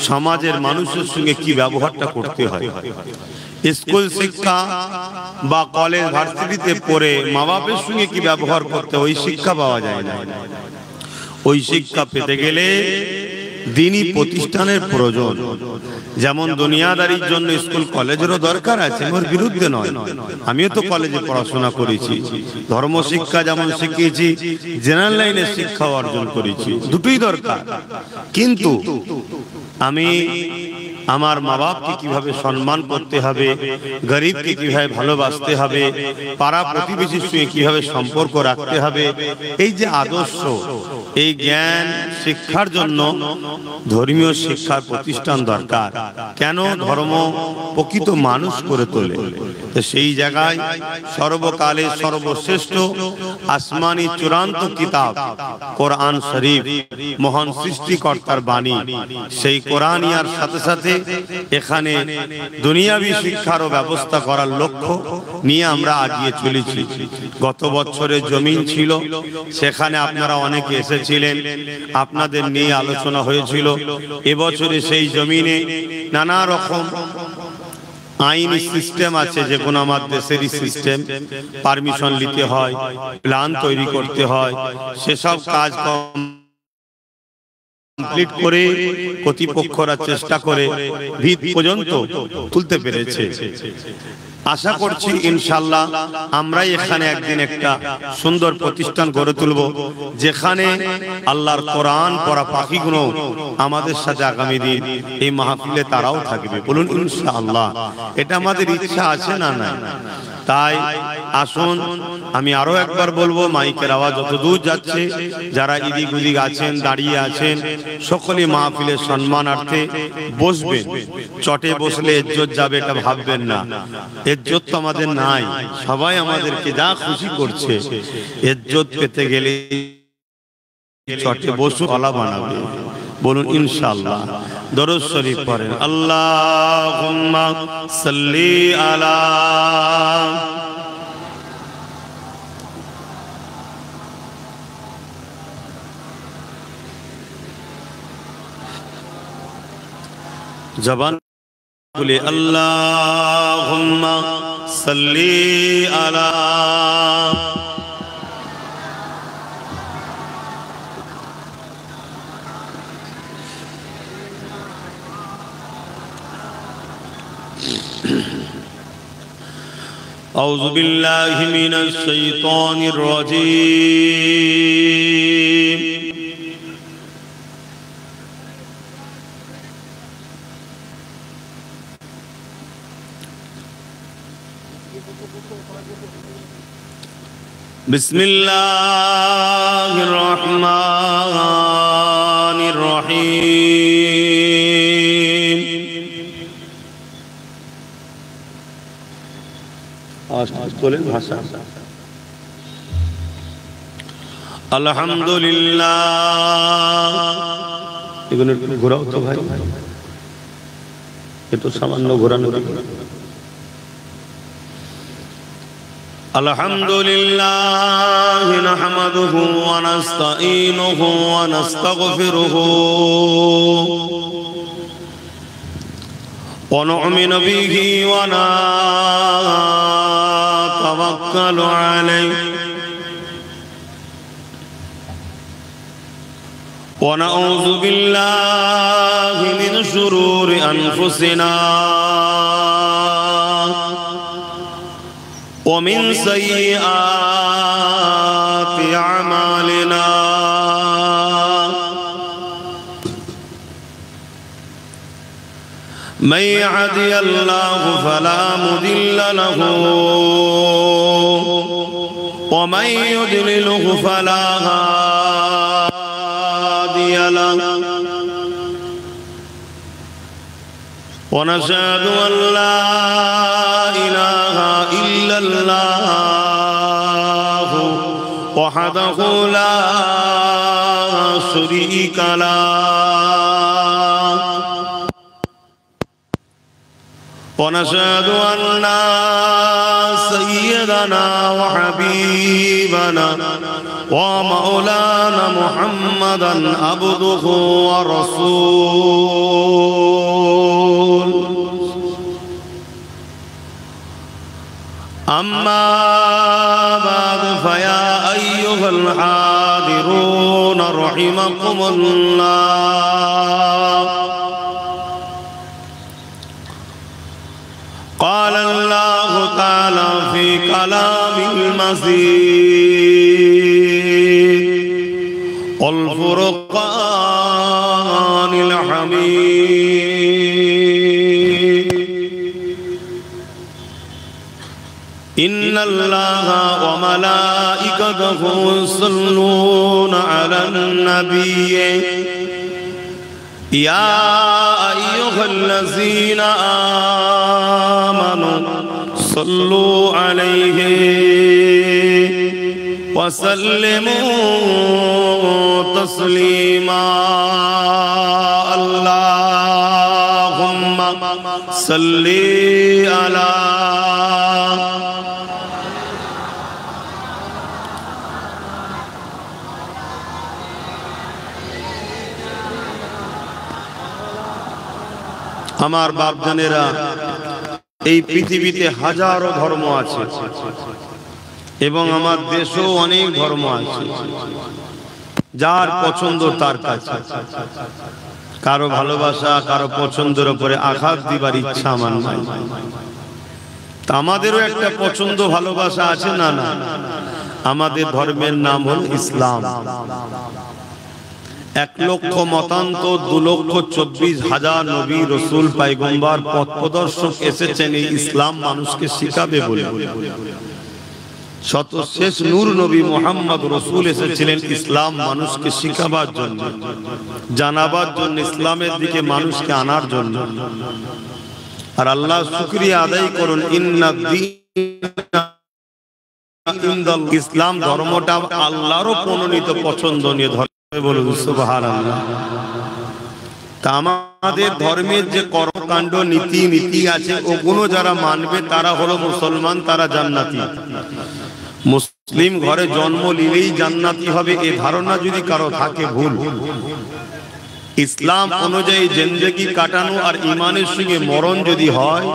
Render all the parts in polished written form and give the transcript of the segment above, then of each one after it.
সমাজের মানুষের সঙ্গে কি ব্যবহারটা করতে হয়। স্কুল শিক্ষা বা কলেজ ভার্সিটিতে পড়ে মা বাপের সঙ্গে কি ব্যবহার করতে, ওই শিক্ষা পাওয়া যায় না। ওই শিক্ষা পেতে গেলে দ্বীনি প্রতিষ্ঠানের প্রয়োজন। যেমন দুনিয়াদারির জন্য স্কুল কলেজেরও দরকার আছে, ওর বিরুদ্ধে নয়। আমিও তো কলেজে পড়াশোনা করেছি, ধর্ম শিক্ষা যেমন শিখিয়েছি, জেনারেল লাইনের শিক্ষা অর্জন করেছি, দুটোই দরকার। কিন্তু আমি আমার মা বাপকে কিভাবে সম্মান করতে হবে, গরিবকে কিভাবে ভালোবাসতে হবে, পাড়া প্রতিবেশীর সঙ্গে কিভাবে সম্পর্ক রাখতে হবে, এই যে আদর্শ, এই জ্ঞান শিক্ষার জন্য ধর্মীয় শিক্ষার প্রতিষ্ঠান দরকার। কেন? ধর্ম প্রকৃত মানুষ করে তোলে। তো সেই জায়গায় সর্বকালের সর্বশ্রেষ্ঠ আসমানি চূড়ান্ত কিতাব কোরআন শরীফ, মহান সৃষ্টিকর্তার বাণী, সেই কোরআনিয়ার সাথে সাথে এখানে দুনিয়াবি শিক্ষারও ব্যবস্থা করার লক্ষ্য নিয়ে আমরা এগিয়ে চলেছি। গত বছরের জমিন ছিল, সেখানে আপনারা অনেকে এসেছিলেন, আপনাদের নিয়ে আলোচনা হয়েছিল। এবছরে সেই জমিনে নানা রকম আইনি সিস্টেম আছে, যে কোনো আমার দেশেরই সিস্টেম, পারমিশন নিতে হয়, প্ল্যান তৈরি করতে হয়, সেসব কাজ কমপ্লিট করে কর্তৃপক্ষরা চেষ্টা করে ভিত পর্যন্ত তুলতে পেরেছে। আশা করছি ইনশাআল্লাহ আমরাই এখানে একদিন একটা সুন্দর প্রতিষ্ঠান গড়ে তুলব, যেখানে আল্লাহর কোরআন পড়া পাখিগুলো আমাদের সাথে আগামী দিন এই মাহফিলে তারাও থাকবে। বলুন ইনশাআল্লাহ। এটা আমাদের ইচ্ছা আছে না? না। তাই আসুন, আমি আরো একবার বলবো, মাইকের আওয়াজ যত দূর যাচ্ছে, যারা ইদিক উদিক আছেন, দাঁড়িয়ে আছেন, সকলে মাহফিলের সম্মানার্থে বসবেন। চটে বসলে ইজ্জত যাবে এটা ভাববেন না। ইজ্জত তো আমাদের নাই, সবাই আমাদেরকে যা খুশি করছে। ইজ্জত পেতে গেলে চটে বসু আলা বানাবে। বলুন ইনশাআল্লাহ। দরুদ শরীফ পড়েন, আল্লাহুম্মা সাল্লি আলা জবান বলে আল্লাহুম্মা সাল্লি আলা আউযু বিল্লাহি মিনাশ শাইতানির রাজীম। বিসমিল্লাহির রহমানির রহিম। ভাষা আলহামদুলিল্লাহ। এগুলো ঘোরাও তো ভাই, একটু সামান্য ঘোরানো। আলহামদুলিল্লাহ নাহমাদুহু ওয়া নাস্তাঈনুহু ওয়া নাস্তাগফিরুহু ওয়া নু'মিনু বিহি ওয়া নাতাওয়াক্কালু আলাইহি ওয়া নাউযু বিল্লাহি মিন শুরুরি আনফুসিনা ومن سيئات أعمالنا من يهده الله فلا مضل له ومن يضلله فلا هادي له ونشهد أن لا إله إلا الله وحده لا شريك له ونشهد أن سيدنا وحبيبنا ومولانا محمدا عبده ورسوله أما بعد فيا أيها الحاضرون رحمكم الله قال الله تعالى في كلامه المجيد والفرقان الحميد إن الله وملائكته يصلون على النبي يا أيها الذين آمنوا صلوا عليه وسلموا تسليما اللهم صل على আমার বাপজানেরা এই পৃথিবীতে হাজারো ধর্ম আছে এবং আমার দেশেও অনেক ধর্ম আছে যার পছন্দ তার কাছে কারো ভালোবাসা কারো পছন্দের উপরে আঘাত দিবার ইচ্ছা আমার নাই তা আমাদেরও একটা পছন্দ ভালোবাসা আছে না না আমাদের ধর্মের নাম হল ইসলাম 1,00,000 মতান্তর 2,24,000 নবী রাসূল পয়গম্বর পথ প্রদর্শক এসেছেন এই ইসলাম মানুষকে শিখাবে বলে শত শেষ নূর নবী মুহাম্মদ রাসূল এসেছিলেন ইসলাম মানুষকে শিখাবার জন্য জানাবার জন্য ইসলামের দিকে মানুষকে আনার জন্য আর আল্লাহ শুকরিয়া আদায় করুন ইসলাম ধর্মটা আল্লাহরও প্রণীত পছন্দনীয় ধর্ম বলুন সুবহানাল্লাহ তা আমাদের ধর্মের যে কর্মকাণ্ড নীতি আছে ওগুলো যারা মানবে তারা হলো মুসলমান তারা জান্নাতি মুসলিম ঘরে জন্ম নিলেই জান্নাতি হবে এই ধারণা যদি কারো থাকে ভুল ইসলাম অনুযায়ী জিন্দেগি কাটানো আর ঈমানের সঙ্গে মরণ যদি হয়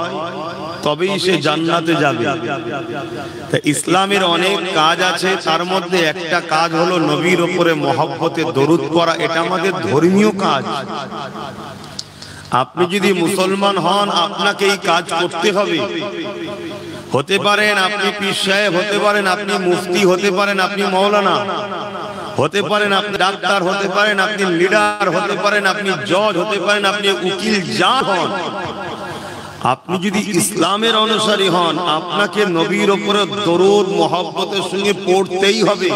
তবেই সে জান্নাতে যাবে তা ইসলামের অনেক কাজ আছে তার মধ্যে একটা কাজ হলো নবীর উপরে মহব্বতে দরুদ পড়া এটা আমাদের ধর্মীয় কাজ আপনি যদি মুসলমান হন আপনাকে এই কাজ করতে হবে হতে পারেন আপনি পীর সাহেব হতে পারেন আপনি মুফতি হতে পারেন আপনি মাওলানা হতে পারেন আপনি ডাক্তার হতে পারেন আপনি লিডার হতে পারেন আপনি জজ হতে পারেন আপনি উকিল যা হন আপনি যদি ইসলামের অনুসারী হন আপনাকে নবীর উপরে দরুদ মহব্বতের সঙ্গে পড়তেই হবে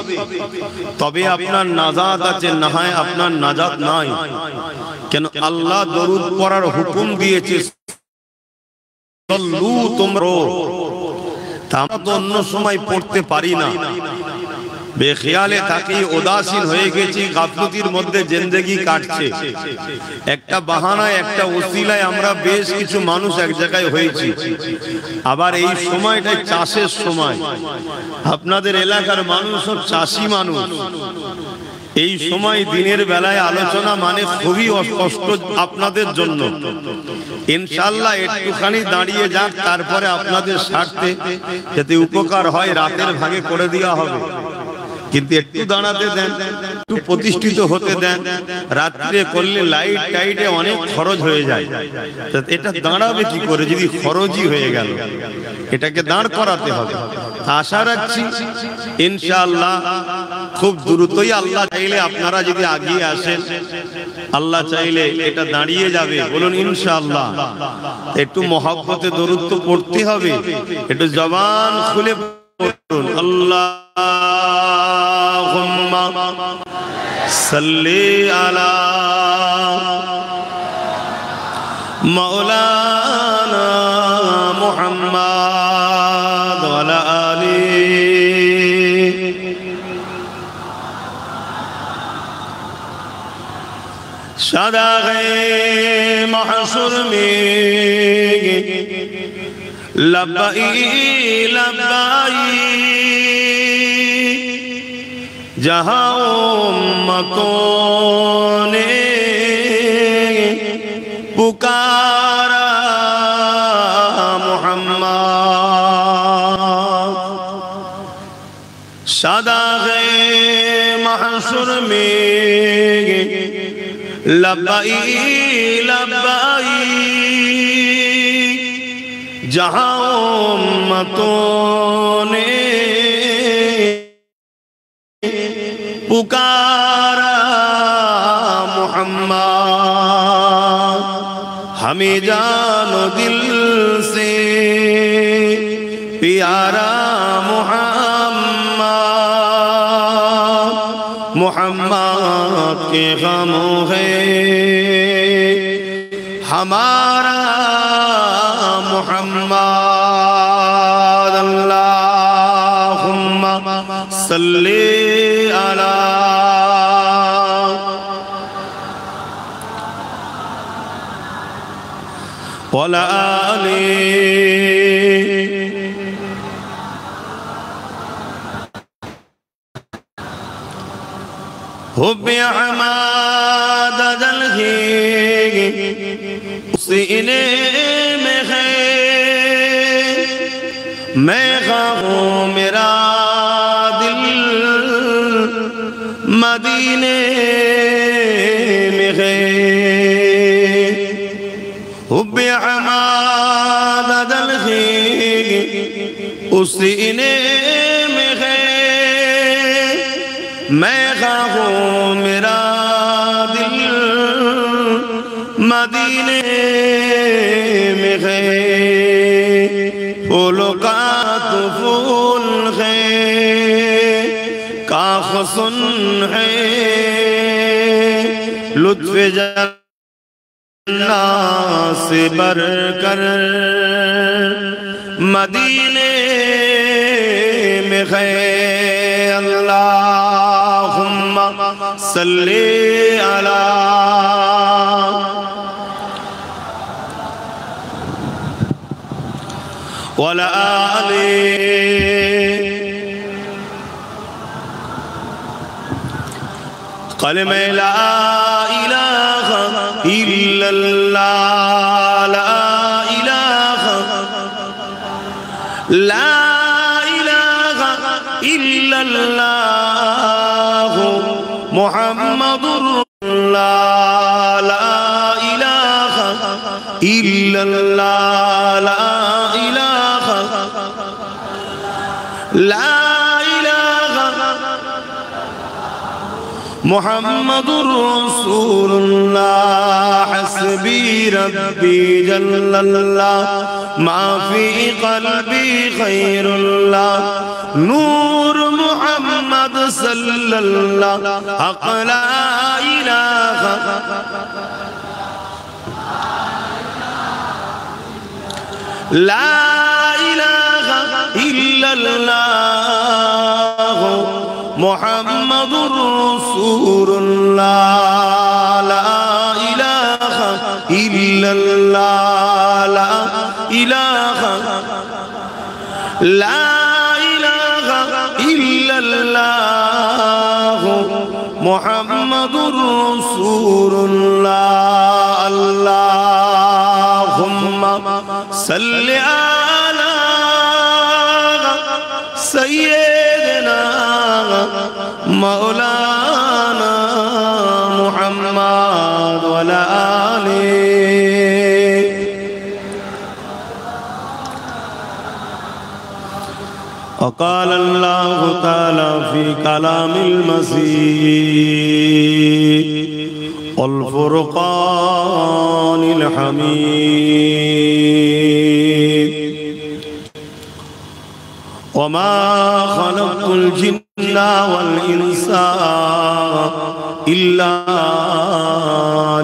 তবে আপনার নাজাত আছে না হয় আপনার নাজাত নাই কেন আল্লাহ দরুদ পড়ার হুকুম দিয়েছে সল্লু তোমরা তা আমরা তো অন্য সময় পড়তে পারি না বেখেয়ালে থাকি উদাসীন হয়ে গেছি গাফলতির মধ্যে জিন্দেগি কাটছে একটা বাহানায় একটা ওসিলায় আমরা বেশ কিছু মানুষ এক জায়গায় হয়েছি আবার এই সময়টা চাষের সময় আপনাদের এলাকার মানুষ সব চাষি মানুষ এই সময় দিনের বেলায় আলোচনা মানে খুবই কষ্ট আপনাদের জন্য ইনশাআল্লাহ একটুখানি দাঁড়িয়ে যাক তারপরে আপনাদের স্বার্থে যাতে উপকার হয় রাতের ভাগে করে দেওয়া হবে কিন্তু একটু দাঁড়াতে দেন একটু প্রতিষ্ঠিত হতে দেন রাত্রে করলে লাইট টাইটে অনেক খরচ হয়ে যায় এটা দাঁড়াবে কি করে যদি খরচই হয়ে গেল এটাকে দাঁড় করাতে হবে আশা রাখছি ইনশাআল্লাহ খুব দ্রুতই আল্লাহ চাইলে আপনারা যদি আগিয়ে আসেন আল্লাহ চাইলে এটা দাঁড়িয়ে যাবে বলুন ইনশাআল্লাহ একটু মহব্বতে দরুদ তো পড়তে হবে একটু জবান খুলে পড়ুন আল্লাহুম্মা সাল্লি আলা মাওলানা মুহাম্মাদ ওয়া আলা আলিহি सदाग़े महशर में लब्बाई लब्बाई जहाँ उम्मतों ने पुकारा मुहम्मद शादाग़े महशर में लब्बाई लब्बाई जहाँ उम्मतों ने पुकारा मोहम्मद, हमें जानो दिल से प्यारा मोहम्मद, मोहम्मद के गमों है हमारा मोहम्मद। अल्लाहुम्मा सल्ली अला वला आली हुब्बे अहमद दल ही सीने में है, मैं खाऊं मेरा दिल मदीने में है। हुब्बे अहमद दल ही सीने में है, मैं खाऊं मेरा दिल मदीने में है। फूलों का तो फूल है, काफ सुन है, लुत्फ़ जन्ना से बढ़कर मदीने में है। अल्लाहुम्मा सल्ली अला वला आली कलमे ला इलाहा इल्लल्लाह, ला इलाहा इल्लल्लाह मुहम्मदुर रसूलुल्लाह, ला इलाहा इल्लल्लाह, ला इलाहा मुहम्मदुर रसूलुल्लाह। हस्बी रब्बी जल्लल्लाह, मा फी क़ल्बी खैरुल्लाह, नूर मुहम्मद सल्लल्लाह, हक़ ला इलाहा ला इलाहा इल्लल्लाह मुहम्मदुर रसूलुल्लाह, ला इलाहा इल्लल्लाह, ला इलाहा इल्लल्लाह मुहम्मदुर रसूलुल्लाह। अल्लाहुम्मा सल्ली अला सय्यिदना मौलाना मुहम्मद वला आली। वक़ाल अल्लाहु तआला फ़ी कलामिल मजीद वल फ़ुरक़ानिल हमीद, वमा ख़लक़्तुल जिन्ना वल इंसा इल्ला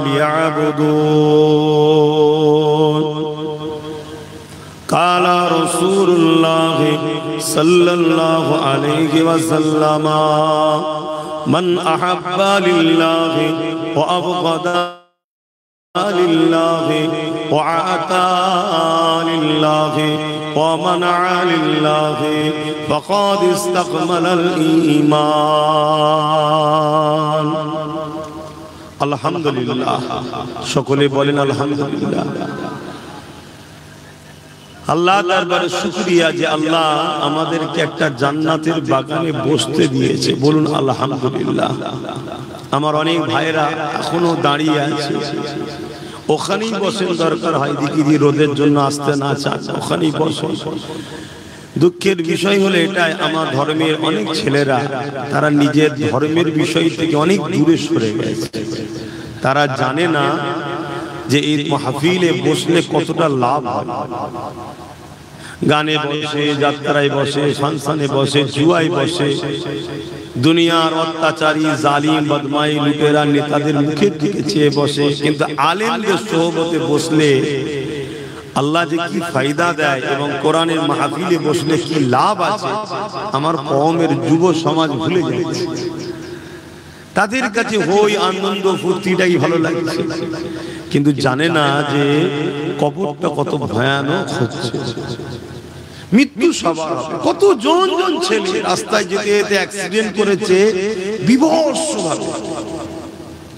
लियअबुदून। काला रसूलुल्लाह सल्लल्लाहु अलैहि वसल्लम, मन अहब्बा लिल्लाहि व अबग़दा लिल्लाहि व अता लिल्लाहि व मनअ लिल्लाहि फ़क़द इस्तक़मलल ईमान। अल्हम्दुलिल्लाह, सकले बोलेन अल्हम्दुलिल्लाह। আল্লাহ দরবারে শুকরিয়া যে আল্লাহ আমাদেরকে একটা জান্নাতের বাগানে বসতে দিয়েছে, বলুন আলহামদুলিল্লাহ। আমার অনেক ভাইরা এখনো দাঁড়িয়ে আছে, ওখানেই বসেন, দরকার হয় দিদি রোদের জন্য আসতে না চান ওখানেই বসেন। দুঃখের বিষয় হলো এটাই, আমার ধর্মের অনেক ছেলেরা তারা নিজের ধর্মের বিষয় থেকে অনেক দূরে সরে গেছে। তারা জানে না যে এই মাহফিলে বসলে কতটা লাভ হয়। গানে বসে, যাত্রায় বসে, ফাংশনে বসে, জুয়ায় বসে, দুনিয়ার অত্যাচারী জালিম বদমাই লুটেরা নেতাদের মুখের দিকে চেয়ে বসে। কিন্তু আলেমদের সোহবতে বসলে আল্লাহ যে কি ফায়দা দেয় এবং কোরআনের মাহফিলে বসলে কি লাভ আছে আমার কওমের যুব সমাজ ভুলে যাচ্ছে। তাদের কাছে হই আনন্দ ফুর্তিটাই ভালো লাগছে, কিন্তু জানে না যে কবরটা কত ভয়ানক হচ্ছে। মৃত্যু সবার হবে। কত জন জন ছেলে রাস্তায় যেতে যেতে অ্যাক্সিডেন্ট করেছে বিভৎসভাবে,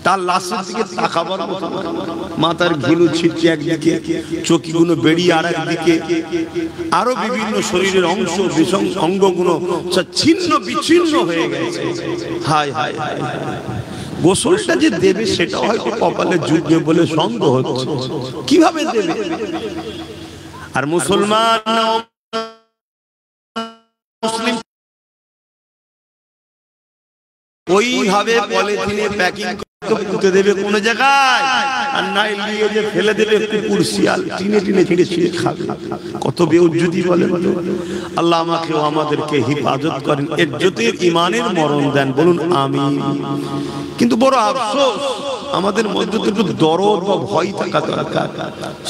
তার লাশের দিকে তাকাবার মতো না। মাথার ঘিলু ছিটছে একদিকে, চোখগুলো বেরিয়ে আর একদিকে, আরো বিভিন্ন শরীরের অংশ অঙ্গগুলো ছিন্ন বিচ্ছিন্ন হয়ে গেছে। হায় হায় হায়, গোসলটা যে দেবে সেটা হয়তো কপালে জুটবে বলে সন্দেহ হচ্ছে, কিভাবে দেবে? আর মুসলমান মুসলিম ওইভাবে পলিথিনে প্যাকিং করতে দেবে কোন জায়গায়, আর নাই নিয়ে যে ফেলে দেবে কুকুর শিয়াল টিনে টিনে ছিঁড়ে ছিঁড়ে খাবে। কত বেউজ্জতি বলেন। আল্লাহ আমাকে ও আমাদেরকে হিফাজত করেন, ইজ্জতের ঈমানের মরণ দেন, বলুন আমিন। কিন্তু বড় আফসোস, আমাদের মধ্যে তো একটু দরদ বা ভয় থাকা দরকার,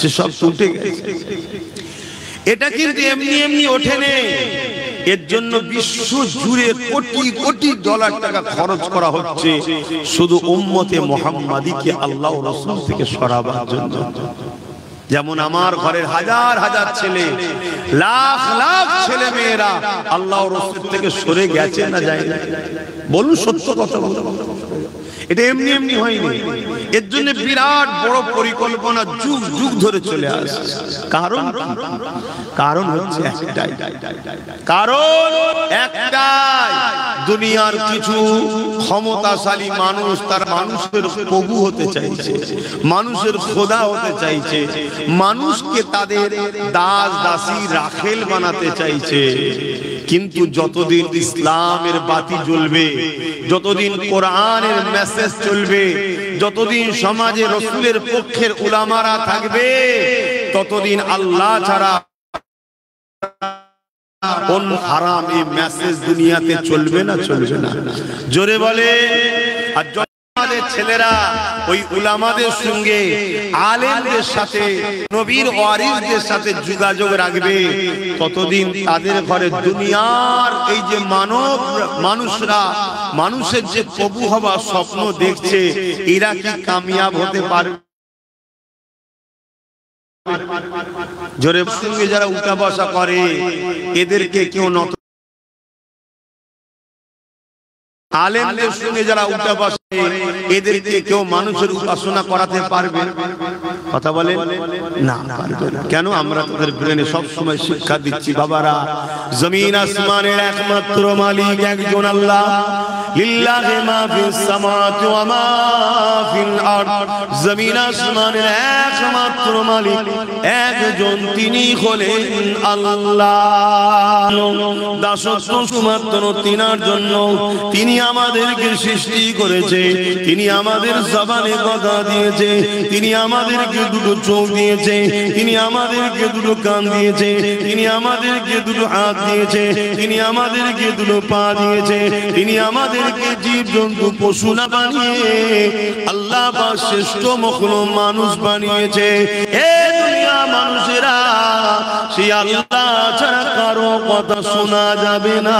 সেসব উঠে গেছে। এটা কিন্তু এমনি এমনি ওঠেনি, এর জন্য বিশ্ব জুড়ে কোটি কোটি ডলার টাকা খরচ করা হচ্ছে শুধু উম্মতে মুহাম্মাদীকে আল্লাহ ও রাসূল থেকে সরাবার জন্য। যেমন আমার ঘরের হাজার হাজার ছেলে, লাখ লাখ ছেলে মেয়েরা আল্লাহ ও রাসূল থেকে সরে গেছে না যায় না? বলুন সত্য কথা বলুন, এটা এমনি এমনি হয়নি। এর জন্য বিরাট বড় পরিকল্পনা যুগ যুগ ধরে চলে আসছে। কারণ হচ্ছে একটাই, দুনিয়ার কিছু ক্ষমতাশালী মানুষ তারা মানুষের প্রভু হতে চাইছে, মানুষের খোদা হতে চাইছে, মানুষকে তাদের দাস দাসী রাখেল বানাতে চাইছে। কিন্তু যতদিন ইসলামের বাতি জ্বলবে, যতদিন কোরআনের মেসেজ চলবে, যতদিন সমাজে রাসূলের পক্ষের উলামারা থাকবে, ততদিন আল্লাহ ছাড়া কোন হারাম এই মেসেজ দুনিয়াতে চলবে না, চলবে না। জোরে বলে। আর আমাদের ছেলেরা ওই উলামাদের সঙ্গে, আলেমদের সাথে, নবীর ওয়ারিসদের সাথে যোগাযোগ রাখবে, ততদিন তাদের ঘরে দুনিয়ার এই যে মানুষরা মানুষের যে প্রভু হওয়ার স্বপ্ন দেখছে, এরা কি কামিয়াব হতে পারবে? জোরের সঙ্গে যারা উঠা বসা করে এদেরকে কেউ নত, আলেমদের সঙ্গে যারা উঠা বসে এদেরকে কেউ মানুষের উপাসনা করাতে পারবে? কথা বলেন না, পারবে না। কেন? আমরা তাদের ব্রেনে সব সময় শিক্ষা দিচ্ছি, বাবারা জমিন আসমানের একমাত্র মালিক একজন আল্লাহ। লিল্লাহি মা ফিস সামাওয়াতি ওয়া মা ফিল আরদ। জমিন আসমানের একমাত্র মালিক একজন, তিনি হলেন আল্লাহ। দাসত্ব শুধুমাত্র তিনার জন্য। তিনি আমাদেরকে সৃষ্টি করেছে, তিনি আমাদের জবানে কথা দিয়েছে, তিনি আমাদেরকে দুটো চোখ দিয়েছে, তিনি আমাদেরকে দুটো কান দিয়েছে, তিনি আমাদেরকে দুটো হাত দিয়েছে, তিনি আমাদেরকে দুটো পা দিয়েছে, তিনি আমাদেরকে জীবজন্তু পশু না বানিয়ে আল্লাহ পাক শ্রেষ্ঠ মখলুক মানুষ বানিয়েছে। এ দুনিয়া মানুষেরা, সেই আল্লাহ ছাড়া কারো কথা শোনা যাবে না,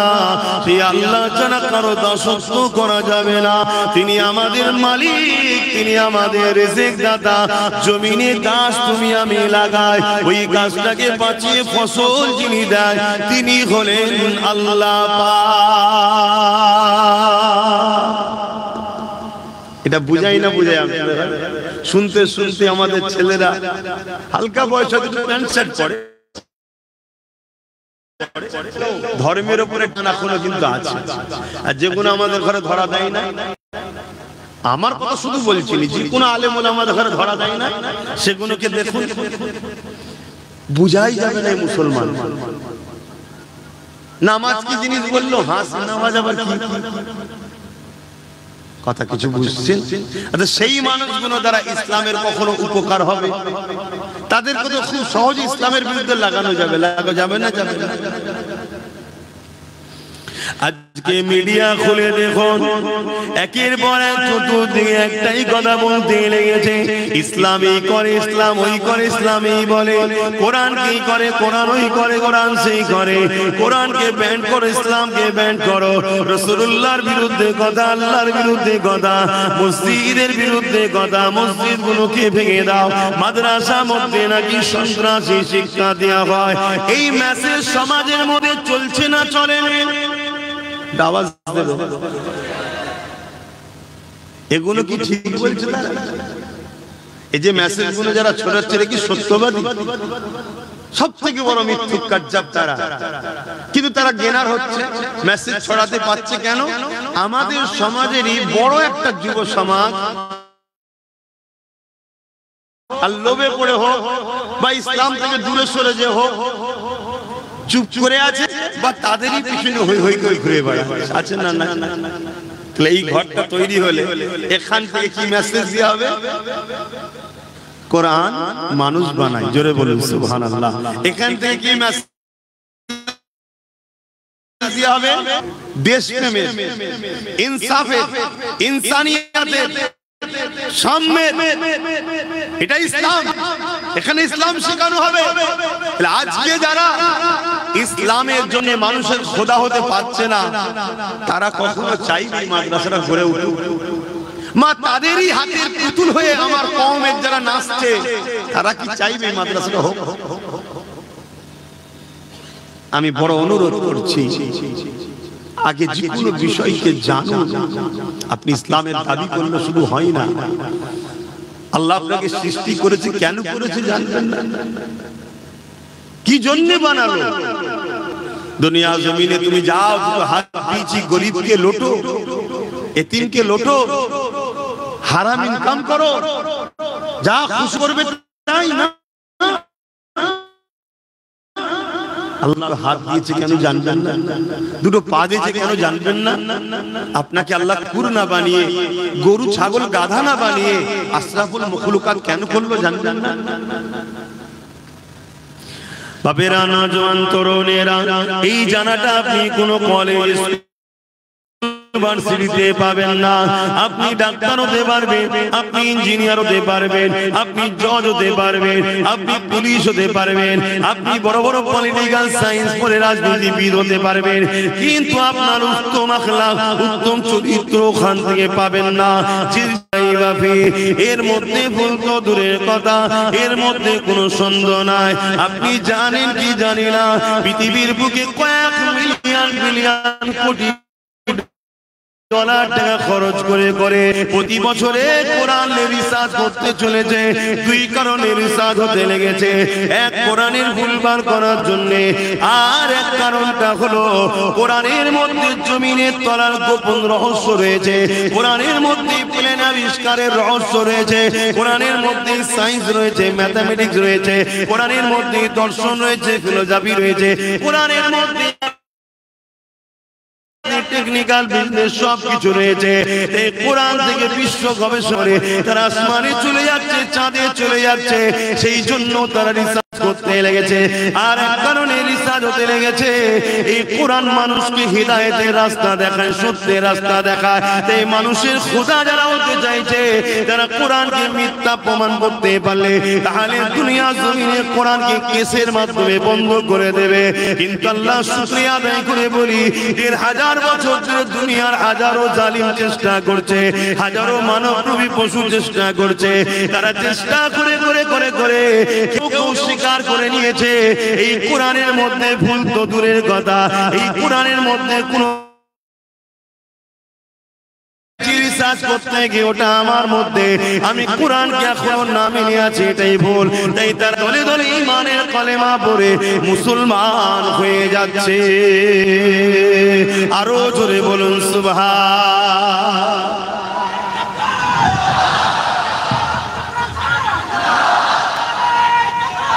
সেই আল্লাহ ছাড়া কারো দাসত্ব করা যাবে না। তিনি আমাদের মালিক, তিনি আমাদের রিজিক দাতা। জমিনে গাছ তুমি আমি লাগাই, ওই গাছটাকে বাঁচিয়ে ফসল যিনি দেয় তিনি হলেন আল্লাহ পাক। এটা বুঝাই না বুঝাই? শুনতে শুনতে আমাদের ছেলেরা হালকা বয়সে প্যান্ট শার্ট পরে ধর্মের উপরে টানা কোনো কিন্তু আছে, আর যেগুলো আমাদের ঘরে ধরা দেয় না, আমার কথা শুধু বলছি, যে কোনো আলেম আমাদের ঘরে ধরা দেয় না, সেগুলোকে দেখুন, বুঝাই যাবে না মুসলমান। নামাজ কি জিনিস বললো? হাস নামাজ আবার কি কথা, কিছু বুঝছেন? আচ্ছা, সেই মানুষগুলো দ্বারা ইসলামের কখনো উপকার হবে? তাদেরকে তো খুব সহজে ইসলামের বিরুদ্ধে লাগানো যাবে, যাবে না? যাবে না। আজকে মিডিয়া খুলে দেখুন, একের পর এক চতুর্দিকে একটাই কথা বলতে লেগেছে, ইসলামই করে, ইসলাম ওই করে, ইসলামই বলে, কোরআন কি করে, কোরআন ওই করে, কোরআন সেই করে, কোরআনকে ব্যান করো, ইসলামকে ব্যান করো, রাসূলুল্লাহর বিরুদ্ধে কথা, আল্লাহর বিরুদ্ধে কথা, মসজিদের বিরুদ্ধে কথা, মসজিদগুলোকে ভেঙে দাও, মাদ্রাসা মধ্যে নাকি সন্ত্রাসী শিক্ষা দেওয়া হয়। এই মেসেজ সমাজের মধ্যে চলছে না চলে না? এগুলো কি ঠিক বলছে না? এই যে মেসেজ গুলো যারা ছড়াচ্ছে কি সত্যবাদী? সব থেকে বড় মিথ্যুক তারা, কিন্তু তারা গেনার হচ্ছে, মেসেজ ছড়াতে পারছে কেন? আমাদের সমাজেরই বড় একটা যুব সমাজ আর লোভে পড়ে হোক বা ইসলাম থেকে দূরে সরে যে হোক, চুপ করে আছে, বা তাদেরই পিছনে হই হই করে ঘুরে বেড়াচ্ছে, আছে না? না, তাহলে এই ঘরটা তৈরি হলে এখান থেকে কি মেসেজ দেওয়া হবে? কোরআন মানুষ বানায়, জোরে বলুন সুবহানাল্লাহ। এখান থেকে কি মেসেজ দেওয়া হবে? দেশপ্রেমের, ইনসাফের, ইনসানিয়াতের, সাম্যের, এটা ইসলাম। এখানে ইসলাম শেখানো হবে। আজকে যারা ইসলামের জন্য মানুষের খোদা হতে পারছে না, তারা কখনো চাইবে মাদ্রাসাটা গড়ে উঠুক? মা তাদেরই হাতের পুতুল হয়ে আমার কওমের যারা নাচছে, তারা কি চাইবে মাদ্রাসাটা হোক? আমি বড় অনুরোধ করছি, আগে যে কোনো বিষয়কে জানুন। আপনি ইসলামের দাবি করলে শুধু হয় না, আল্লাহ আপনাকে সৃষ্টি করেছে, কেন করেছে জানবেন না? কি জন্য বানালো? দুনিয়া জমিনে তুমি যাও, হাত দিয়েছি, গরিবকে লোটো, এতিমকে লোটো, হারাম ইনকাম করো, যা খুশি করবে তাই না? আল্লাহ হাত দিয়েছে কেন জানবেন না? দুটো পা দিয়েছে কেন জানবেন না? আপনাকে আল্লাহ কুকুর না বানিয়ে, গরু ছাগল গাধা না বানিয়ে আশরাফুল মখলুকাত কেন করলো জানবেন না? বাপেরা, নওজোয়ান তরুণেরা, এই জানাটা আপনি কোনো কলেজ ইউনিভার্সিটিতে পাবেন না। আপনি ডাক্তার হতে পারবেন, আপনি ইঞ্জিনিয়ার হতে পারবেন, আপনি জজ হতে পারবেন, আপনি পুলিশ হতে পারবেন, আপনি বড় বড় পলিটিক্যাল সায়েন্স পড়ে রাজনীতিবিদ হতে পারবেন, কিন্তু আপনার উত্তম আখলাক, উত্তম চরিত্র ওখান থেকে পাবেন না। এর মধ্যে ভুল তো দূরের কথা, এর মধ্যে কোনো সন্দেহ নাই। আপনি জানেন কি জানি না, পৃথিবীর বুকে কয়েক মিলিয়ন বিলিয়ন কোটি ডলার টাকা খরচ করে করে প্রতি বছরে কোরআনের রিসার্চ করতে চলেছে। দুই কারণে রিসার্চ হতে লেগেছে, এক কোরআনের ভুলবার করার জন্য, আর এক কারণটা হলো কোরআনের মধ্যে জমিনের তলার গোপন রহস্য রয়েছে, কোরআনের মধ্যে প্লেন আবিষ্কারের রহস্য রয়েছে, কোরআনের মধ্যে সায়েন্স রয়েছে, ম্যাথমেটিক্স রয়েছে, কোরআনের মধ্যে দর্শন রয়েছে, ফিলোসফি রয়েছে, কোরআনের মধ্যে টেকনিক্যাল বিজনেস সবকিছু রয়েছে। এই কোরআন থেকে বিশ্ব গবেষণায় তারা আসমানে চলে যাচ্ছে, চাঁদে চলে যাচ্ছে, সেই জন্য তারা রিসার্চ করতে লেগেছে। আর এক কারণে রিসার্চ হতে লেগেছে, এই কোরআন মানুষকে হিদায়াতের রাস্তা দেখায়, সত্যের রাস্তা দেখায়। তাই মানুষের খোদা যারা হতে চাইছে, তারা কোরআনকে মিথ্যা প্রমাণ করতে পারলে, তাহলে দুনিয়া জমিনে কোরআনকে কেসের মাধ্যমে বন্ধ করে দেবে। কিন্তু আল্লাহ শুকরিয়া আদায় করে বলি, ১,৫০০ বছর ধরে দুনিয়ার হাজারো জালিম চেষ্টা করছে, হাজারো মানবরূপী পশু চেষ্টা করছে, তারা চেষ্টা করে করে করে করে কেউ কেউ স্বীকার করে নিয়েছে এই কোরআনের মধ্যে ভুল তো দূরের কথা, এই কোরআনের মধ্যে কোনো রিসার্চ করতে গিয়ে ওটা আমার মধ্যে আমি কোরআনকে এখনো না মেনে আছি, এটাই ভুল। তাই তার দলে দলে ঈমানের কলেমা পড়ে মুসলমান হয়ে যাচ্ছে। আরো জোরে বলুন সুবহান।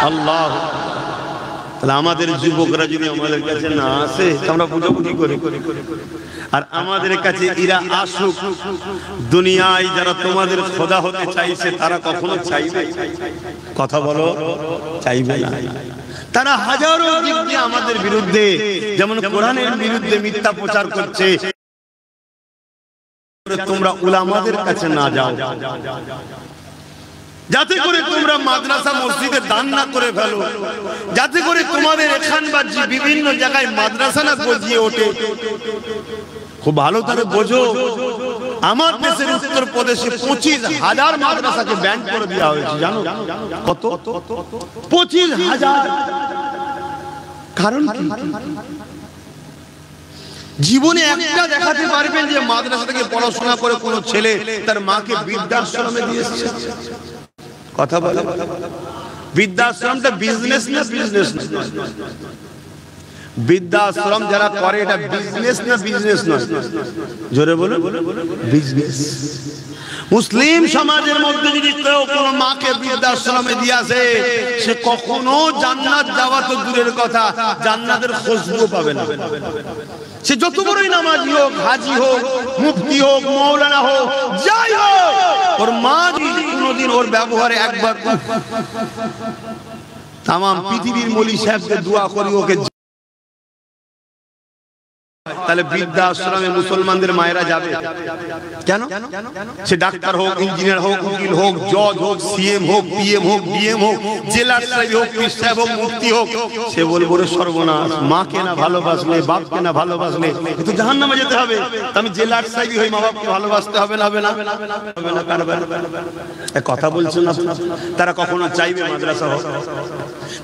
আল্লাহ। তাহলে আমাদের যুবকরা যদি আমাদের কাছে না আসে আমরা বুঝাবো কি করে? আর আমাদের কাছে এরা আসুক। দুনিয়ায় যারা তোমাদের খোদা হতে চাইছে তারা কখনো চাইবে? কথা বলো, চাইবে না। তারা হাজারো দিক দিয়ে আমাদের বিরুদ্ধে, যেমন কোরআনের বিরুদ্ধে মিথ্যা প্রচার করছে। তোমরা উলামাদের কাছে না যাও, যাতে করে তোমরা মাদ্রাসা মসজিদে দান না করে ফেলো, যাতে করে তোমাদের এখান বা বিভিন্ন জায়গায় মাদ্রাসা না গজিয়ে ওঠে। খুব ভালো করে বোঝো, আমার দেশের উত্তরপ্রদেশে 25,000 মাদ্রাসাকে ব্যান করে দেওয়া হয়েছে। জানো কত? 25,000। কারণ কি? জীবনে একটা দেখাতে পারবেন যে মাদ্রাসা থেকে পড়াশোনা করে কোন ছেলে তার মাকে বৃদ্ধাশ্রমে দিয়েছে? কথা বলে। বৃদ্ধাশ্রমটা বিজনেস না? বিজনেস না। বৃদ্ধাশ্রম যারা করে এটা বিজনেস না? বিজনেস নয়। জোরে বলো, বিজনেস। মুসলিম সমাজের মধ্যে যদি কেউ কোনো মাকে বৃদ্ধাশ্রমে দিয়ে আসে, সে কখনো জান্নাত যাওয়া তো দূরের কথা, জান্নাতের খুশবু পাবে না। সে যত বড়ই নামাজি হোক, হাজি হোক, মুফতি হোক, মৌলানা হোক, যাই হোক, ওর মা যদি কোনোদিন ওর ব্যবহারে একবার তাম পৃথিবীর মলি সাহেবকে দোয়া করি ওকে, তাহলে বৃদ্ধাশ্রমে মুসলমানদের মায়েরা যাবে কেন? সে ডাক্তার হোক, ইঞ্জিনিয়ার হোক, উকিল হোক, জজ হোক, সিএম হোক, পিএম হোক, ডিএম হোক, জেলার সাহেব হোক, পীর সাহেব হোক, মুফতি হোক, সে বলবো রে সর্বনাশ, মাকে না ভালোবাসলে, বাপকে না ভালোবাসলে তো জাহান্নামে যেতে হবে। আমি জেলার সাহেব হই, মা বাপকে ভালোবাসতে হবে না? হবে না? কথা বলছেন না। তারা কখনো চাইবে মাদ্রাসা হোক?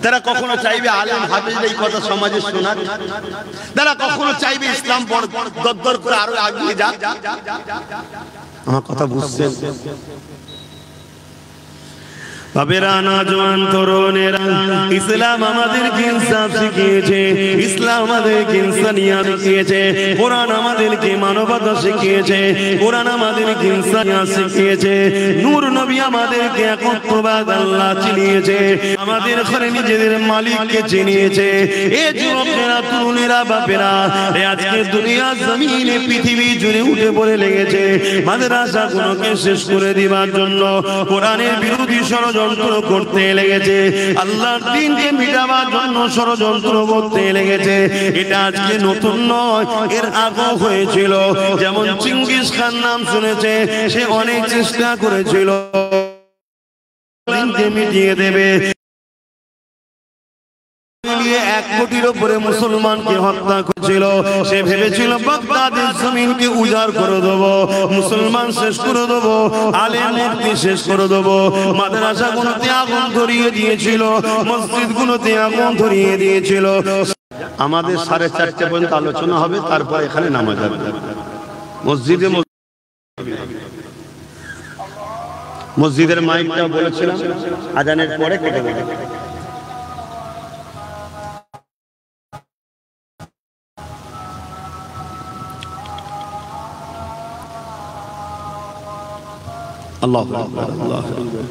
তারা কখনো চাইবে আলেম হাফেজ এই কথা সমাজে শোনাক? তারা কখনো চাইবে ইসলাম দরদর করে আরো এগিয়ে যাক? আমার কথা বুঝছেন? বাবেরা, নওজওয়ান তরুণেরা, ইসলাম আমাদেরকে ইনসাফ শিখিয়েছে, ইসলাম আমাদেরকে ইনসানিয়াত শিখিয়েছে, কোরআন আমাদেরকে মানবতা শিখিয়েছে, কোরআন আমাদেরকে ইনসানিয়াত শিখিয়েছে, নূর নবী আমাদেরকে একত্ববাদ আল্লাহ চিনিয়েছে, আমাদের ঘরে নিজেদের মালিককে চিনিয়েছে। এ যুবকেরা, তরুণেরা, বাপেরা, আজকে দুনিয়া জমিনে পৃথিবী জুড়ে উঠে পড়ে লেগেছে মাদ্রাসাগুলোকে শেষ করে দিবার জন্য, কোরআনের বিরোধী ষড়যন্ত্র করতে লেগেছে, আল্লাহর দ্বীনকে মিটাবার জন্য ষড়যন্ত্র করতে লেগেছে। এটা আজকে নতুন নয়, এর আগেও হয়েছিল। যেমন চিঙ্গিস খান নাম শুনেছে, সে অনেক চেষ্টা করেছিল দ্বীনকে মিটিয়ে দেবে। 1 কোটির উপরে মুসলমানকে হত্যা করেছিল। সে ভেবেছিল বাগদাদের জমিনকে উজাড় করে দেবো, মুসলমান শেষ করে দেবো, আলেম মুফতি শেষ করে দেবো। মাদ্রাসাগুলোতে আগুন ধরিয়ে দিয়েছিল, মসজিদগুলোতে আগুন ধরিয়ে দিয়েছিল। আমাদের 4:30 পর্যন্ত আলোচনা হবে, তারপর এখানে নামাজ হবে। মসজিদের মাইকটা বলেছিলাম আজানের পরে কেটে দেবে। আল্লাহু আকবার, আল্লাহু আকবার।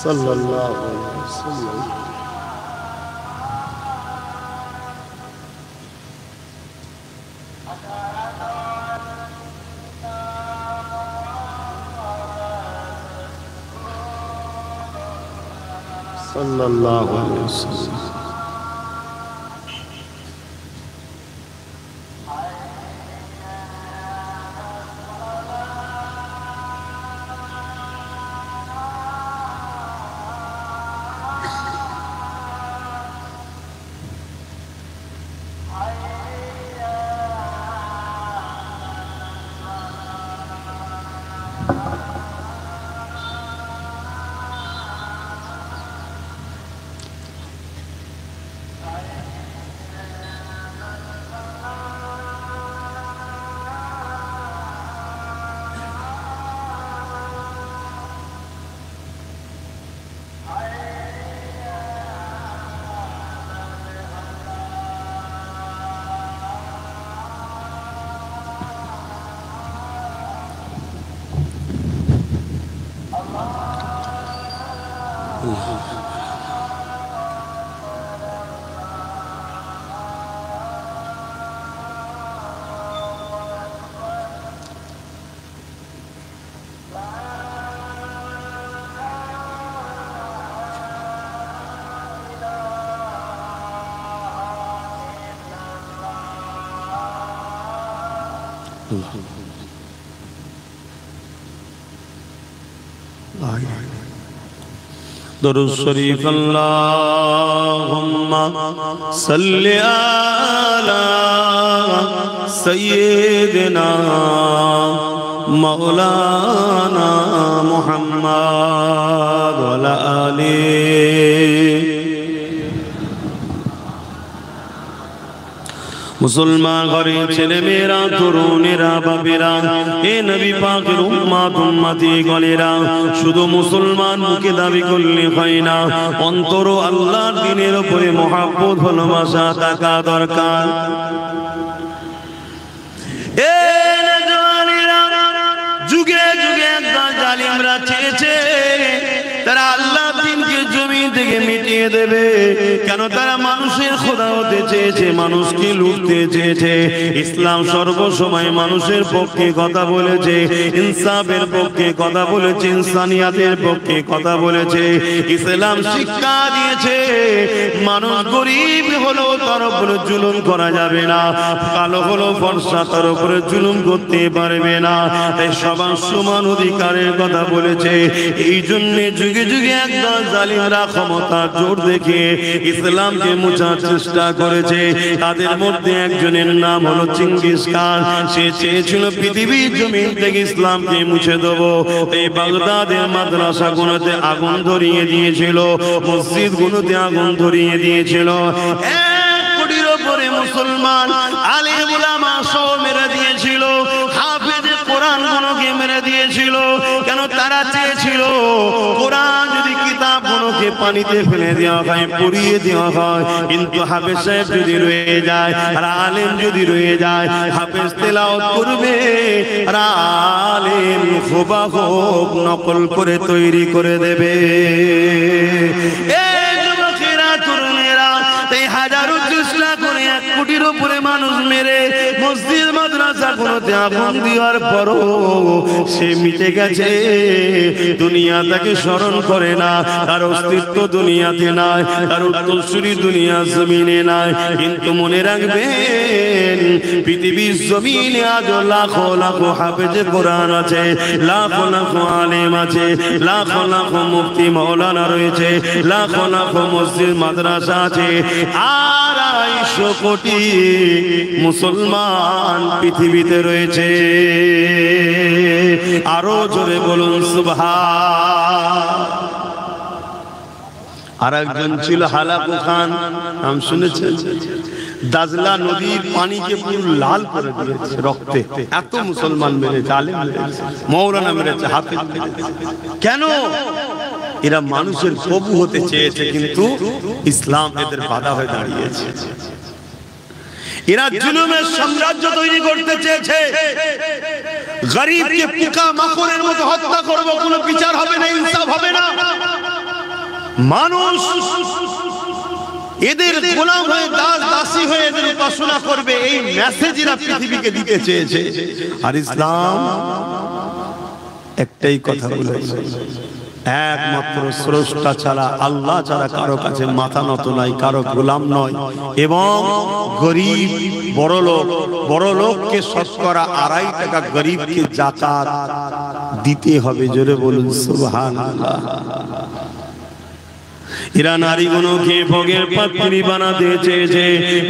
সাল্লাল্লাহু আলাইহি ওয়াসাল্লাম। সাল্লাল্লাহু আলাইহি ওয়াসাল্লাম। दुरूद शरीफ अल्लाहुम्मा सल्लि अला सय्यिदिना मौलाना मुहम्मद व अला आलिहि। मुसलमान घरे छेले मेरा तरुणेरा बाबेरा ए नबी पाकेर उम्मत उम्मती गणेरा शुधु मुसलमान मुखे दाबी करले হয় না অন্তর আল্লাহর দ্বীনের উপরে মহব্বত ভালোবাসা থাকা দরকার। এ নওজওয়ানেরা যুগে যুগে একদল জালিমরা চেয়েছে তারা আল্লাহর দ্বীনকে জমিন থেকে মিটিয়ে দেবে। কেন? তারা মানুষের খোদা হতে চেয়েছে, মানুষকে লুটতে চেয়েছে। ইসলাম সর্বসময় মানুষের পক্ষে কথা বলেছে, ইনসাফের পক্ষে কথা বলেছে, ইনসানিয়াতের পক্ষে কথা বলেছে। ইসলাম শিক্ষা দিয়েছে মানুষ গরিব হলো তার উপরে জুলুম করা যাবে না, কালো হলো ফর্সা তার উপরে জুলুম করতে পারবে না। তাই সবার সমান অধিকারের কথা বলেছে। এই জন্য যুগে যুগে একদল জালিমরা ক্ষমতার জোর দেখে ইসলামকে মুছার চেষ্টা করেছে। তাদের মধ্যে একজনের নাম হলো চেঙ্গিস খান। সে চেয়েছিল পৃথিবীর জমিন থেকে ইসলামকে মুছে দেবো। এই বাগদাদের মাদ্রাসাগুলোতে আগুন ধরিয়ে দিয়েছিল, মসজিদগুলোতে আগুন ধরিয়ে দিয়েছিল। 1 কোটির উপরে মুসলমান আলেম উলামা সহ মেরে দিয়েছিল, হাফেজ কোরআন গুলোকে মেরে দিয়েছিল। কেন? তারা চেয়েছিল কোরআন যদি কিতাব গুলোকে পানিতে ফেলে দেওয়া হয়, পুড়িয়ে দেওয়া হয়, কিন্তু হাফেজ সাহেব যদি রয়ে যায় আর আলেম যদি রয়ে যায়, হাফেজ তেলাওয়াত করবে আর আলেম হুবহু নকল করে তৈরি করে দেবে। এই যুবকেরা তরুণেরা তাই হাজারো চেষ্টা করে 1 কোটির উপরে মানুষ মেরে মসজিদ মাদ্রাসা গুলোতে আগুন দেওয়ার পরও সে মিটে গেছে। দুনিয়া তাকে স্মরণ করে না, তার অস্তিত্ব দুনিয়াতে নাই, তার উত্তরসূরি দুনিয়া জমিনে নাই। কিন্তু মনে রাখবেন পৃথিবীর জমিনে আজ লাখো লাখো হাফেজে কোরআন আছে, লাখো লাখো আলেম আছে, লাখো লাখো মুফতি মাওলানা রয়েছে, লাখো লাখো মসজিদ মাদ্রাসা আছে। 250 কোটি মুসলমান পৃথিবীতে রয়েছে। আরো জোরে বলুন সুবহান। আর একজন ছিল হালাকু খান, নাম শুনেছেন? দাজলা নদীর পানিকে পুরো লাল করে দিয়েছে রক্তে। এত মুসলমান মেরেছে, আলেম মেরেছে, মাওলানা মেরেছে, হাফেজ মেরেছে। কেন? এরা মানুষের প্রভু হতে চেয়েছে, কিন্তু ইসলাম এদের বাধা হয়ে দাঁড়িয়েছে। এরা জুলুমের সাম্রাজ্য তৈরি করতে চেয়েছে। গরিবকে পোকা মাকড়ের মতো হত্যা করব, কোনো বিচার হবে না, ইনসাফ হবে না। মানুষ এদের গোলাম হয়ে দাস দাসী হয়ে এদের উপাসনা করবে, এই মেসেজ এরা পৃথিবীকে দিতে চেয়েছে। আর ইসলাম একটাই কথা বলেছে, একমাত্র স্রষ্টা ছাড়া, আল্লাহ ছাড়া কারো কাছে মাথা নত নাই, কারো গোলাম নয়। এবং গরিব বড় লোককে শতকরা 2.5 টাকা গরিবকে যাকাত দিতে হবে। জোরে বলুন সুবহানাল্লাহ। এরা নারীগুলোকে ভোগের পাত্রী বানাতে চেয়েছে।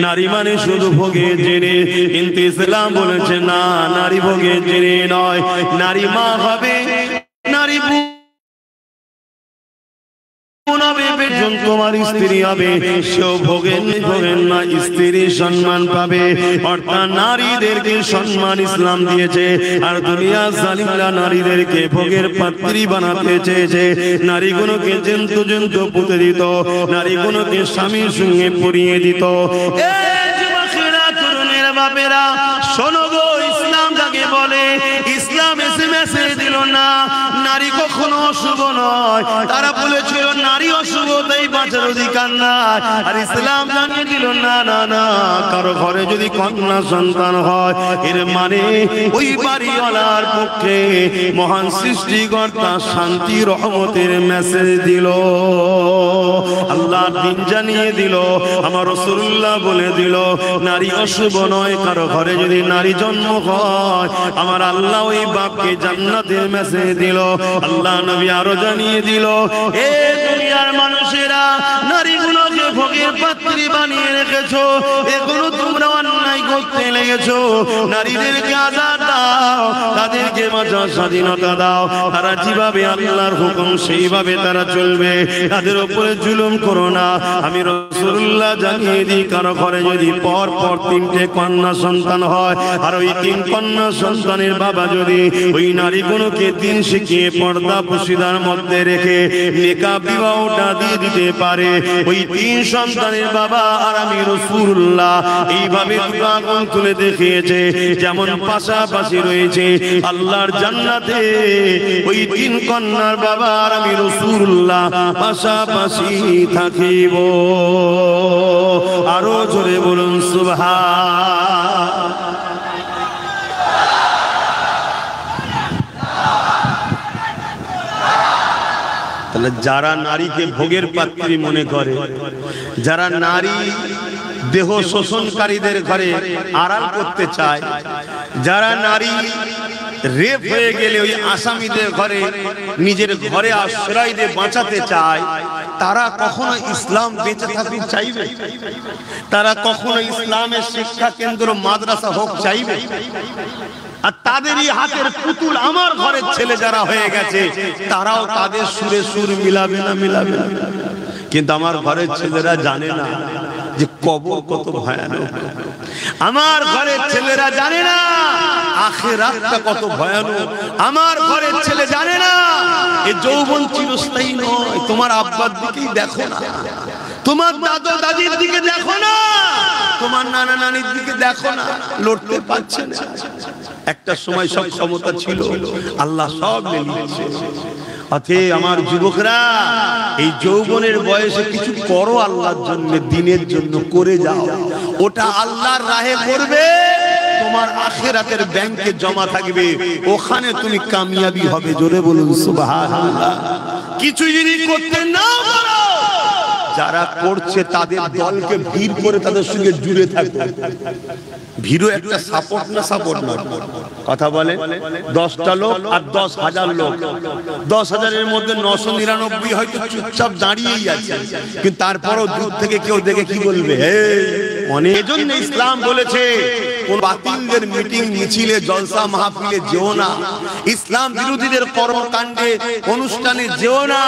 নারী মানে শুধু ভোগের জেনে, কিন্তু ইসলাম বলেছে না, নারী ভোগের জেনে নয়, নারী মা হবে, নারী তোমার স্ত্রী হবে, সেও ভোগেন না, স্ত্রীর সম্মান পাবে। অর্থাৎ নারীদেরকে সম্মান ইসলাম দিয়েছে। আর দুনিয়া জালিমরা নারীদেরকে ভোগের পাত্রী বানাতে চেয়েছে। নারীগুলোকে জন্তু পুঁতে দিত, নারীগুলোকে স্বামীর সঙ্গে পরিয়ে দিত। যুবকেরা তরুণেরা বাপেরা শোনো গো, ইসলাম তাকে বলে। ইসলাম এসে মেসেজ দিল না নারী কখনো অশুভ নয়, তারা বলেছিল নারী অশুভ, তাই বাঁচার অধিকার নাই। আর ইসলাম জানিয়ে দিল না না না, কারো ঘরে যদি কন্যা সন্তান হয় এর মানে ওই বাড়িওয়ালার পক্ষে মহান সৃষ্টিকর্তা শান্তি রহমতের মেসেজ দিল, আল্লাহ দিন জানিয়ে দিল। আমার রাসূলুল্লাহ বলে দিল নারী অশুভ নয়, কারো ঘরে যদি নারী জন্ম হয় আমার আল্লাহ ওই বাপকে জান্নাতের মেসেজ দিল। আল্লাহ নবী আরো জানিয়ে দিল, এ দুনিয়ার মানুষেরা নারীগুলোকে ভোগের পাত্রী বানিয়ে রেখেছো, এগুলো তোমরা অন্যায় করতে লেগেছো। নারীদেরকে আজাদ দাও, তাদেরকে বাঁচার স্বাধীনতা দাও, তারা যেভাবে আল্লাহর হুকুম সেইভাবে তারা চলবে, তাদের উপরে জুলুম করো না। আমি রাসূলুল্লাহ জানিয়ে দিই, কারো ঘরে যদি পর পর 3টে কন্যা সন্তান হয় আর ওই 3 কন্যা সন্তানের বাবা যদি ওই নারীগুলোকে দিন শিখিয়ে পর্দা পশিদার মধ্যে রেখে নিকাহ বিবাহটা দিয়ে দিতে পারে, ওই 3 সন্তানের বাবা আর আমি রাসূলুল্লাহ এইভাবে আগুন তুলে দেখিয়েছে, যেমন পাশাপাশি রয়েছে আল্লাহর জান্নাতে ওই 3 কন্যার বাবা আর আমি রাসূলুল্লাহ পাশাপাশি থাকিব। আরো জোরে বলুন সুবহান। তাহলে যারা নারীকে ভোগের পাত্রী মনে করে, যারা নারী দেহ শোষণকারীদের ঘরে আড়াল করতে চায়, যারা নারী রেপ হয়ে গেলে ওই আসামিদের ঘরে নিজের ঘরে আশ্রয় দিয়ে বাঁচাতে চায়, তারা কখনো ইসলাম বেঁচে থাকতে চাইবে? তারা কখনো ইসলামের শিক্ষা কেন্দ্র মাদ্রাসা হোক চাইবে? আর তাদেরই হাতের পুতুল আমার ঘরের ছেলে যারা হয়ে গেছে তারাও তাদের সুরে সুর মিলাবে না, মিলাবে না। কিন্তু আমার ঘরের ছেলেরা জানে না যে কবর কত ভয়ানক, আমার ঘরের ছেলেরা জানে না আখিরাতটা কত ভয়ানক, আমার ঘরের ছেলে জানে না এই যৌবন চিরস্থায়ী নয়। তোমার আব্বার দিকেই দেখো না, তোমার দাদা দাদির দিকে দেখো না, তোমার নানা নানির দিকে দেখো না, লড়তে পারছে না। একটা সময় সব ক্ষমতা ছিল, আল্লাহ সব নিয়েছে। অতএব আমার যুবকরা এই যৌবনের বয়সে কিছু করো আল্লাহর জন্য, দিনের জন্য করে যাও, ওটা আল্লাহর রাহে করবে, তোমার আখিরাতের ব্যাংকে জমা থাকবে, ওখানে তুমি কামিয়াবি হবে। জোরে বলুন সুবহানাল্লাহ। কিছু যদি করতে না পারো, যারা করছে তাদের দলকে ভিড় করে তাদের সঙ্গে জুড়ে থাকবে। ভিড়ও একটা সাপোর্ট না, সাপোর্ট না, কথা বলে 10টা লোক আর 10,000 লোক, 10,000-এর মধ্যে 999 হয়তো চুপচাপ দাঁড়িয়েই আছে, কিন্তু তারপরও দূর থেকে কেউ দেখে কি বলবে, অনেক। এজন্য ইসলাম বলেছে কোন বাতিলদের মিটিং মিছিলে জলসা মাহফিলে যেও না, ইসলাম বিরোধীদের কর্মকাণ্ডে অনুষ্ঠানে যেও না,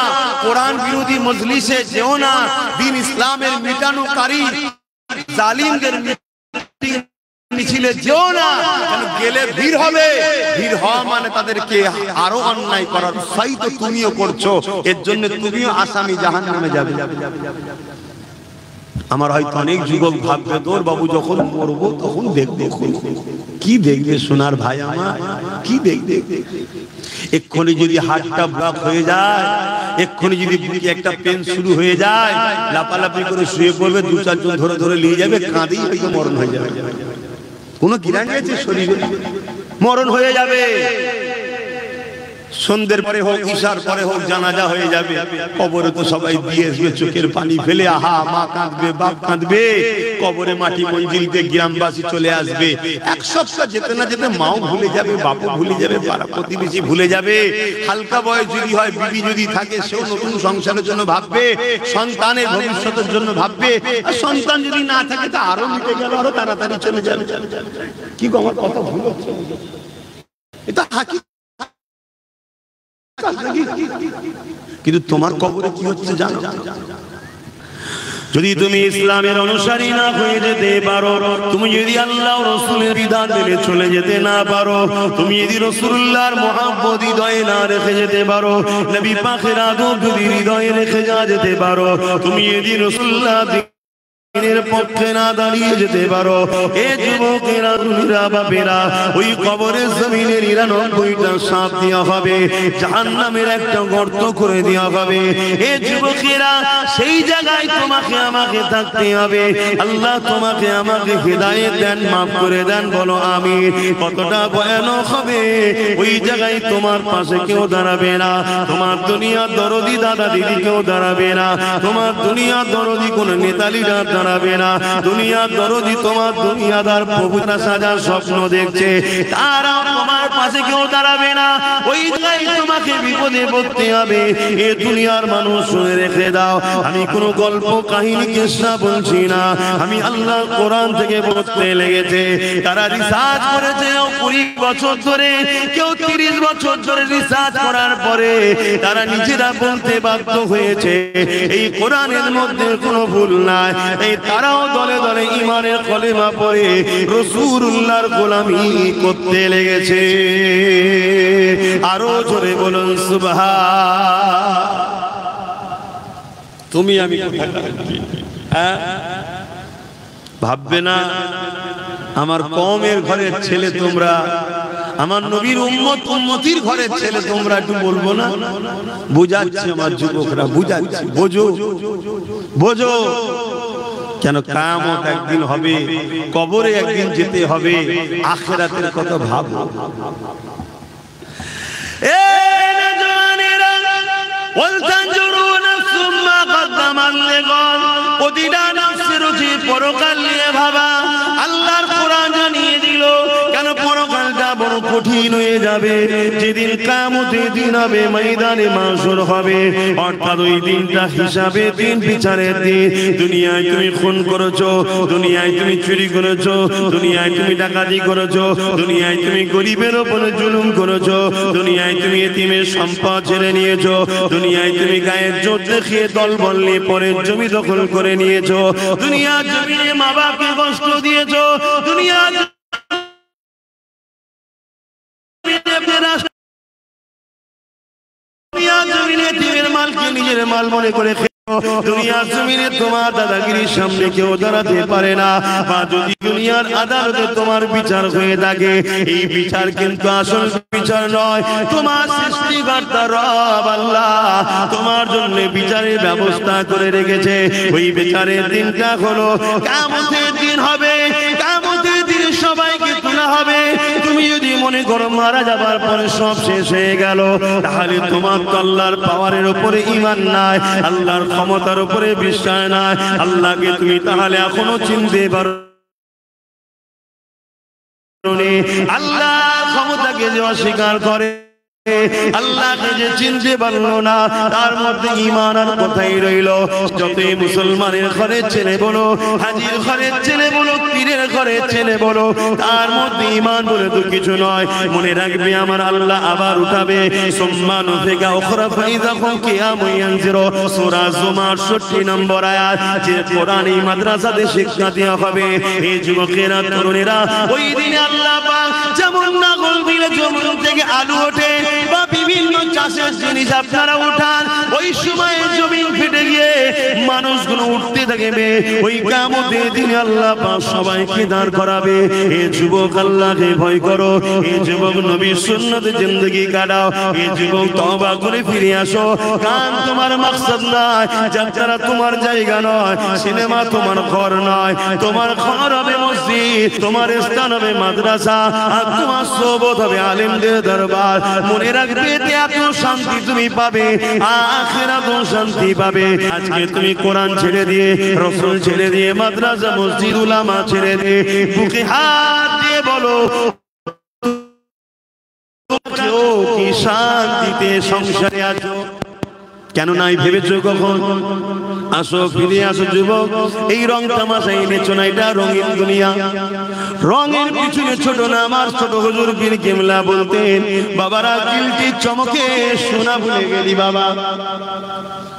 কোরআন বিরোধী মজলিসে যেও না, দিন ইসলামের মিটানোকারী জালিমদের মিটিং মিছিলে যেও না, কারণ গেলে ভিড় হবে, ভিড় হওয়া মানে তাদেরকে আরো অন্যায় করার উৎসাহিত তো তুমিও করছো, এর জন্য তুমিও আসামি, জাহান্নামে যাবে। আমার হয়তো অনেক যুবক ভাববে তোর বাবু যখন মরবো তখন দেখবে, কি দেখবে সোনার ভাই আমার, কি দেখবে? এক্ষুনি যদি হাতটা ব্লক হয়ে যায়, এক্ষুনি যদি বুকে একটা পেন শুরু হয়ে যায়, লাপালাপি করে শুয়ে পড়বে, 2-4 জন ধরে ধরে নিয়ে যাবে, কাঁদেই হয়তো মরণ হয়ে যাবে। কোনো গিরানি আছে শরীরে? মরণ হয়ে যাবে। সন্ধ্যের পরে হোক, ঈশার পরে হোক, জানাজা হয়ে যাবে। কবরে তো সবাই দিয়ে আসবে চোখের পানি ফেলে, আহা মা কাঁদবে, বাপ কাঁদবে, কবরে মাটি মঞ্জিল দিয়ে গ্রামবাসী চলে আসবে। 1 সপ্তাহ যেতে না যেতে মাও ভুলে যাবে, বাপও ভুলে যাবে, পাড়া প্রতিবেশী ভুলে যাবে। হালকা বয়স যদি হয়, বিবি যদি থাকে, সেও নতুন সংসারের জন্য ভাববে, সন্তানের ভবিষ্যতের জন্য ভাববে। আর সন্তান যদি না থাকে তা আরো মিটে গেল, আরো তাড়াতাড়ি চলে যাবে। কি গো, আমার কথা ভুল হচ্ছে? এটা হাকিকত। কিন্তু তোমার কবরে কি হচ্ছে জানো? যদি তুমি ইসলামের অনুসারী না হয়ে যেতে পারো, তুমি যদি আল্লাহ রাসূলের বিধান মেনে চলে যেতে না পারো, তুমি যদি রাসূলুল্লাহর মুহাব্বত হৃদয়ে না রেখে যেতে পারো, নবী পাকের আদব যদি হৃদয়ে রেখে যেতে পারো, তুমি যদি রাসূলুল্লাহ পক্ষে না দাঁড়িয়ে যেতে পারো, এ যুবকেরা দুনিরা বাপেরা, ওই কবরের জমিনে 99টা সাপ দেওয়া হবে, জাহান্নামের একটা গর্ত করে দেওয়া হবে। এ যুবকেরা সেই জায়গায় তোমাকে আমাকে থাকতে হবে। আল্লাহ তোমাকে আমাকে হিদায়াত দেন, মাফ করে দেন, বলো আমিন। কতটা ভয়ানক হবে, ওই জায়গায় তোমার পাশে কেউ দাঁড়াবে না, তোমার দুনিয়ার দরদি দাদা দিদি কেউ দাঁড়াবে না, তোমার দুনিয়ার দরদি কোন নেতালিরা দাঁড়াবে না, দুনিয়ার দরদি তোমার দুনিয়াদার প্রভুরা সাজার স্বপ্ন দেখছে, তারা তোমার পাশে কেউ দাঁড়াবে না। ওই জায়গায় তোমাকে বিপদে পড়তে হবে। এ দুনিয়ার মানুষ শুনে রেখে দাও, আমি কোনো গল্প কাহিনী কিসসা বলছি না, আমি আল্লাহ কোরআন থেকে বলতে লেগেছে। তারা রিসার্চ করেছে 20 বছর ধরে, কেউ 30 বছর ধরে রিসার্চ করার পরে তারা নিজেরা বলতে বাধ্য হয়েছে এই কোরআনের মধ্যে কোনো ভুল নাই। এই তারাও দলে দলে ঈমানের কলেমা পড়ে রাসূলুল্লাহর গোলামি করতে লেগেছে। আরো জোরে বলুন সুবহান। তুমি আমি ভাববে না আমার কওমের ঘরের ছেলে তোমরা, আমার নবীর উম্মত উম্মতির ঘরের ছেলে তোমরা, একটু বলবো না? বুঝাচ্ছি আমার যুবকরা, বুঝাচ্ছি, বোঝো বোঝো। কেন কিয়ামত একদিন হবে, কবরে একদিন যেতে হবে, আখিরাতের কথা ভাবো। এ নওজওয়ানেরা, ওয়াল তানজুরু নাফসুম মা কদ্দামাত লিগাদ, প্রতিটা নফসের উচিত পরকাল নিয়ে ভাবা। আল্লাহর কোরআন জানিয়ে দিল কেন পরকালটা বড় কঠিন হয়ে যাবে। যেদিন কিয়ামতের দিন হবে, ময়দানে মাশর হবে, অর্থাৎ ওই দিনটা হিসাবে দিন, বিচারের দিন। দুনিয়ায় তুমি খুন করেছো, দুনিয়ায় তুমি চুরি করেছো, দুনিয়ায় তুমি ডাকাতি করেছো, দুনিয়ায় তুমি গরিবের উপরে জুলুম করেছো, দুনিয়ায় তুমি এতিমের সম্পদ ছেড়ে নিয়েছো, দুনিয়ায় তুমি গায়ের জোর দেখিয়ে দলবল নিয়ে পরের জমি দখল করে নিয়েছো, দুনিয়ার জমিনে মা বাপকে কষ্ট দিয়েছো, দুনিয়ার জমিনে এতিমের মালকে নিজের মাল মনে করে, দুনিয়ার জমিনে তোমার দাদাগিরির সামনে কেউ দাঁড়াতে পারে না। বা যদি দুনিয়ার আদালতে তোমার বিচার হয়ে থাকে, এই বিচার কিন্তু আসল বিচার নয়। তোমার সৃষ্টিকর্তা রব আল্লাহ তোমার জন্য বিচারের ব্যবস্থা করে রেখেছে। ওই বিচারের দিনটা হলো কিয়ামতের দিন হবে। কিয়ামতের দিন সবাইকে তোলা হবে। তুমি যদি মনে করো মারা যাবার পরে সব শেষ হয়ে গেল, তাহলে তোমার তো আল্লাহর পাওয়ারের উপরে ঈমান নাই, আল্লাহর ক্ষমতার উপরে বিশ্বাস নাই। আল্লাহকে তুমি তাহলে এখনো চিনতে পারো। আল্লাহর ক্ষমতাকে যে অস্বীকার করে, আল্লাহকে যে চিনতে পারলো না, তার মধ্যে ঈমান আর কোথায় রইল? যতই মুসলমানের ঘরের ছেলে বলো, হাজির ঘরের ছেলে বলো, পীরের ঘরের ছেলে বলো, তার মধ্যে ঈমান বলে তো কিছু নয়। মনে রাখবে আমার আল্লাহ আবার উঠাবে। সুম্মা নুফিকা উখরা ফাইযা হুম কিয়ামুন ইয়ানজিরু, সূরা জুমার 68 নম্বর আয়াত। যে কোরআন এই মাদ্রাসাতে শিক্ষা দেওয়া হবে, এই যুবকেরা তরুণেরা, ওই দিনে আল্লাহ পাক যেমন নাগল বিলে জমিন থেকে আলু ওঠে বা বিভিন্ন চাষের জিনিস আপনারা উঠান, ওই সময় জমিন ফেটে গিয়ে মানুষগুলো উঠতে থাকবে। ওই কিয়ামতের দিনে আল্লাহ পাক সবাইকে দাঁড় করাবে। এ যুবক আল্লাহকে ভয় করো, এ যুবক নবীর সুন্নতে জিন্দেগি কাটাও, এ যুবক তওবা করে ফিরে আসো। গান তোমার মাকসাদ নয়, যাত্রা তোমার জায়গা নয়, সিনেমা তোমার ঘর নয়। তোমার ঘর হবে মসজিদ, তোমার স্থান হবে মাদ্রাসা, আর তোমার সোবত হবে আলেমদের দরবার। মনে রাখবে এত শান্তি তুমি পাবে, আখিরাতেও শান্তি পাবে। আজকে তুমি কোরআন ছেড়ে দিয়ে, রাসূল ছেড়ে দিয়ে, মাদ্রাসা মসজিদ উলামা ছেড়ে দিয়ে, বুকে হাত দিয়ে বলো কি শান্তিতে সংসারে আছো। কেন নাই ভেবেছো কখন? আসো, ফিরে আসো যুবক। এই রং তামাশা এনেছো না, এটা রঙিন দুনিয়া। রঙের পিছনে ছোট না, আমার ছোট হুজুর পীর কিবলা বলতেন, বাবারা গিলটির চমকে সোনা ভুলে গেলি বাবা।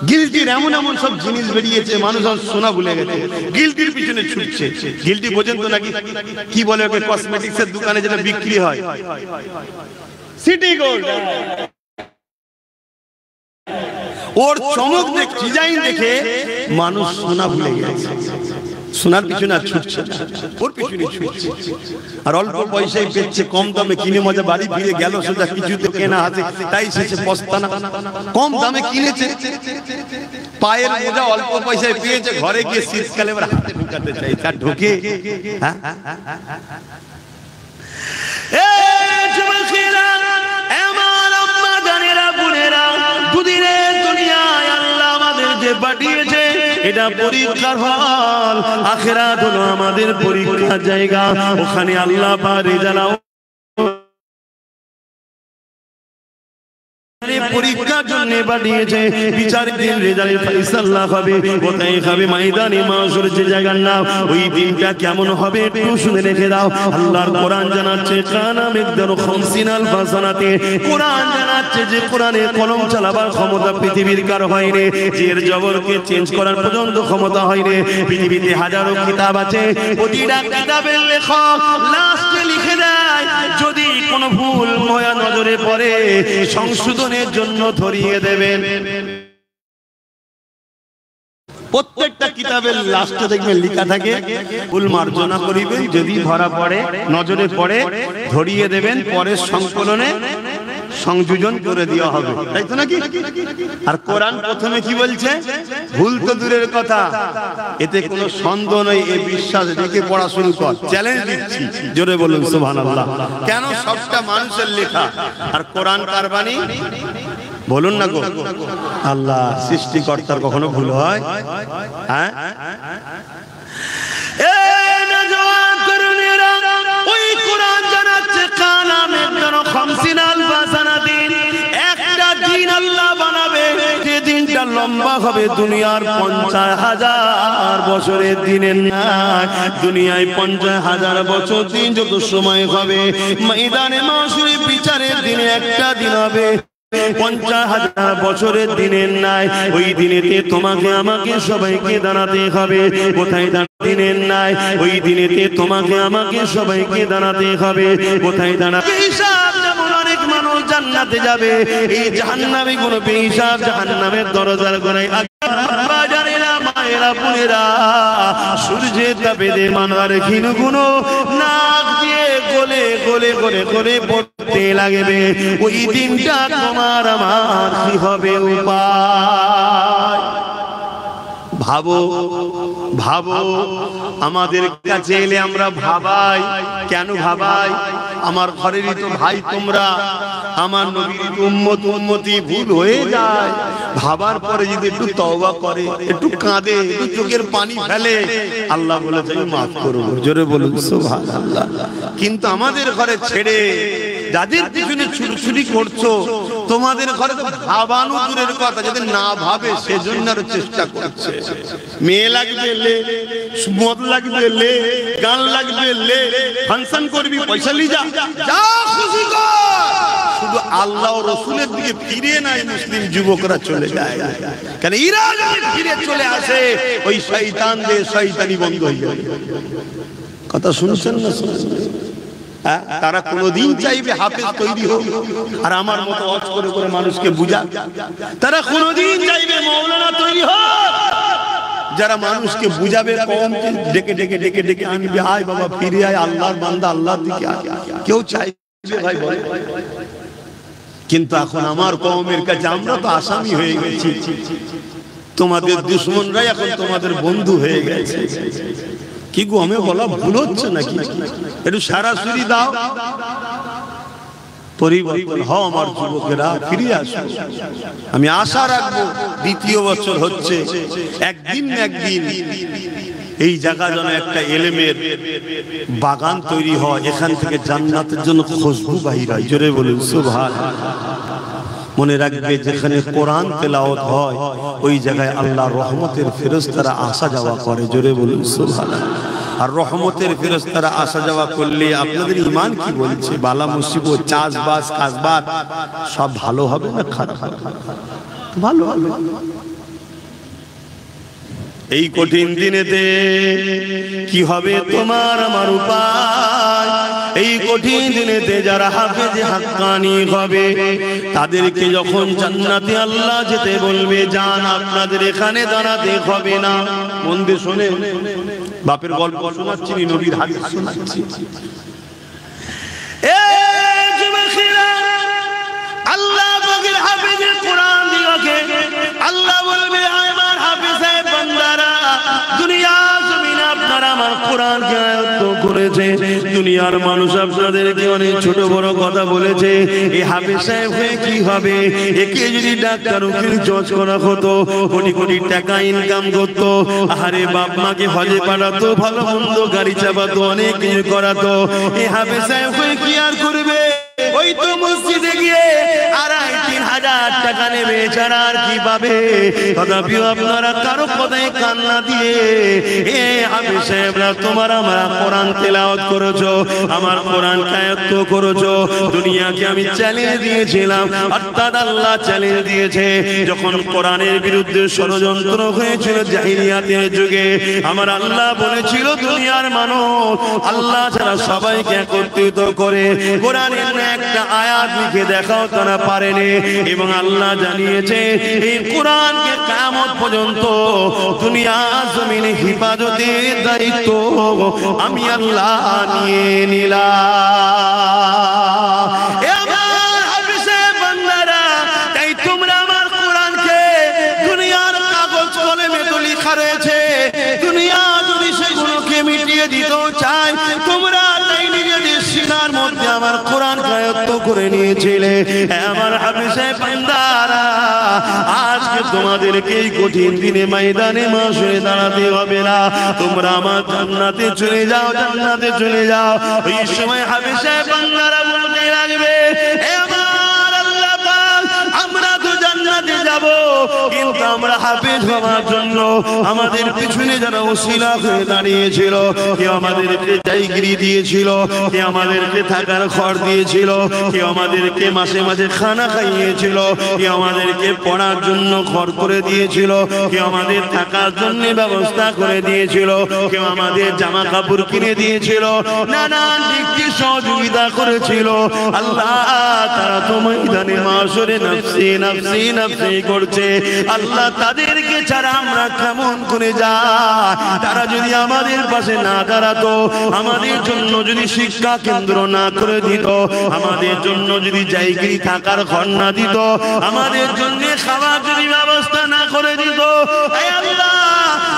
গিলটির এমন এমন সব জিনিস বেরিয়েছে, মানুষ আর সোনা ভুলে গেছে, গিলটির পিছনে ছুটছে। গিলটি বোঝেন তো নাকি? কি বলে ওকে? কসমেটিক্সের দোকানে যেটা বিক্রি হয়, সিটি গোল্ড। ও, ওর চমক দেখে ডিজাইন দেখে মানুষ সোনা ভুলে গেছে। ওর চমক দেখে ডিজাইন দেখে মানুষ সোনা ভুলে গেছে। ওর চমক দেখে ডিজাইন দেখে মানুষ সোনা ভুলে গেছে। ওর চমক দেখে ডিজাইন দেখে মানুষ সোনা ভুলে গেছে। সোনার পিছনে আর ছুটছে না, ওর পিছনে ছুটছে। আর অল্প পয়সায় পেচ্ছে, কম দামে কিনে মজা বাড়ি ফিরে গেল, সোজা কিছু তো কেনা আছে, তাই শেষে পস্তানা। কম দামে কিনেছে, পায়ের মোজা অল্প পয়সায় পেয়েছে, ঘরে গিয়ে শীতকালে এবার হাতে ঢুকাতে চাই, তার ঢোকে। হ্যাঁ, দুদিনের দুনিয়ায় আল্লাহ আমাদের যে পাঠিয়েছে, এটা পরীক্ষার হল। আখিরাত হলো আমাদের পরীক্ষার জায়গা। ওখানে আল্লাহ পাক রেজাল্ট পরীক্ষার জন্য পাঠিয়েছে, বিচারের দিন রেজাল্টের ফয়সালা হবে। কোথায় হবে? ময়দানে মাশর, যে জায়গার নাম। ওই দিনটা কেমন হবে একটু শুনে রেখে দাও। আল্লাহর কোরআন জানাচ্ছে, কানা মিকদারু 50 আলফ সানাতে। কোরআন জানাচ্ছে যে কোরআনে কলম চালাবার ক্ষমতা পৃথিবীর কারো হয়নি, জের জবরকে চেঞ্জ করার পর্যন্ত ক্ষমতা হয়নি। পৃথিবীতে হাজারো কিতাব আছে, প্রতিটা কিতাবের লেখক লাস্টে লিখে দেয়, যদি কোনো ভুল ময়া নজরে পড়ে সংশোধনের জন্য ধরিয়ে দেবেন। প্রত্যেকটা কিতাবের লাস্টে দেখবেন লেখা থাকে, ভুল মার্জনা করিবেন, যদি ধরা পড়ে নজরে পড়ে ধরিয়ে দেবেন, পরের সংকলনে সংযোজন করে দেওয়া হবে, তাই তো নাকি? আর কোরআন প্রথমে কি বলছে? ভুল তো দূরের কথা, এতে কোনো সন্দেহ নেই, এই বিশ্বাস রেখে পড়া শুরু কর। চ্যালেঞ্জ দিচ্ছি, জোরে বলুন সুবহানাল্লাহ। কেন? সবটা মানুষের লেখা, আর কোরআন কার বাণী? বলুন না গো। আল্লাহ সৃষ্টিকর্তার কখনো ভুল হয়? হ্যাঁ, ওই কোরআন জানাচ্ছে, কানা মিকদারু 50 আলফ সানাতিন। একটা দিন আল্লাহ বানাবে, যে দিনটা লম্বা হবে দুনিয়ার 50,000 বছরের দিনের ন্যায়। দুনিয়ায় 50,000 বছর দিন যত সময় হবে, ময়দানে মাশরে বিচারের দিনে একটা দিন হবে 50,000 বছরের দিনের নাই। ওই দিনেতে তোমাকে আমাকে সবাইকে দাঁড়াতে হবে। কোথায় দিনের নাই? ওই দিনেতে তোমাকে আমাকে সবাইকে দাঁড়াতে হবে। কোথায় দাঁড়াবে? হিসাব যেমন অনেক মানুষ জান্নাতে যাবে, এই জাহান্নামী গুলো বেহিসাব জাহান্নামের দরজার গোড়ায় বাজারেরা মায়েরা বোনেরা সূর্যের তাপে দে মানার ক্ষীণগুলো নাক দিয়ে গলে গলে গলে গলে পড়তে লাগবে। ওই দিনটা তোমার আমার কি হবে উপায়? ভাবো ভাবো, আমাদের কাছে এলে আমরা ভাবাই। কেন ভাবাই? আমার ঘরেরই তো ভাই তোমরা, আমার নবীর উম্মত উম্মতি ভুল হয়ে যায়। ভাবার পরে যদি একটু তওবা করে, একটু কাঁদে, একটু চোখের পানি ফেলে, আল্লাহ বলেছে মাফ করব। জোরে বলুন সুবহানাল্লাহ। কিন্তু আমাদের ঘরে ছেড়ে যাদের পিছনে ছুটছুটি করছো, তোমাদের ঘরে তো ভাবানো দূরের কথা, যদি না ভাবে সেজন্য আরো চেষ্টা করছে। মেয়ে লাগবে লে, মদ লাগবে লে, গান লাগবে লে, ফাংশন করবি পয়সা লি, যা যা খুশি কর। শুধু আল্লাহ ও রাসূলের দিকে ফিরে নাই মুসলিম যুবকরা চলে যায়। কেন? এরা যদি ফিরে চলে আসে, ওই শয়তানদের শয়তানি বন্ধ হয়ে যাবে। কথা শুনছেন না? তারা কোনদিন চাইবে হাফেজ তৈরি হোক আর আমার মতো ওয়াজ করে করে মানুষকে বুঝা। তারা কোনদিন চাইবে মাওলানা তৈরি হোক, যারা মানুষকে বুঝাবে, কওমকে ডেকে ডেকে ডেকে ডেকে আনবে, আয় বাবা ফিরে আয়, আল্লাহর বান্দা আল্লাহর দিকে আয়। কেউ চাইবে ভাই বল? কিন্তু এখন আমার কওমের কাছে আমরা তো আসামি হয়ে গেছি, তোমাদের দুশমনরাই এখন তোমাদের বন্ধু হয়ে গেছে। কি গো, আমি বলা ভুল হচ্ছে নাকি? একটু সরাসরি দাও, পরিবর্তন হও আমার যুবকেরা, ফিরে আসো। আমি আশা রাখবো, দ্বিতীয় বছর হচ্ছে, একদিন একদিন এই জায়গা যেন একটা ইলমের বাগান তৈরি হয়, এখান থেকে জান্নাতের জন্য খুশবু বাহির হয়। জোরে বলুন সুবহানাল্লাহ। মনে রাখবে, যেখানে কোরআন তেলাওয়াত হয় ওই জায়গায় আল্লাহর রহমতের ফেরেশতারা আসা যাওয়া করে। জোরে বলুন সুবহানাল্লাহ। আর রহমতের ফেরেশতারা আসা যাওয়া করলে আপনাদের ঈমান কি বলছে? বালা মুসিবত, চাষবাস কাজবাস সব ভালো হবে না খারাপ হবে? ভালো হবে। এই কঠিন দিনেতে কি হবে তোমার আমার উপায়? এই কঠিন দিনেতে যারা হাফেজে হাক্কানি হবে তাদেরকে যখন জান্নাতে আল্লাহ যেতে বলবে, যান আপনাদের এখানে দাঁড়াতে হবে না। মন দিয়ে শোনে, বাপের গল্প শোনাচ্ছি, নবীর হাদিস শোনাচ্ছি। আল্লাহ পাকের হাফেজের কোরআন দিওকে আল্লাহ বলবে, আমার হাফেজ বান্দারা, দুনিয়া জমিনে আপনারা আমার কোরআনকে আয়ত্ত করেছে, দুনিয়ার মানুষ আপনাদেরকে অনেক ছোট বড় কথা বলেছে, এই হাফেজ সাহেব হয়ে কি হবে? একে যদি ডাক্তার উকিল জজ করা হতো, কোটি কোটি টাকা ইনকাম করতো, আরে বাপ মাকে হজে পাঠাতো, ভালো মন্দ গাড়ি চাপাতো, অনেক কিছু করাতো, এই হাফেজ সাহেব হয়ে কি আর করবে? ওই তো মসজিদে গিয়ে 2,500-3,000 টাকা নেবে, ছাড়া আর কি পাবে? তথাপিও আপনারা কারো কথায় কান্না দিয়ে এ হাফেজ সাহেবরা তোমার আমার কোরআন তেলাওয়াত করেছো, আমার কোরআন আয়াত্ত করেছো, দুনিয়াকে আমি চ্যালেঞ্জ দিয়েছিলাম, অর্থাৎ আল্লাহ চ্যালেঞ্জ দিয়েছে। যখন কোরআনের বিরুদ্ধে ষড়যন্ত্র হয়েছিল জাহিলিয়াতের যুগে, আমার আল্লাহ বলেছিল দুনিয়ার মানুষ আল্লাহ ছাড়া সবাইকে একত্রিত করে কোরআনের একটা আয়াত লিখে দেখাও, তারা পারেনি। এবং আল্লাহ জানিয়েছে এই কোরআনকে কিয়ামত পর্যন্ত দুনিয়া জমিনে হিফাজতের দায়িত্ব আমি আল্লাহ নিয়ে নিলাম। এ আমার হাফেজে বান্দারা, তাই তোমরা আমার কোরআনকে, দুনিয়ার কাগজ কলমে তো লেখা রয়েছে, দুনিয়া যদি সেগুলোকে মিটিয়ে দিতেও চায়, তোমরা তাই নিজেদের সিনার মধ্যে আমার কোরআন আয়ত্ত করে নিয়েছিলে। আমার হাফেজে বান্দারা, আজকে তোমাদেরকে এই কঠিন দিনে ময়দানে মাশরে দাঁড়াতে হবে না, তোমরা আমার জান্নাতে চলে যাও, জান্নাতে চলে যাও। ওই সময় হাফেজে বান্দারা বলতে লাগবে, আমার আল্লাহ পাক, আমরা তো জান্নাতে যাব, কিন্তু আমরা হাফেজ হওয়ার জন্য আমাদের পিছনে যারা ওসিলা হয়ে দাঁড়িয়েছিল, কেউ আমাদেরকে জায়গিরি দিয়েছিল, কেউ আমাদেরকে থাকার ঘর দিয়েছিল, কেউ আমাদেরকে মাসে মাসে খানা খাইয়েছিল, কেউ আমাদেরকে পড়ার জন্য ঘর করে দিয়েছিল, কেউ আমাদের থাকার জন্য ব্যবস্থা করে দিয়েছিল, কেউ আমাদের জামা কাপড় কিনে দিয়েছিল, নানান দিক দিয়ে সহযোগিতা করেছিল। আল্লাহ তারা তো ময়দানে মাশরে নফসি নফসি নফসি করছে। আল্লাহ তাদেরকে ছাড়া আমরা কেমন করে যাই? তারা যদি আমাদের পাশে না দাঁড়াতো, আমাদের জন্য যদি শিক্ষা কেন্দ্র না করে দিত, আমাদের জন্য যদি জায়গায় থাকার ঘর না দিত, আমাদের জন্য খাওয়ার যদি ব্যবস্থা না করে দিত, আল্লাহ,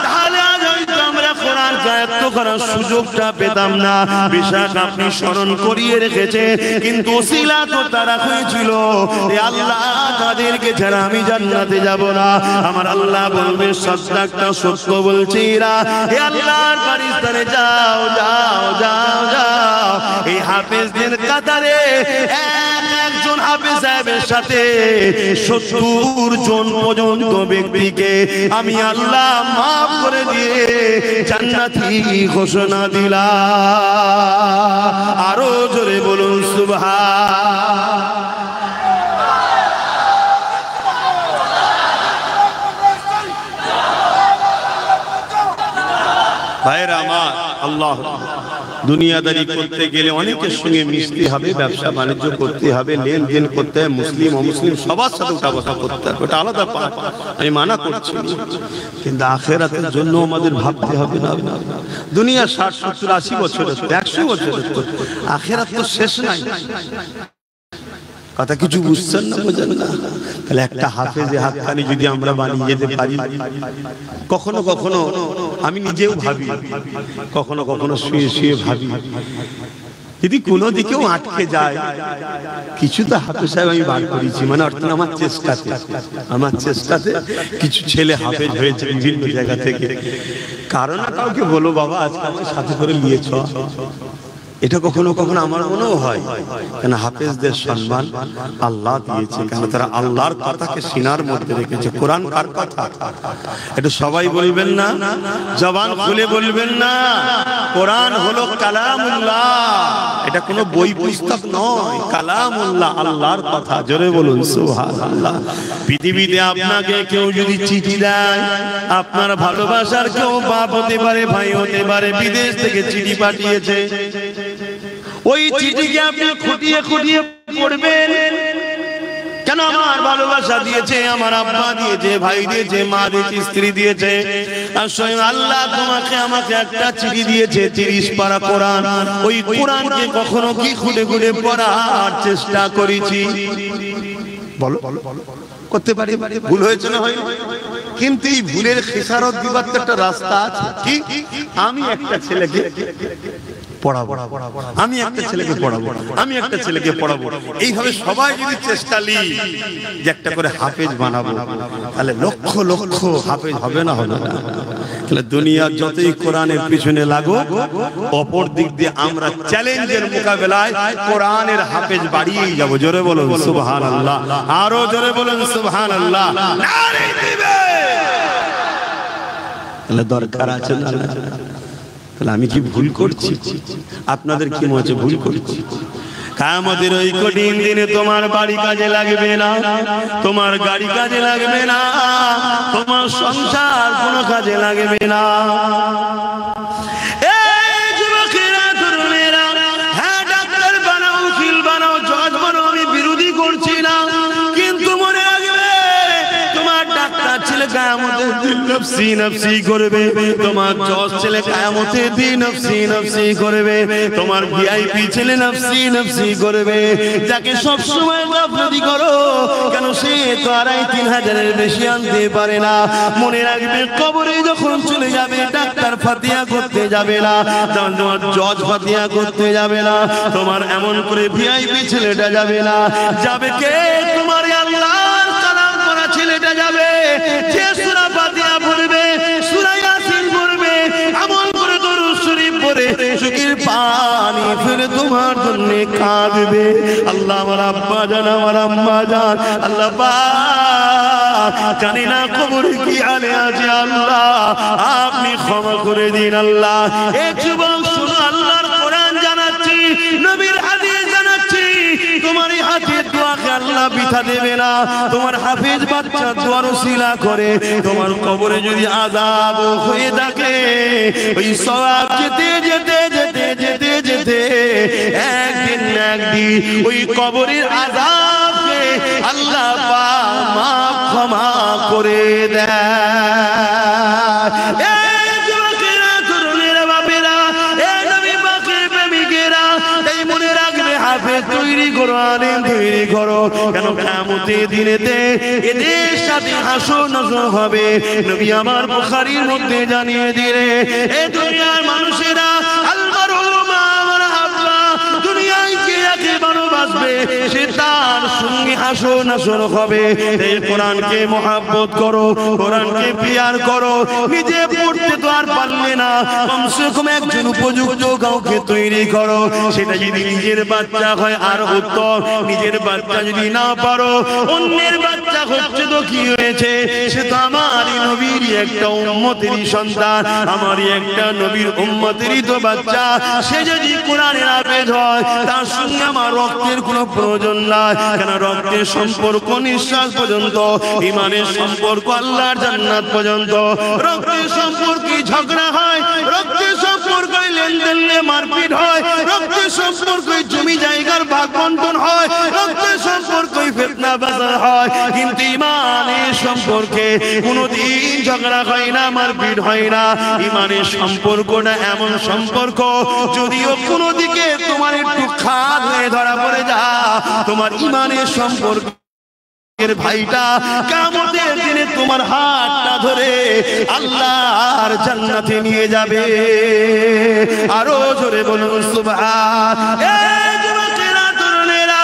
তাহলে আজ হয়তো আমরা কোরআন আয়াত্ত করার সুযোগটা পেতাম না। বিশাখ আপনি স্মরণ করিয়ে রেখেছে, কিন্তু ওসিলা তো তারা হয়েছিল। আল্লাহ তাদেরকে ছাড়া আমি জান্নাতে যাব না। আমার আল্লাহ বলবে, সত্যাটা সত্য বলছি না, হে আল্লাহর বাড়িতে যাও যাও যাও যাও। এই হাফেজদের কাতারে একজন হাফেজ সাহেবের সাথে 70 জন পর্যন্ত ব্যক্তিকে আমি আল্লাহ মাফ করে দিয়ে জান্নাতি ঘোষণা দিলাম। আরো জোরে বলুন সুবহান। ভাইরা আমার, আল্লাহ, দুনিয়াদারি করতে গেলে অনেকের সঙ্গে মিশতে হবে, ব্যবসা বাণিজ্য করতে হবে, লেনদেন করতে হবে, মুসলিম অমুসলিম সবার সাথে উঠা বসা করতে হবে, ওটা আলাদা পাঠ, আমি মানা করছি। কিন্তু আখিরাতের জন্য আমাদের ভাবতে হবে না। দুনিয়া 60, 70, 80 বছর, 100 বছর, আখিরাত তো শেষ নাই। কথা কিছু বুঝছেন না, বোঝেন না? তাহলে একটা হাফেজে হাক্কানি যদি আমরা বানিয়ে যেতে পারি, কখনো কখনো আমি নিজেও ভাবি, কখনো কখনো শুয়ে শুয়ে ভাবি, যদি কোনো দিকেও আটকে যায়, কিছু তো হাফেজ সাহেব আমি বার করেছি, মানে অর্থাৎ আমার চেষ্টাতে কিছু ছেলে হাফেজ হয়েছে বিভিন্ন জায়গা থেকে। কারণ কাউকে বলো, বাবা আজকে আমার সাথে করে নিয়েছ, এটা কখনো কখনো আমার মনেও হয়, কেন হাফেজদের সম্মান আল্লাহ দিয়েছে, কেন তারা আল্লাহর কথাকে সিনার মধ্যে রেখেছে। কোরআন কার কথা? এটা সবাই বলবেন না, জবান খুলে বলবেন না। কোরআন হলো কালামুল্লাহ, এটা কোনো বই পুস্তক নয়, কালামুল্লাহ, আল্লাহর কথা। জোরে বলুন সুবহানাল্লাহ। পৃথিবীতে আপনাকে কেউ যদি চিঠি দেয়, আপনার ভালোবাসার কেউ বাপ হতে পারে, ভাই হতে পারে, বিদেশ থেকে চিঠি পাঠিয়েছে, ওই চিঠিকে আপনি খুঁটিয়ে খুঁটিয়ে পড়বেন। কেন? আমার ভালোবাসা দিয়েছে, আমার আব্বা দিয়েছে, ভাই দিয়েছে, মা দিয়েছে, স্ত্রী দিয়েছে, আর স্বয়ং আল্লাহ তোমাকে আমাকে একটা চিঠি দিয়েছে, 30 পারা কোরআন। ওই কোরআনকে কখনো কি খুঁটে খুঁটে পড়ার চেষ্টা করেছি? বলো, করতে পারি? ভুল হয়েছে না হয়? কিন্তু এই ভুলের খেসারত দিবার তো একটা রাস্তা আছে। কি? আমি একটা ছেলেকে পড়াবো, আমি একটা ছেলেকে পড়াবো, আমি একটা ছেলেকে পড়াবো, এইভাবে সবাই যদি চেষ্টা নিই যে একটা করে হাফেজ বানাবো, তাহলে লক্ষ লক্ষ হাফেজ হবে না? হবে না? তাহলে দুনিয়ার যতই কোরআনের পিছনে লাগো, অপর দিক দিয়ে আমরা চ্যালেঞ্জের মোকাবেলায় কোরআনের হাফেজ বাড়িয়েই যাবো। জোরে বলুন সুবহানাল্লাহ, আরো জোরে বলুন সুবহানাল্লাহ। নারে দিবে, তাহলে দরকার আছে না? তাহলে আমি কি ভুল করছি? আপনাদের কি মনে হচ্ছে ভুল করছি? কিয়ামতের ওই কঠিন দিনে তোমার বাড়ি কাজে লাগবে না, তোমার গাড়ি কাজে লাগবে না, তোমার সংসার কোনো কাজে লাগবে না। এই যুবকেরা, তরুণেরা, হ্যাঁ ডাক্তার বানাও, উকিল বানাও, জজ বানাও, আমি বিরোধী করছি না, কিন্তু মনে রাখবে তোমার ডাক্তার ছেলে কিয়ামতের দিন নফসি নফসি করবে, তোমার জজ ছেলে কিয়ামতের দিন নফসি নফসি করবে, তোমার ভিআইপি ছেলে নফসি নফসি করবে। যাকে সব সময় গাফলতি করো কেন, সে তো 2500-3000 বেশি আনতে পারে না। মনে রাখবে কবরে যখন চলে যাবে, ডাক্তার ফাতিহা করতে যাবে না, তোমার জজ ফাতিহা করতে যাবে না, তোমার এমন করে ভিআইপি ছেলেটা যাবে না। যাবে কে? তোমার আল্লাহর কালাম করা ছেলেটা যাবে, যে সূরা ফাতিহা পড়বে, সূরা ইয়াসিন পড়বে, আমল করে দরুদ শরীফ পড়ে চোখের পানি ফেলে তোমার জন্য কাঁদবে। আল্লাহ, আমার আব্বা জান, আমার আম্মা জান, আল্লাহ পাক জানি না কবরে কি হালে আছে, আল্লাহ আপনি ক্ষমা করে দিন। আল্লাহ, এই যুবক শুনো, আল্লাহর কোরআন জানাচ্ছি, নবীর হাদিস জানাচ্ছি, তোমার এই হাতের দোয়াকে আল্লাহ বৃথা দেবে না। তোমার হাফেজ বাচ্চা দোয়ার ওসিলা করে তোমার কবরে যদি আযাব হয়ে থাকে, ওই সওয়াব যেতে যেতে যেতে যেতে যেতে একদিন না একদিন ওই কবরের আযাবকে আল্লাহ পাক মাফ ক্ষমা করে দেয়। তৈরি করো, আলেম তৈরি করো, কেন কিয়ামতের দিনেতে এদের সাথে হাসর নাসর হবে। নবী আমার বুখারীর মধ্যে জানিয়ে দিলে, এই দুনিয়ার মানুষেরা দুনিয়ায় কে একে ভালোবাসবে, সে তার সঙ্গে হাসর নাসর হবে। এই কোরআনকে মহব্বত করো, কোরআনকে প্রিয়ার করো। নিজে পড়তে তো আর পারলে না, কমসে কম একজন উপযুক্ত কাউকে তৈরি করো। সেটা যদি নিজের বাচ্চা হয় আর উত্তম, নিজের বাচ্চা যদি না পারো, অন্যের বাচ্চা হচ্ছে তো কি হয়েছে, সে তো আমারই নবীর একটা উম্মতেরই সন্তান, আমারই একটা নবীর উম্মতেরই তো বাচ্চা। সে যদি কোরআনের হাফেজ হয়, তার সঙ্গে আমার রক্তের কোনো প্রয়োজন নাই, কেন রক্তের সম্পর্ক নিঃশ্বাস পর্যন্ত, ইমানের সম্পর্ক আল্লাহর জান্নাত পর্যন্ত। রক্তের সম্পর্কে ঝগড়া হয়, রক্তের সম্পর্কে লেনদেন মারপিট হয়, রক্তের সম্পর্কে জমি জায়গার ভাগ বন্টন হয়, রক্তের সম্পর্কে ফিতনা বাজার হয়, কিন্তু ইমানের সম্পর্কে কোনোদিন ঝগড়া হয় না, মারপিট হয় না। ইমানের সম্পর্কটা এমন সম্পর্ক, যদিও কোনো দিকে তোমার একটু খাদ হয়ে ধরা পড়ে যা, তোমার ইমানের সম্পর্ক ভাইটা কিয়ামতের দিনে তোমার হাতটা ধরে আল্লাহর জান্নাতে নিয়ে যাবে। আরো জোরে বলুন সুবহান। এই যুবকেরা, তরুণেরা,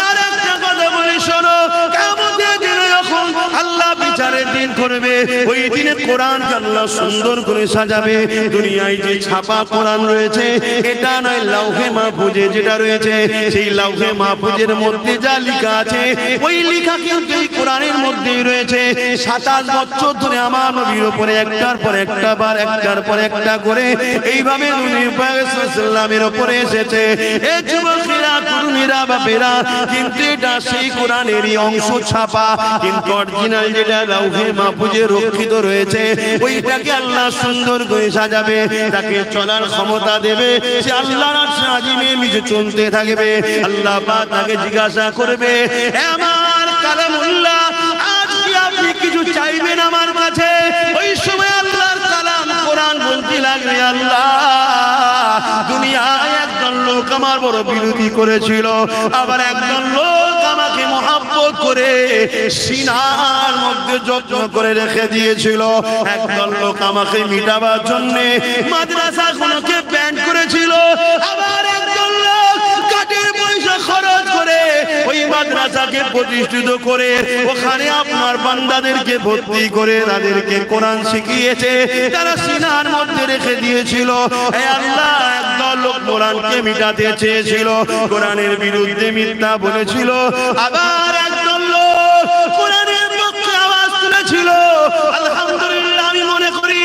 আরেকটা কথা বলি শোনো, কিয়ামতের দিনে যখন আল্লাহ বিচারের দিন করবে, ওই দিনে কোরআন আল্লাহ সুন্দর করে সাজাবে। দুনিয়ায় যে ছাপা কোরআন রয়েছে এটা নয়, লাউহে মাহফুজে যেটা রয়েছে সেই লাউহে মাহফুজের মধ্যে যা লেখা আছে ওই লেখা কিন্তু এই কোরআনের মধ্যেই রয়েছে। 27 বছর ধরে আমার নবীর উপরে একটার পর একটা বার একটার পর একটা করে এইভাবে নবী পাক সাল্লাল্লাহু উপরে এসেছে। এই যুবকেরা তরুণীরা বাপেরা, কিন্তু এটা সেই কোরআনেরই অংশ ছাপা, কিন্তু অরিজিনাল যেটা লাউহে মাহফুজে রক্ষিত রয়েছে ওইটাকে আল্লাহ সুন্দর করে সাজাবে, তাকে চলার ক্ষমতা দেবে, সে আল্লাহর আরশে আজিমে নিচে চলতে থাকবে। আল্লাহ পাক তাকে জিজ্ঞাসা করবে, হে আমার কালামুল্লাহ, আজ কি আপনি কিছু চাইবেন আমার কাছে? ওই সময় আল্লাহর কালাম কোরআন বলতে লাগবে, আল্লাহ দুনিয়ায় একজন লোক আমার বড় বিরোধী করেছিল, আবার একজন লোক আমাকে মহব্বত করে সিনার মধ্যে যত্ন করে রেখে দিয়েছিল, একজন লোক আমাকে মিটাবার জন্য মাদ্রাসাগুলোকে ব্যান করেছিল, আবার একজন লোক কাঠের পয়সা খরচ করে ওই মাদ্রাসাকে প্রতিষ্ঠিত করে ওখানে আপনার বান্দাদেরকে ভর্তি করে তাদেরকে কোরআন শিখিয়েছে, তারা সিনার মধ্যে রেখে দিয়েছিল। হে আল্লাহ, একদল লোক কোরআনকে মিটাতে চেয়েছিল, কোরআনের বিরুদ্ধে মিথ্যা বলেছিল, আবার একদল লোক কোরআনের পক্ষে আওয়াজ তুলেছিল। আলহামদুলিল্লাহ, আমি মনে করি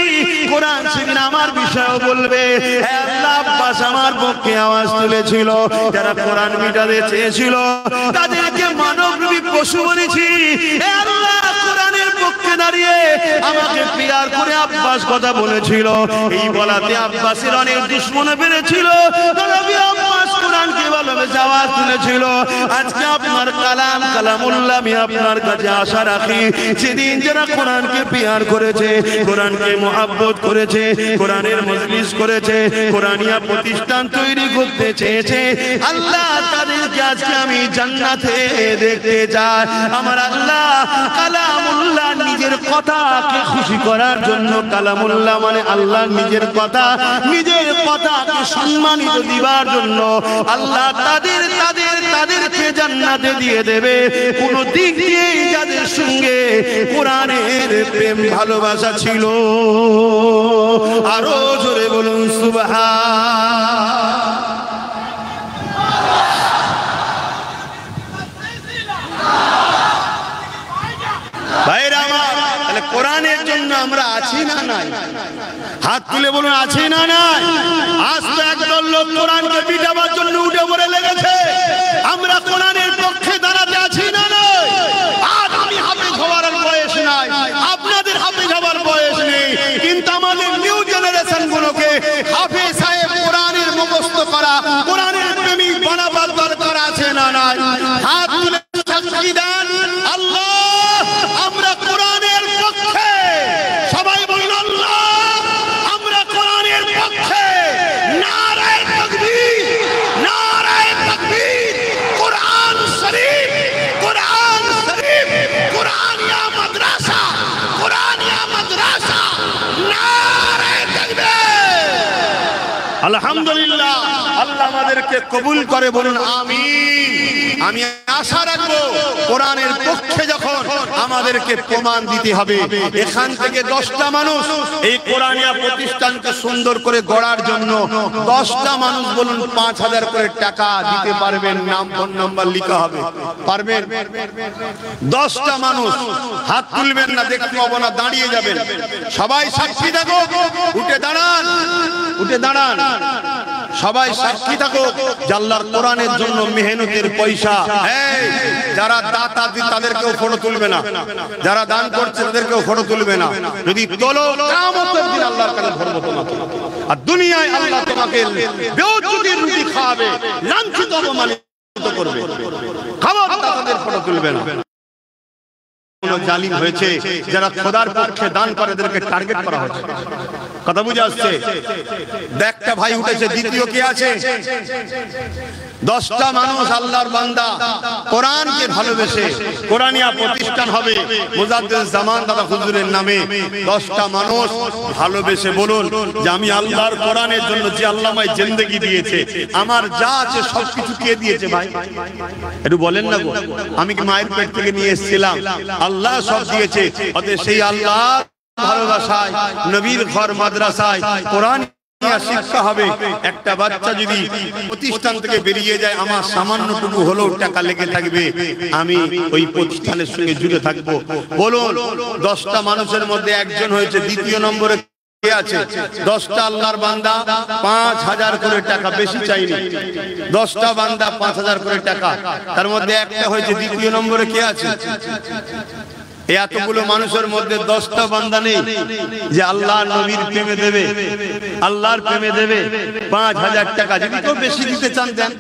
কোরআন শিখিয়ে আমার বিষয়ও বলবে। হে আল্লাহ, আব্বাস আমার পক্ষে আওয়াজ তুলেছিল, যারা কোরআন মিটাতে চেয়েছিল তাদেরকে মানবরূপী পশু বলেছি। হে আল্লাহ, কোরআনের পক্ষে দাঁড়িয়ে আমাকে পিয়ার করে আব্বাস কথা বলেছিল, এই বলাতে আব্বাসের অনেক দুশমন বেড়েছিল, নবী আব্বাস কোরআনকে ভালোবেসে আওয়াজ তুলেছিল। আজকে আপনার কালাম কালামুল্লাহ আমি আপনার কাছে আশা রাখি, সেদিন যারা কোরআনকে পিয়ার করেছে, কোরআনকে মুহাব্বত করেছে, কোরআনের মজলিস করেছে, কোরআনিয়া প্রতিষ্ঠান তৈরি করতে চেয়েছে, আল্লাহ তাদেরকে আজকে আমি জান্নাতে দেখতে চাই। আমার আল্লাহ কালামুল্লাহ নিজের কথাকে খুশি করার জন্য, কালামুল্লাহ মানে আল্লাহ নিজের কথাকে সম্মানিত দিবার জন্য আল্লাহ তাদেরকে জান্নাতে দিয়ে দেবে। কোন দিক দিয়ে যাদের সঙ্গে কোরআনের প্রেম ভালোবাসা ছিল, আরো জোরে বলুন সুবহান। ভাইরা আমার, তাহলে কোরআনের জন্য আমরা আছি না নাই? হাত তুলে বলুন, আছি না নাই? আজ তো একদল লোক কোরআনকে পিটাবার জন্য উঠে পড়ে লেগেছে, আমরা কোরআনের পক্ষে দাঁড়াতে আছি না নাই? আজ আমি হাফেজ হওয়ার বয়স নাই, আপনাদের হাফেজ হওয়ার বয়স নেই, কিন্তু আমাদের নিউ জেনারেশন গুলোকে হাফেজ সাহেব কোরআনের মুখস্থ করা, কোরআনের প্রেমিক বানাবার দরকার আছে না নাই? হাত তুলে সাক্ষী দেন, আল্লাহ আমরা কোরআনের পক্ষে, সবাই বলুন আল্লাহ আমরা কোরআনের পক্ষে। নারায়ে তাকবীর, নারায়ে তাকবীর। কোরআন শরীফ, কোরআন শরীফ, কোরআনিয়া মাদ্রাসা, কোরআনিয়া মাদ্রাসা, নারায়ে তাকবীর। আলহামদুলিল্লাহ, আল্লাহ আমাদেরকে কবুল করে, বলুন আমিন। আমি আশা রাখবো কোরআনের পক্ষে যখন আমাদেরকে প্রমাণ দিতে হবে, এখান থেকে 10টা মানুষ এই কোরআনিয়া প্রতিষ্ঠানকে সুন্দর করে গড়ার জন্য 10টা মানুষ বলুন 5000 করে টাকা দিতে পারবেন, নাম ফোন নাম্বার লেখা হবে, পারবেন? 10টা মানুষ হাত তুলবেন না, দেখতে পাবো না, দাঁড়িয়ে যাবেন। সবাই সাক্ষী থাকো, উঠে দাঁড়ান, উঠে দাঁড়ান, সবাই সাক্ষী থাকো যে আল্লাহর কোরআনের জন্য মেহনতের পয়সা। যারা দাতা তাদেরকেও ফটো তুলবে না, যারা দান করছে তাদেরকেও ফটো তুলবে না, যদি তোলো কিয়ামতের দিন আল্লাহর কাছে ধরবো তোমাকে, আর দুনিয়ায় আল্লাহ তোমাকে বেউজুতির রুটি খাওয়াবে, লাঞ্ছিত অপমানিত করবে, খবরদার তাদের ফটো তুলবে না। জালিম হয়েছে, যারা খোদার পক্ষে দান করে তাদেরকে টার্গেট করা হচ্ছে। কথা বুঝে আসছে? একটা ভাই উঠেছে, দ্বিতীয় কে আছে? 10টা মানুষ আল্লাহর বান্দা কোরআনকে ভালোবেসে কোরআনিয়া প্রতিষ্ঠান হবে মুজাদ্দিদ জামান দাদা হুজুরের নামে 10টা মানুষ ভালোবেসে বলুন যে আমি আল্লাহর কোরআনের জন্য যে আল্লাহ আমায় জিন্দেগি দিয়েছে, আমার যা আছে সবকিছু কে দিয়েছে ভাই? একটু বলেন না গো, আমি কি মায়ের পেট থেকে নিয়ে এসেছিলাম? আল্লাহ সব দিয়েছে। অতএব সেই আল্লাহ ভালোবাসায় নবীর ঘর মাদ্রাসায় কোরআন শিক্ষা হবে। একটা বাচ্চা যদি প্রতিষ্ঠান থেকে বেরিয়ে যায়, আমার সামান্যটুকু হলেও টাকা লেগে থাকবে, আমি ওই প্রতিষ্ঠানের সঙ্গে জুড়ে থাকবো। বলুন 10টা মানুষের মধ্যে একজন হয়েছে, দ্বিতীয় নম্বরে কে আছে? 10টা আল্লাহর বান্দা 5000 করে টাকা, বেশি চাইনি। 10টা বান্দা 5000 করে টাকা, তার মধ্যে একটা হয়েছে। দ্বিতীয় নম্বরে কে আছে? এতগুলো মানুষের মধ্যে 10টা বান্দা নেই যে আল্লাহ নবীর প্রেমে দেবে, আল্লাহর প্রেমে দেবে 5000 টাকা। যদি কেউ বেশি দিতে চান দেন,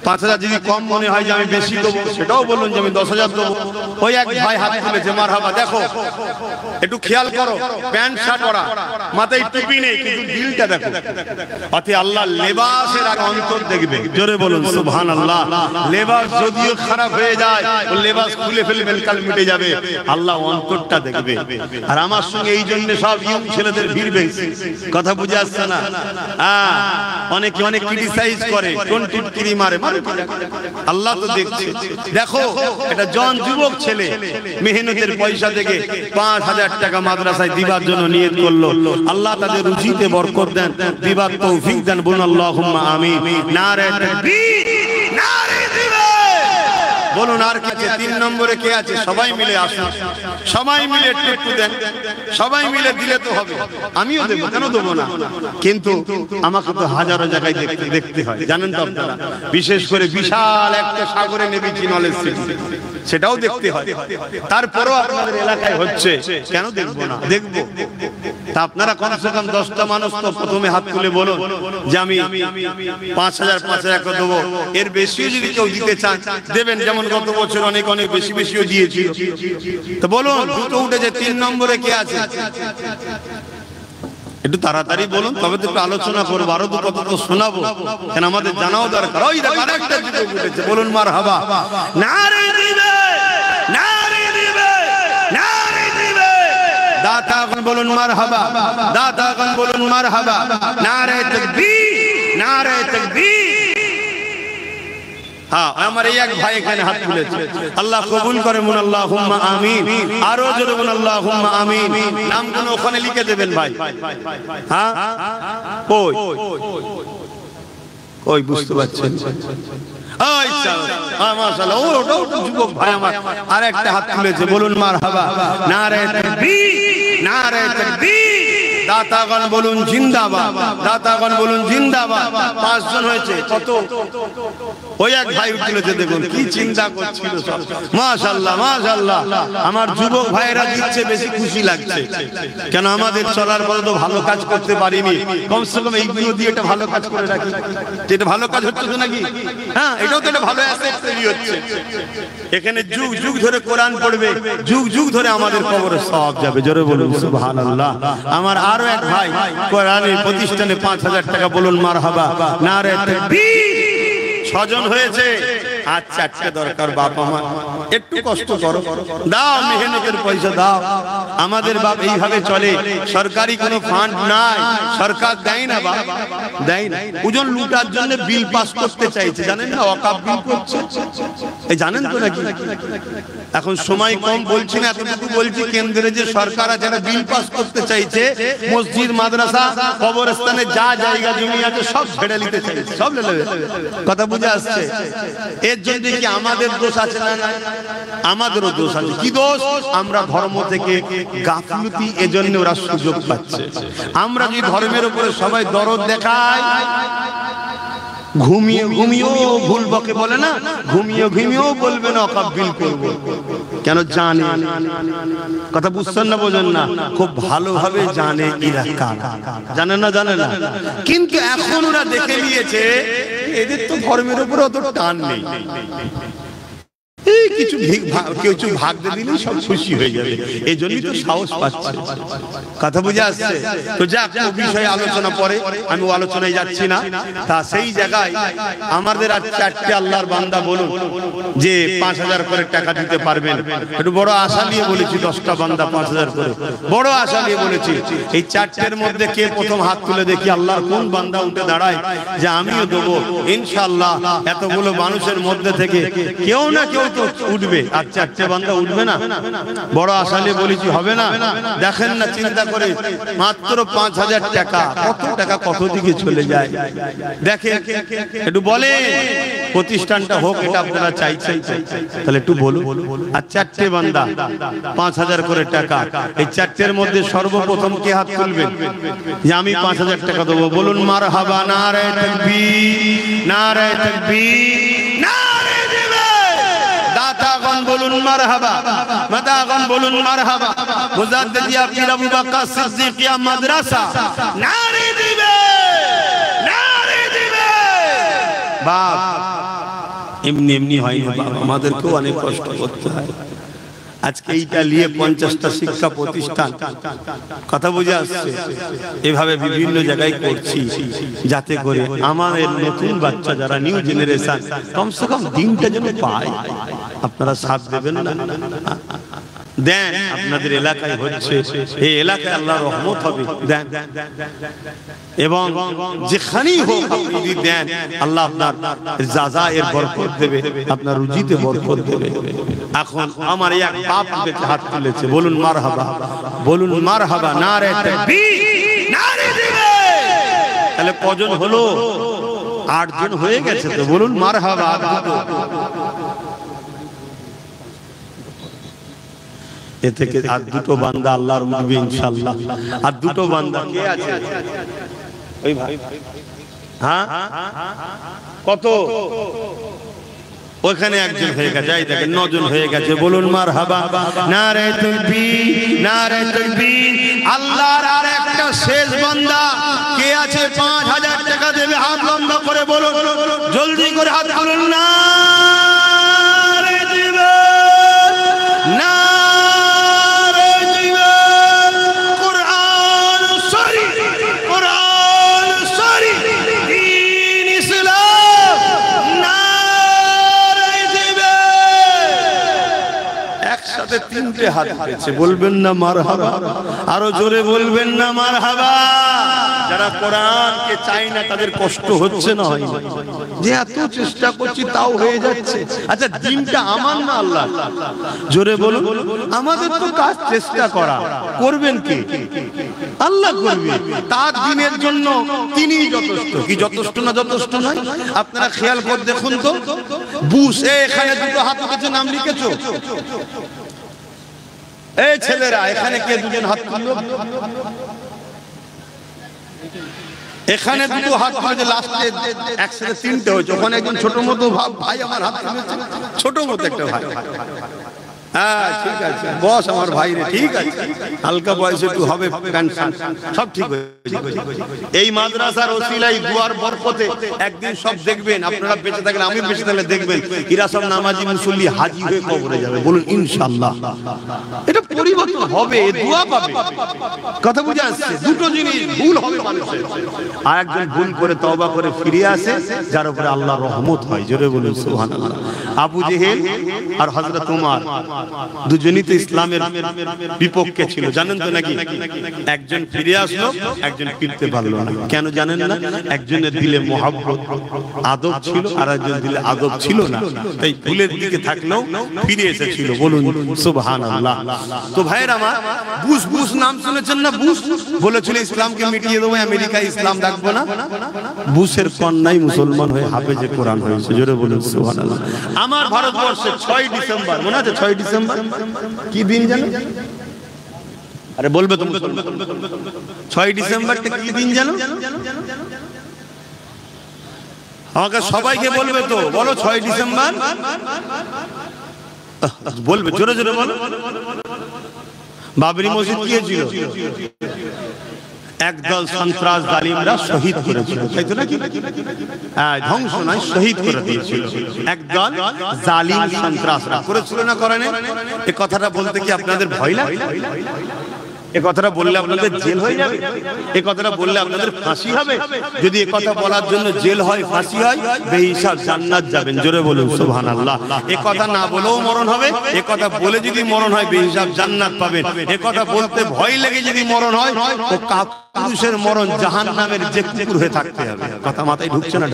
5000 যদি কম মনে হয় যে আমি বেশি দেবো, সেটাও বলুন যে আমি 10,000 দেবো। ওই এক ভাই হাত তুলেছে, মারহাবা। দেখো একটু খেয়াল করো, প্যান্ট শার্ট পরা, মাথায় টুপি নেই, কিন্তু দিলটা দেখো। অতি আল্লাহ লেবাসের আগে অন্তর দেখবে। জোরে বলুন সুবহানাল্লাহ। লেবাস যদিও খারাপ হয়ে যায়, ও লেবাস খুলে ফেলবেন, কাল মিটে যাবে। আল্লাহ অন্তরটা দেখবে। আর আমার সঙ্গে এই জন্য সব ইয়ং ছেলেদের ভিড় বেশি। কথা বুঝে আসছে না? অনেকে অনেক ক্রিটিসাইজ করে, কোন টিটকিরি মারে। আল্লাহ তো দেখছে। দেখো এটা জন যুবক ছেলে মেহনতের পয়সা থেকে 5000 টাকা মাদ্রাসায় দিবার জন্য নিয়ত করলো। আল্লাহ তাদের রুজিতে বরকত দেন, দিবার তৌফিক দেন। বলুন আল্লাহুম্মা আমিন। নারে তাকবীর, নারে দিবে। বলুন আর কে আছে? 3 নম্বরে কে আছে? সবাই মিলে আসুন, সবাই মিলে একটু দেন, সবাই মিলে দিলে তো হবে। আমিও দেবো, কেন দেবো না? কিন্তু আমাকে তো হাজারো জায়গায় দেখতে হয়, জানেন তো আপনারা। বিশেষ করে বিশাল একটা সাগরে নেমেছি নলেজ সিটি, সেটাও দেখতে হয়। তারপরেও আপনাদের এলাকায় হচ্ছে, কেন দেখবো না? দেখবো। তা আপনারা কমসে কম 10টা মানুষ তো প্রথমে হাত তুলে বলুন যে আমি 5000 করে দেবো। এর বেশিও যদি কেউ দিতে চান দেবেন, যেমন গত বছর অনেক অনেক বেশিও দিয়েছিল। তো বলুন দুটো উঠেছে। 3 নম্বরে কে আছে? একটু তাড়াতাড়ি বলুন, তবে তো একটু আলোচনা করবো, আরো তো কত তো শোনাবো, কেন আমাদের জানাও দরকার। ওই দেখো আরেকটা দুটো উঠেছে, বলুন মারহাবা। নারে দিবে, নারে দিবে, নারে দিবে। দাতাগণ বলুন মারহাবা, দাতাগণ বলুন মারহাবা। নারে তাকবীর, নারে তাকবীর। হ্যাঁ, আমার এই এক ভাই এখানে হাত তুলেছে, আল্লাহ কবুল করে। বলুন আল্লাহুম্মা আমিন। আরো জোরে বলুন আল্লাহুম্মা আমিন। নামগুলো ওখানে লিখে দেবেন ভাই। হ্যাঁ, কই কই বুঝতে পারছেন? মাশাআল্লাহ, ওটাও যুবক ভাই আমার আরেকটা হাত তুলেছে। বলুন মারহাবা। নারে তাকবীর, নারে তাকবীর। দাতাগণ বলুন জিন্দাবাদ, দাতাগণ বলুন জিন্দাবাদ। 5 জন হয়েছে। কত? ওই এক ভাই উঠেছে, দেখুন কি চিন্তা করছিল সব। মাশাআল্লাহ, মাশাআল্লাহ। আমার যুবক ভাইয়েরা দিচ্ছে, বেশি খুশি লাগছে। কেন আমাদের চলার পথে তো ভালো কাজ করতে পারিনি, কমসে কম এইগুলো দিয়ে একটা ভালো কাজ করে রাখি। যেটা ভালো কাজ হচ্ছে তো নাকি? হ্যাঁ, এটাও তো একটা ভালো অ্যাসেট তৈরি হচ্ছে। এখানে যুগ যুগ ধরে কোরআন পড়বে, যুগ যুগ ধরে আমাদের কবরে সওয়াব যাবে। জোরে বলুন সুবহানাল্লাহ। আমার আরো এক ভাই কোরআনের প্রতিষ্ঠানে 5000 টাকা। বলুন মারহাবা। নারে তাকবীর। 6 জন হয়েছে। আচ্ছা, একটা দরকার, বাপ আমার একটু কষ্ট করো, দাও মেহনতের পয়সা দাও। আমাদের বাপ এইভাবে চলে, সরকারি কোনো ফান্ড নাই, সরকার দেয় না বাপ, দেয় না। ওজন লুটার জন্য বিল পাস করতে চাইছে, জানেন না? ওয়াকফ বিল করছে, এই জানেন তো নাকি? এখন সময় কম, বলছি না, এতটুকু বলছি, কেন্দ্রে যে সরকার আছে যারা বিল পাস করতে চাইছে, মসজিদ মাদ্রাসা কবরস্থানে যা জায়গা জমি আছে সব ছেড়ে নিতে চাইছে, সব নেবে। কথা বুঝে আসছে? এর জন্য কি আমাদের দোষ আছে না? আমাদেরও দোষ আছে। কি দোষ? আমরা ধর্ম থেকে গাফলতি, এজন্য ওরা সুযোগ পাচ্ছে। আমরা যদি ধর্মের উপরে সবাই দরদ দেখাই, ঘুমিয়ে ঘুমিয়েও ভুল বকে বলে না, ঘুমিয়ে ঘুমিয়েও বলবে না ওয়াকফ বিল করব। কেন? জানে। কথা বুঝছেন না? বোঝেন না? খুব ভালোভাবে জানে এরা কারা। জানে না? জানে না। কিন্তু এখন ওরা দেখে নিয়েছে এদের তো ধর্মের উপরে অত টান নেই, কিছু কিছু ভাগ দিয়ে দিলেই সব খুশি হয়ে যাবে, এই জন্যই তো সাহস পাচ্ছে। কথা বুঝে আসছে তো? যাক, ও বিষয়ে আলোচনা পরে, আমি ও আলোচনায় যাচ্ছি না। তা সেই জায়গায় আমাদের আর 4টে আল্লাহর বান্দা বলুন যে 5000 করে টাকা দিতে পারবেন। একটু বড় আশা নিয়ে বলেছি, 10টা বান্দা 5000 করে, বড় আশা নিয়ে বলেছি। এই 4টের মধ্যে কে প্রথম হাত তুলে দেখি আল্লাহর কোন বান্দা উঠে দাঁড়ায় যে আমিও দেবো। ইনশাআল্লাহ এতগুলো মানুষের মধ্যে থেকে কেউ না কেউ তো উঠবে। আর 4টে বান্দা উঠবে না? বড় আশা নিয়ে বলেছি, হবে না? দেখেন না, চিন্তা করে মাত্র 5000 টাকা, কত টাকা কত দিকে চলে যায় দেখে। একটু বলে প্রতিষ্ঠানটা হোক, এটা আপনারা চাইছেন, তাহলে একটু বলুন। আর 4টে বান্দা 5000 করে টাকা, এই 4টের মধ্যে সর্বপ্রথম কে হাত তুলবেন যে আমি 5000 টাকা দেবো? বলুন মারহাবা, নারে তাকবীর, নারে তাকবীর, নারে জিহাদ। দাতাগণ বলুন মারহাবা, মাদাগণ বলুন মারহাবা। মুজাদ্দিদিয়া পীর আবু বকর সিদ্দিকিয়া মাদ্রাসা, নারে জিহাদ, নারে জিহাদ। বাপ এমনি এমনি হয় না বাবা, আমাদেরকেও অনেক কষ্ট করতে হয়। আজকে এইটা নিয়ে 50টা শিক্ষা প্রতিষ্ঠান, কথা বুঝে আসছে, এভাবে বিভিন্ন জায়গায় করছি যাতে করে আমাদের নতুন বাচ্চা যারা নিউ জেনারেশন কমসে কম দিনটা যেন পায়। আপনারা সাথ দেবেন না? দেন, আপনাদের এলাকায় হচ্ছে, এই এলাকায় আল্লাহর রহমত হবে, দেন। এবং যেখানেই হোক আপনি যদি দেন, আল্লাহ আপনার জাযায়ের বরকত দেবে, আপনার রুজিতে বরকত দেবে। এখন আমার এক বাপ হাত তুলেছে, বলুন মারহাবা, বলুন মারহাবা, নারে তাকবীর, নারে জিহাদ। তাহলে কজন হলো? 8 জন হয়ে গেছে তো, বলুন মারহাবা। এ থেকে আর 2টো বান্দা আল্লাহর উঠবে ইনশাআল্লাহ। আর 2টো বান্দা কে আছে? ওই ভাই, হ্যাঁ কত? ওখানে একজন হয়ে গেছে, এই দেখেন 9 জন হয়ে গেছে, বলুন মারহাবা, নারে তাকবীর, নারে তাকবীর। আল্লাহর আর একটা শেষ বান্দা কে আছে? 5000 টাকা দেবে, হাত লম্বা করে বলুন, জলদি করে হাত তুলুন। নারে জিহাদ, নারে জিহাদ। কুরআন শরীফ, কুরআন শরীফ, দ্বীন ইসলাম, নারে জিহাদ। একসাথে 3টে হাত পেয়েছে, বলবেন না মারহাবা? আরো জোরে বলবেন না মারহাবা? যারা কোরআনকে চায় না তাদের কষ্ট হচ্ছে না? হয় যে এত চেষ্টা করছি তাও হয়ে যাচ্ছে। আচ্ছা, দিনটা আমার না আল্লাহ? জোরে বলুন। আমাদের তো কাজ চেষ্টা করা, করবেন কি? আল্লাহ করবে। তার দিনের জন্য তিনিই যথেষ্ট। কি যথেষ্ট না যথেষ্ট নয়? আপনারা খেয়াল করে দেখুন তো, বুশ এখানে 2টো হাত উঠেছে, নাম লিখেছো? এই ছেলেরা এখানে কে 2জন হাত তুললো? এখানে 2টো হাত তুলেছে, লাস্টে একসাথে 3টে হয়েছে। ওখানে একজন ছোট মতো ভাই আমার হাত তুলেছে, ছোট মতো একটা ভাই। হ্যাঁ ঠিক আছে, বস আমার ভাই রে, ঠিক আছে, হালকা বয়সে একটু হবে, সব ঠিক হয়েছে। এই মাদ্রাসার ওসিলায় দুয়ার বরকতে একদিন সব দেখবেন, আপনারা বেঁচে থাকলে, আমি বেঁচে থাকলে দেখবেন এরা সব নামাজি মুসল্লি হাজি হয়ে কবরে যাবে। বলুন ইনশাআল্লাহ। এটা পরিবর্তন হবে, দোয়া পাবে। কথা বুঝে আসছে? 2টো জিনিস ভুল হবে মানুষের, আর একজন ভুল করে তওবা করে ফিরে আসে, যার উপরে আল্লাহর রহমত হয়। জোরে বলুন সুবহানাল্লাহ। আবু জেহেল আর হযরত ওমর দুজনই তো ইসলামের বিপক্ষে ছিল, জানেন তো নাকি? একজন ফিরে আসলো, একজন ফিরতে পারলো না। কেন জানেন না? একজনের দিলে মহব্বত আদব ছিল, আর একজনের দিলে আদব ছিল না, তাই ভুলের দিকে থাকলেও ফিরে এসেছিল। বলুন সুবহানাল্লাহ। তো ভাইয়ের আমার, বুশ, বুশ নাম শুনেছেন না? বুশ বলেছিল ইসলামকে মিটিয়ে দেবো, আমেরিকা ইসলাম রাখবো না। বুশের কন্যাই মুসলমান হয়ে হাফেজে কোরআন হয়েছে। জোরে বলুন সুবহানাল্লাহ। আমার ভারতবর্ষে 6 ডিসেম্বর, মনে আছে 6 ডিসেম্বর কি দিন জানো? আরে বলবে তো, 6 ডিসেম্বরটা কি দিন জানো? আমাকে সবাইকে বলবে তো, বলো 6 ডিসেম্বর বলবে, জোরে জোরে বলো। বাবরি মসজিদ কি ছিল? একদল সন্ত্রাস জালিমরা শহীদ করেছিল, তাই তো নাকি? ধ্বংস নয়, শহীদ করে দিয়েছিল। একদল জালিম সন্ত্রাসরা করেছিল না, করে না? এই কথাটা বলতে কি আপনাদের ভয় লাগে? এ কথাটা বললে আপনাদের জেল হয়ে যাবে? এ কথাটা বললে আপনাদের ফাঁসি হবে? যদি এ কথা বলার জন্য জেল হয়, ফাঁসি হয়, বেহিসাব জান্নাত যাবেন। জোরে বলুন সুবহানাল্লাহ। এ কথা না বলেও মরণ হবে, এ কথা বলে যদি মরণ হয় বেহিসাব জান্নাত পাবেন। এ কথা বলতে ভয় লেগে যদি মরণ হয়, তো কাপুরুষের মরণ জাহান্নামের যে কুকুর হয়ে থাকতে হবে। কথা মাথায় ঢুকছে না?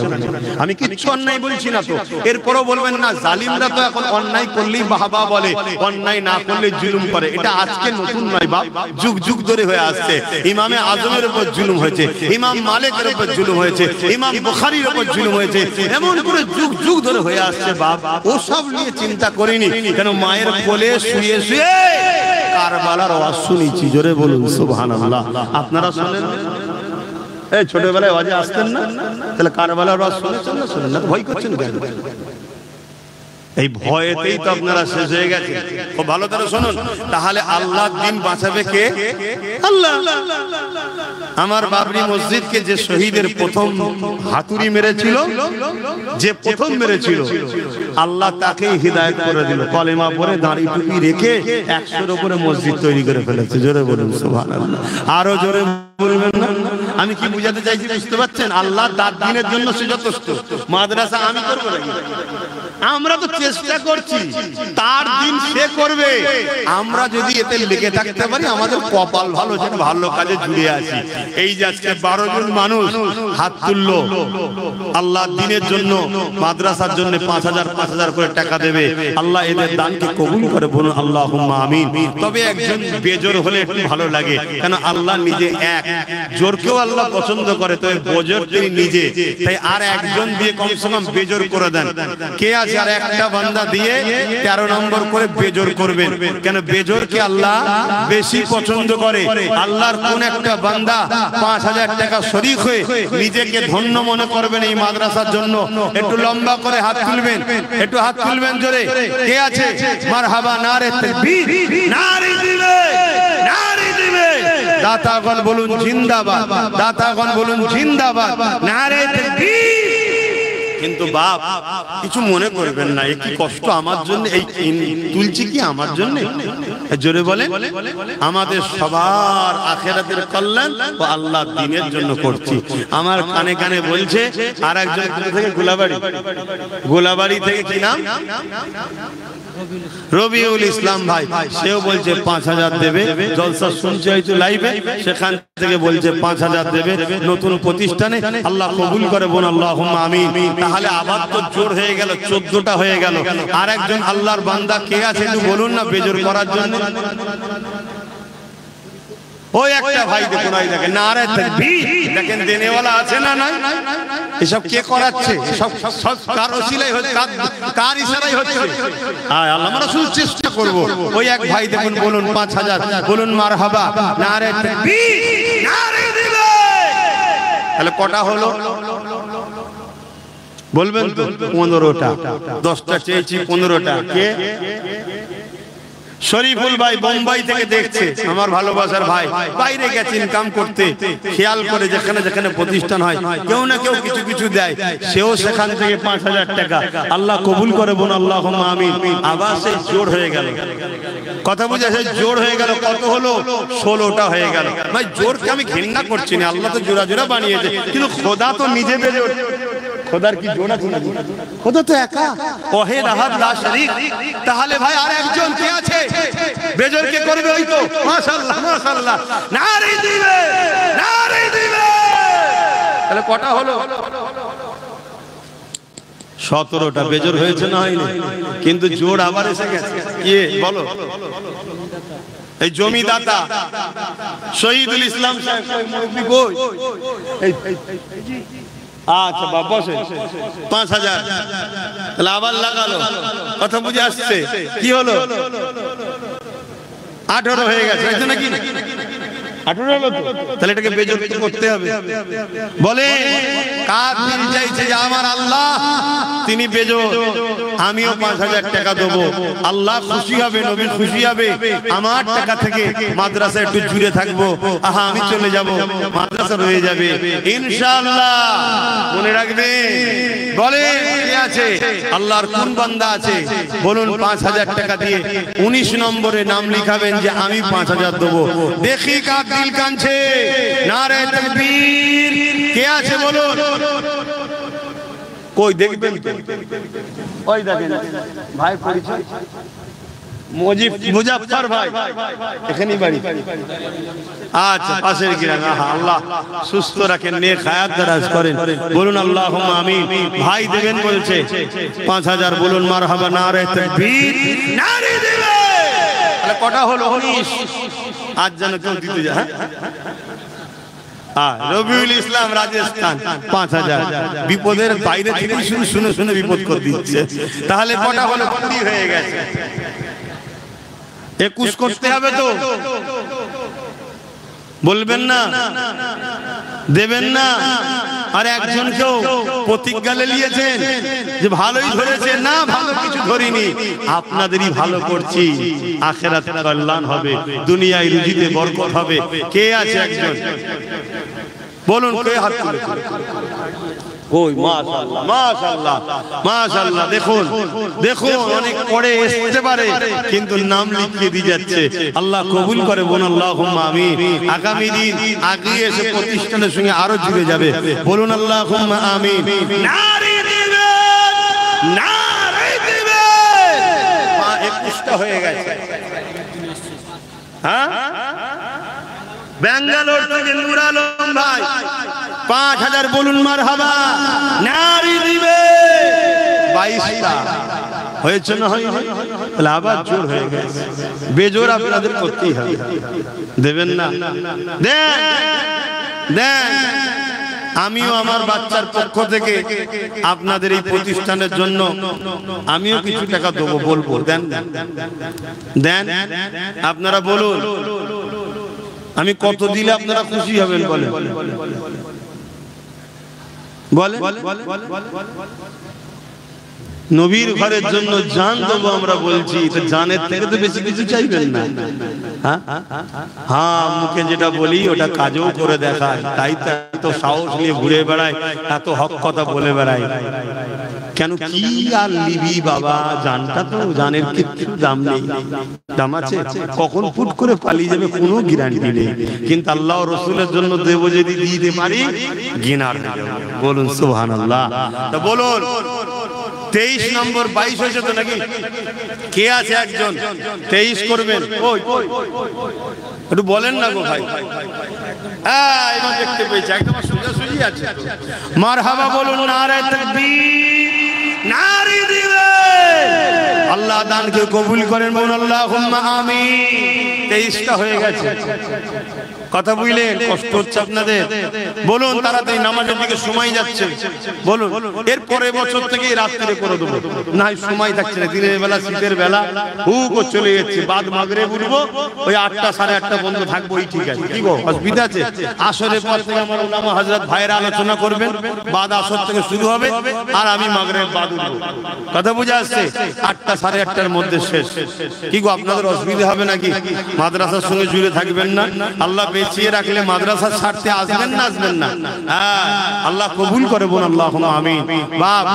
আমি কিচ্ছু অন্যায় বলছি না তো, এরপরও বলবেন না জালিমরা তো এখন অন্যায় করলেই বাহবা বলে, অন্যায় না করলে জুলুম করে। এটা আজকে নতুন নয় বাপ, যুগ যুগ ধরে হয়ে আসছে। ইমামে আজমের উপর জুলুম হয়েছে, ইমাম মালিকের উপর জুলুম হয়েছে, ইমাম বুখারীর উপর জুলুম হয়েছে, এমন করে যুগ যুগ ধরে হয়ে আসছে বাপ। ও সব নিয়ে চিন্তা করিনি, কেন মায়ের কোলে শুয়ে শুয়ে কারবালার আওয়াজ শুনেছি। জোরে বলুন সুবহানাল্লাহ। আপনারা শুনেন? এই ছোটবেলায় আওয়াজে আসতেন না? তাহলে কারবালার আওয়াজ শুনেছেন না? শুনেন না? ভয় করছেন কেন? এই ভয়েতেই তো আপনারা শেষ হয়ে গেছে। খুব ভালো করে শুনুন, তাহলে আল্লাহর দিন বাঁচাবে কে? আল্লাহ। আমার বাবরি মসজিদকে যে শহীদের প্রথম হাতুড়ি মেরেছিল, যে প্রথম মেরেছিল, আল্লাহ তাকেই হিদায়াত করে দিল। কলেমা পড়ে দাঁড়ি টুপি রেখে 100-এর উপরে মসজিদ তৈরি করে ফেলেছে। জোরে বলুন সুবহানাল্লাহ। আরো জোরে বলবেন না? আমি কি বুঝাতে চাইছি বুঝতে পারছেন? আল্লাহ তার দিনের জন্য সে যথেষ্ট। মাদ্রাসা আমি করবো নাকি? আমরা তো চেষ্টা করছি, তার দিন সে করবে। আমরা যদি এতে লেগে থাকতে পারি, আমাদের কপাল ভালো, যেন ভালো কাজে জুড়ে আছি। এই যে আজকে 12 জন মানুষ হাত তুললো আল্লাহর দিনের জন্য, মাদ্রাসার জন্য 5000 করে টাকা দেবে। আল্লাহ এদের দানকে কবুল করে, বলুন আল্লাহুম্মা আমিন। তবে একজন বেজোর হলে একটু ভালো লাগে, কেন আল্লাহ নিজে এক, জোরকেও আল্লাহ পছন্দ করে, তবে বেজোর তিনি নিজে। তাই আর একজন দিয়ে কমসে কম বেজোর করে দেন। কে আছে আর একটা বান্দা দিয়ে 13 নম্বর করে বেজোর করবেন? কেন বেজোরকে আল্লাহ বেশি পছন্দ করে। আল্লাহর কোন একটা বান্দা 5000 টাকা শরীক হয়ে নিজেকে ধন্য মনে করবেন এই মাদ্রাসার জন্য? একটু লম্বা করে হাত তুলবেন, একটু হাত তুলবেন জোরে। কে আছে? মারহাবা, নারে তাকবীর, নারে দিবে, নারে দিবে। দাতাগণ বলুন জিন্দাবাদ, দাতাগণ বলুন জিন্দাবাদ, নারে তাকবীর। কিন্তু বাপ কিছু মনে করবেন না, এই কি কষ্ট আমার জন্য, এই তুলছি কি আমার জন্য? জোরে বলেন। আমাদের সবার আখিরাতের কল্যাণ ও আল্লাহর দ্বীনের জন্য করছি। আমার কানে কানে বলছে আর একজন থেকে গোলাবাড়ি থেকে, কি নাম? রবিউল ইসলাম ভাই, সেও বলছে 5000 দেবে। জলসা শুনছে হয়তো লাইভে, সেখান থেকে বলছে 5000 দেবে নতুন প্রতিষ্ঠানে। আল্লাহ কবুল করে, বোন আল্লাহুম্মা আমিন। তাহলে আবার তো জোর হয়ে গেল, 14টা হয়ে গেল। আর একজন আল্লাহর বান্দা কে আছে একটু বলুন না বেজোর করার জন্য? ওই একটা ভাই দেখুন, ওই দেখেন নারে তাকবীর, দেখেন দেনেওয়ালা আছে না নাই? এসব কে করাচ্ছে? সব কার ওসিলাই হচ্ছে, কার ইশারায় হচ্ছে? আল্লাহ, আমরা শুধু চেষ্টা করব। ওই এক ভাই দেখুন, বলুন 5000, বলুন মারহাবা, নারে তাকবীর, নারে দিবে। তাহলে কটা হলো বলবেন তো? 15টা। 10টা চেয়েছি, 15টা। কে? শরীফুল ভাই বোম্বাই থেকে দেখছে, আমার ভালোবাসার ভাই, বাইরে গেছে ইনকাম করতে। খেয়াল করে যেখানে যেখানে প্রতিষ্ঠান হয় কেউ না কেউ কিছু কিছু দেয়, সেও সেখান থেকে 5000 টাকা। আল্লাহ কবুল করে, বোন আল্লাহুম্মা আমিন। আবার সেই জোর হয়ে গেল, কথা বুঝে সেই জোর হয়ে গেল। কত হলো? 16টা হয়ে গেল। ভাই জোরকে আমি ঘৃণা করছি না, আল্লাহ তো জোড়া জোড়া বানিয়েছে, কিন্তু খোদা তো নিজে বেজোর। খোদার কি জোড়া ছিল? খোদা তো একা, ওয়াহিদ আহাদ লা শরীক। তাহলে ভাই আর একজন কে আছে বেজোর কে করবে? ওই তো মাশাআল্লাহ, মাশাআল্লাহ, নারে দিবে, নারে দিবে। তাহলে কটা হলো? 17টা। বেজোর হয়েছে না হয়নি? কিন্তু জোর আবার এসে গেছে। কে বলো? এই জমিদাতা শহীদুল ইসলাম সাহেব, মুরব্বি কই? আচ্ছা বাবা বসে। 5000 তাহলে আবার লাগালো। কথা বুঝে আসছে? কি হলো? 18 হয়ে গেছে, নাকি? 18 হলো তো, তাহলে এটাকে বেজত করতে হবে। বলে কার দিল চাইছে যে আমার আল্লাহ তিনি বেজত, আমিও 5000 টাকা দেবো, আল্লাহ খুশি হবে, নবী খুশি হবে, আমার টাকা থেকে মাদ্রাসা একটু জুড়ে থাকবো, আহা আমি চলে যাব, মাদ্রাসা রয়ে যাবে ইনশাআল্লাহ। মনে রাখবে। বলে কে আছে আল্লাহর কোন বান্দা আছে বলুন 5000 টাকা দিয়ে 19 নম্বরে নাম লিখাবেন যে আমি 5000 দেবো। দেখি কার দিল কাঁদছে, নারে তাকবীর। কে আছে বলুন। কই দেখবেন, ওই দেখেন ভাই পরিচয় মুজাফফর ভাই, এখানেই বাড়ি। আচ্ছা পাশের গ্রামে। আল্লাহ সুস্থ রাখেন, নেক হায়াত দারাজ করেন, বলুন আল্লাহুম্মা আমিন। ভাই দেবেন বলছে 5000, বলুন মারহাবা, নারে তাকবীর, নারে দিবে। তাহলে কটা হলো? 19। আজ যেন কেউ দিতে যায়। রবিউল ইসলাম রাজস্থান 5000। বিপদের বাইরে থেকে শুনে শুনে বিপদ করে দিচ্ছে। তাহলে কটা হলো? 20 হয়ে গেছে। 21 করতে হবে তো, বলবেন না, দেবেন না। আর একজনকেও প্রতিজ্ঞা নিয়েছেন যে ভালোই ধরেছে, না ভালো কিছু ধরিনি, আপনাদেরই ভালো করছি, আখিরাতে কল্যাণ হবে, দুনিয়ায় রুজিতে বরকত হবে। কে আছে একজন বলুন, কে হাত তুলেছে? ওই মাশাআল্লাহ মাশাআল্লাহ মাশাআল্লাহ। দেখুন দেখুন, অনেক পরে আসতে পারে কিন্তু নাম লিখিয়ে দিয়ে যাচ্ছে। আল্লাহ কবুল করে, বলুন আল্লাহুম্মা আমিন। আগামী দিন আগিয়ে এসে প্রতিষ্ঠানের সঙ্গে আরো জুড়ে যাবে, বলুন আল্লাহুম্মা আমিন। নারী দিবে, নারী দিবে। 21টা হয়ে গেছে। হ্যাঁ, ব্যাঙ্গালোর থেকে নূর আলম ভাই 5000, বলুন মারহাবা, নারী দিবে। 22টা হয়েছে না? হয়নি? তাহলে আবার জোর হয়ে গেছে। বেজোর আপনাদের করতেই হবে, দেবেন না? দেন দেন। আমিও আমার বাচ্চার পক্ষ থেকে আপনাদের এই প্রতিষ্ঠানের জন্য আমিও কিছু টাকা দেবো, বলবো দেন দেন। আপনারা বলুন আমি কত দিলে আপনারা খুশি হবেন? বলেন বলেন। নবীর ঘরের জন্য জান দেবো আমরা বলছি, জানের থেকে তো বেশি কিছু চাইবেন না। হ্যাঁ, মুখে যেটা বলি ওটা কাজেও করে দেখায়, তাই তো সাহস নিয়ে ঘুরে বেড়ায়, এত হক কথা বলে বেড়ায়। কেন কি আর লিবি বাবা, জানটা তো, জানের কিছু দাম নেই। দাম আছে, কখন ফুট করে পালিয়ে যাবে কোনো গ্যারান্টি নেই। কিন্তু আল্লাহ রাসূলের জন্য দেব, যদি দিতে পারি গিনার হয়ে যাবে। বলুন সুবহানাল্লাহ। তা বলুন 23 নম্বর 22 হয়েছে তো নাকি? কে আছে একজন 23 করবেন? ওই একটু বলেন না গো ভাই। হ্যাঁ, এবার দেখতে পেয়েছি একদম সোজাসুজি আছে। মারহাবা, বলুন নারে তাকবীর, নারী দিবে। আল্লাহ দানকে কবুল করেন, বলুন আল্লাহুম্মা আমিন। 23টা হয়ে গেছে। কথা বুঝলেন? কষ্ট হচ্ছে আপনাদের? বলুন তাড়াতাড়ি, নামাজের দিকে সময় যাচ্ছে। বলুন এর পরের বছর থেকে রাত্রে করে দেবো, না সময় থাকছে না। দিনের বেলা, শীতের বেলা হুক চলে যাচ্ছে। বাদ মাগরিব উঠবো, ওই 8টা 8:30 পর্যন্ত থাকবো, এই ঠিক আছে। কি গো, অসুবিধা আছে? আসরের পর থেকে আমার ওলামা হযরত ভাইরা আলোচনা করবেন, বাদ আসর থেকে শুরু হবে, আর আমি মাগরিব বাদ উঠবো। কথা বুঝা আসছে? 8টা 8:30টার মধ্যে শেষ। কি গো, আপনাদের অসুবিধা হবে নাকি? মাদ্রাসার সঙ্গে জুড়ে থাকবেন না? আল্লাহ বেঁচিয়ে রাখলে মাদ্রাসা ছাড়তে আসবেন না? আসবেন না? হ্যাঁ, আল্লাহ কবুল করে, বলুন আল্লাহুম্মা আমিন। বাপ,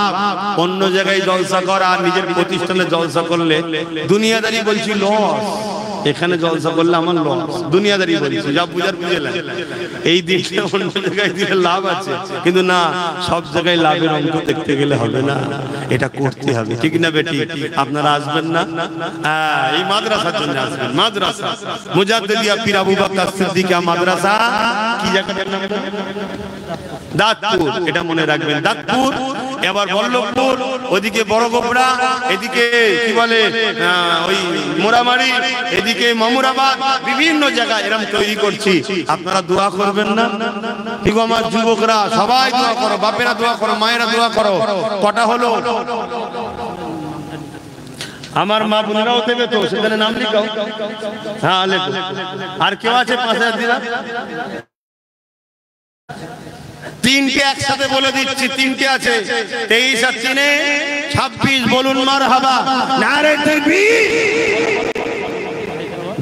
অন্য জায়গায় জলসা কর আর নিজের প্রতিষ্ঠানে জলসা করলে দুনিয়াদারি বলছি লস, এখানে জলসা করলে আমার লস। দুনিয়াদারি বলছি, যা বুঝার বুঝেলেন। এই দিকে অন্য জায়গায় দিলে লাভ আছে, কিন্তু না, সব জায়গায় লাভের অঙ্ক দেখতে গেলে হবে না, এটা করতে হবে। ঠিক না বেটি? আপনারা আসবেন না? এই মাদ্রাসার জন্য আসবেন। মাদ্রাসা মুজাদ্দিদিয়া পীর আবু বকর সিদ্দিক মাদ্রাসা, কি জায়গাটার নাম? দাঁতপুর। এটা মনে রাখবেন, দাঁতপুর। এবার বল্লভপুর, ওদিকে বড়গোবরা, এদিকে কি বলে ওই মোরামারি, এদিকে মামুরাবাদ, বিভিন্ন জায়গায় এরকম তৈরি করছি। আপনারা দোয়া করবেন না? ঠিক আমার যুবকরা সবাই দোয়া করো, বাপেরা দোয়া করো, মায়েরা দোয়া করো। কটা হলো? আমার মা বোনেরাও দেবে তো, সেখানে নাম লিখাও। হ্যাঁ লেখো। আর কেউ আছে 5000 দিলাম? তিনটে একসাথে বলে দিচ্ছি, তিনটে আছে। 23 আর 3 26। বলুন মারহাবা, নারে তাকবীর।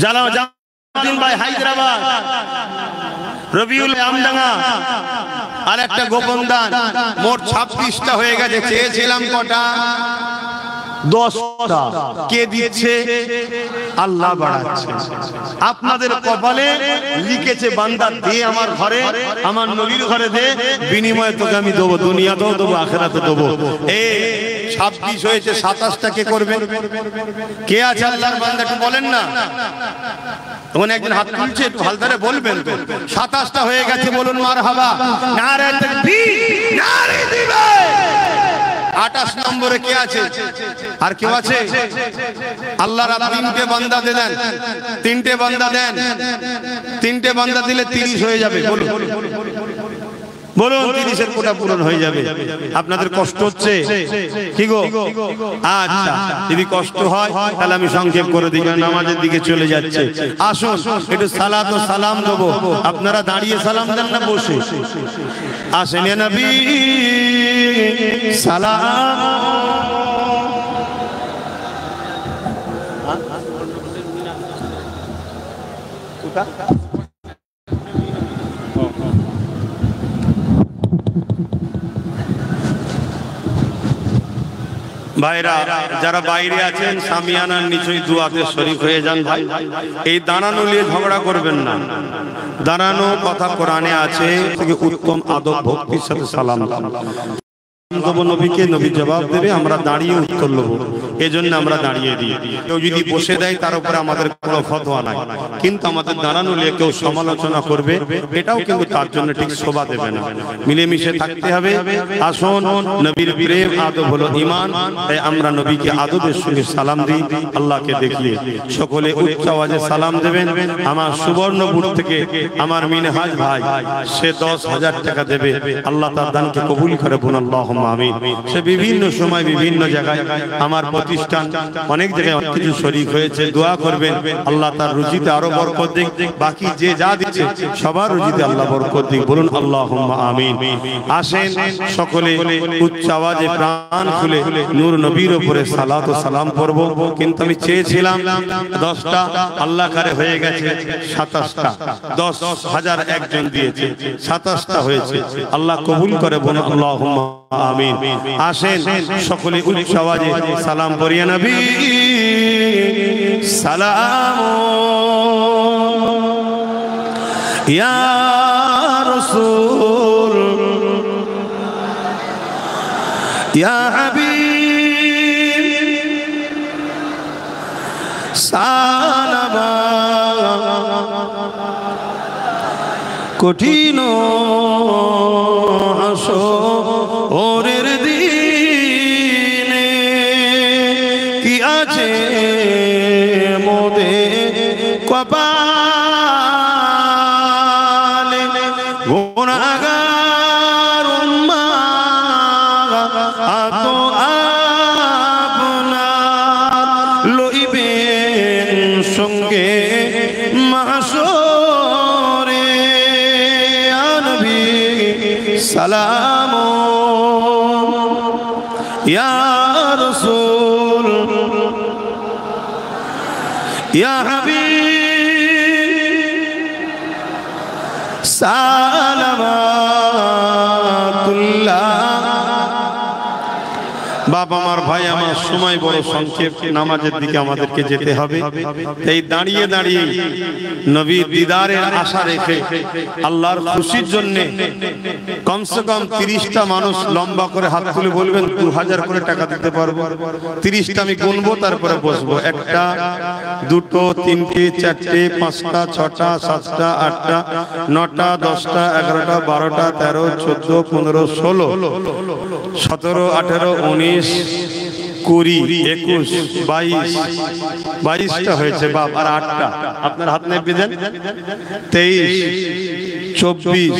জালাউদ্দিন ভাই হায়দ্রাবাদ, রবিউল আমডাঙ্গা, আর একটা গোপন দান। মোট 26টা হয়ে গেছে। চেয়েছিলাম কটা? 10টা। কে দিচ্ছে? আল্লাহ বাড়াচ্ছে। আপনাদের কপালে লিখেছে বান্দা দে আমার ঘরে, আমার নবীর ঘরে দে, বিনিময়ে তোকে আমি দেবো, দুনিয়াতেও দেবো, আখিরাতেও দেবো। এই 26 হয়েছে, 27টা কে করবে? কে আছে আল্লাহর বান্দা একটু বলেন না। তখন একজন হাত তুলছে, একটু হালদারে বলবেন তো। 27টা হয়ে গেছে, বলুন মারহাবা, নারে তাকবীর, নারে দিবে। 28 নম্বরে কে আছে? আর কেউ আছে? আল্লাহর 3টে বান্দা দেন, 3টে বান্দা দেন। 3টে বান্দা দিলে 30 হয়ে যাবে। বলুন বলুন, 30-এর কোটা পূরণ হয়ে যাবে। আপনাদের কষ্ট হচ্ছে কি গো? আচ্ছা, যদি কষ্ট হয় তাহলে আমি সংক্ষেপ করে দিই, নামাজের দিকে চলে যাচ্ছে। আসুন একটু সালাত ও সালাম দেবো। আপনারা দাঁড়িয়ে সালাম দেন না বসে? আসেন ইয়া নবী সালাম। ভাইরা যারা বাইরে আছেন, সামিয়ানার নিচেই দুয়াতে শরীক হয়ে যান। ভাই এই দাঁড়ানো নিয়ে ঝগড়া করবেন না। দাঁড়ানো কথা কোরআনে আছে, থেকে উত্তম আদব ভক্তির সাথে সালাম দেবো নবীকে, নবী জবাব দেবে, আমরা দাঁড়িয়ে উত্তর নেবো। এজন্য আমরা দাঁড়িয়ে দিই। কেউ যদি বসে দেয় তার উপরে আমাদের কোনো ফতোয়া নাই, কিন্তু আমাদের দাঁড়ানো নিয়ে কেউ সমালোচনা করবে, এটাও কিন্তু তার জন্য ঠিক শোভা দেবে না। মিলেমিশে থাকতে হবে। আসুন, নবীর প্রেম আদব হলো ঈমান, তাই আমরা নবীকে আদবের সঙ্গে সালাম দিই। আল্লাহকে দেখিয়ে সকলে উচ্চ আওয়াজে সালাম দেবেন। আমার সুবর্ণপুর থেকে আমার মিনহাজ ভাই, সে 10,000 টাকা দেবে। আল্লাহ তার দানকে কবুল করে বলুন আল্লাহুম্মা আমিন। সে বিভিন্ন সময় বিভিন্ন জায়গায়, আমার প্রতিষ্ঠান অনেক জায়গায় অনেক কিছু শরীক হয়েছে। দোয়া করবেন আল্লাহ তার রুজিতে আরো বরকত দিক। বাকি যে যা দিচ্ছে সবার রুজিতে আল্লাহ বরকত দিক। বলুন আল্লাহুম্মা আমিন। আসেন সকলে উচ্চ আওয়াজে প্রাণ খুলে নূর নবীর উপরে সালাত ও সালাম পড়ব। কিন্তু আমি চেয়েছিলাম 10টা, আল্লাহ কারে হয়ে গেছে 27টা। 10,000 একজন দিয়েছে, 27টা হয়েছে। আল্লাহ কবুল করে বলুন আল্লাহুম্মা আমিন। আসেন সকলে উচ্চ আওয়াজে সালাম পড়িয়ে নবী সালাম ইয়া রাসূল ইয়া হাবিব সালাম। কঠিন হাসরের দিনে কি আছে মোদের কপালে, গুনাহগার উম্মাত আপনার লইবেন সঙ্গে মাহশরে। নবী সালাম ইয়া রাসূল ইয়া হাবিব সালামাতুল্লাহ। বাবা আমার, ভাই আমার, সময় বড় সংক্ষেপ, নামাজের দিকে আমাদেরকে যেতে হবে। তাই দাঁড়িয়ে দাঁড়িয়ে নবীর দিদারের আশা রেখে আল্লাহর খুশির জন্য কমসে কম 30টা মানুষ লম্বা করে হাত তুলে বলবেন 2000 করে টাকা দিতে পারবো। 30টা আমি গুনবো, তারপরে বসবো। 1টা 2টো 3টে 4টে 5টা 6টা 7টা 8টা 9টা 10টা 11টা 12টা 13 14 15 16 17 18 19 20 21 22 22টা হয়েছে বাপ। আর 8টা আপনার হাত নেবে দেন। 23 24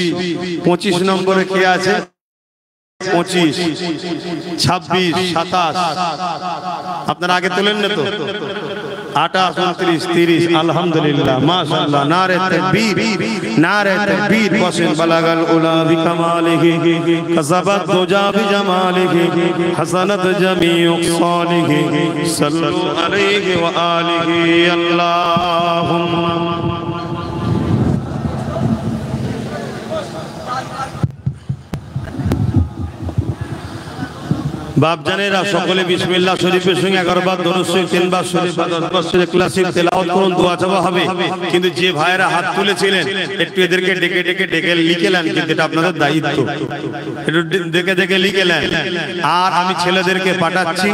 25 নম্বরে কে আছে? 25, 26, 27 আপনারা আগে তোলেন না তো 28, 29, 30 আলহামদুলিল্লাহ মাশাআল্লাহ নারে তাকবীর বসেন বালাগাল উলা বিকামালিহি কাযাবাত দুজা বিজামালিহি হাসানাত জামিউ সালিহি সাল্লু আলাইহি ওয়া আলিহি আল্লাহুম্মা বাপ জানেরা সকলে বিসমিল্লাহ শরীফের সঙ্গে 11 বার দরুদ শরীফ 3 বার শরীফ 10 বার শরীফ ক্লাসিক তেলাওয়াত করুন দোয়া চাওয়া হবে কিন্তু যে ভাইরা হাত তুলেছিলেন একটু এদেরকে ডেকে লিখেলেন কিন্তু এটা আপনাদের দায়িত্ব একটু দেখে লিখেলেন আর আমি ছেলেদেরকে পাঠাচ্ছি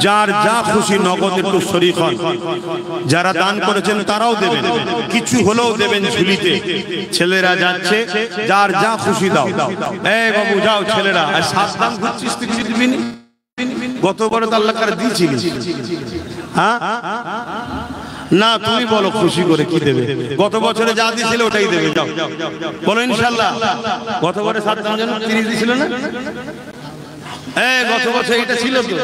যার যা খুশি নগদ একটু শরীক হন যারা দান করেছেন তারাও দেবেন কিছু হলেও দেবেন ঝুলিতে ছেলেরা যাচ্ছে যার যা খুশি দাও এই বাবু যাও ছেলেরা আর সাবধান ঘুরছিস তুই গতবার তো আল্লাহ করে দিয়েছিলি হ্যাঁ না তুমি বলো খুশি করে কি দেবে গত বছরে যা দিয়েছিল ওটাই দেবে যাও বলো ইনশাআল্লাহ গতবারে 7 জন 30 দিয়েছিল না গত বছর এটা ছিল তো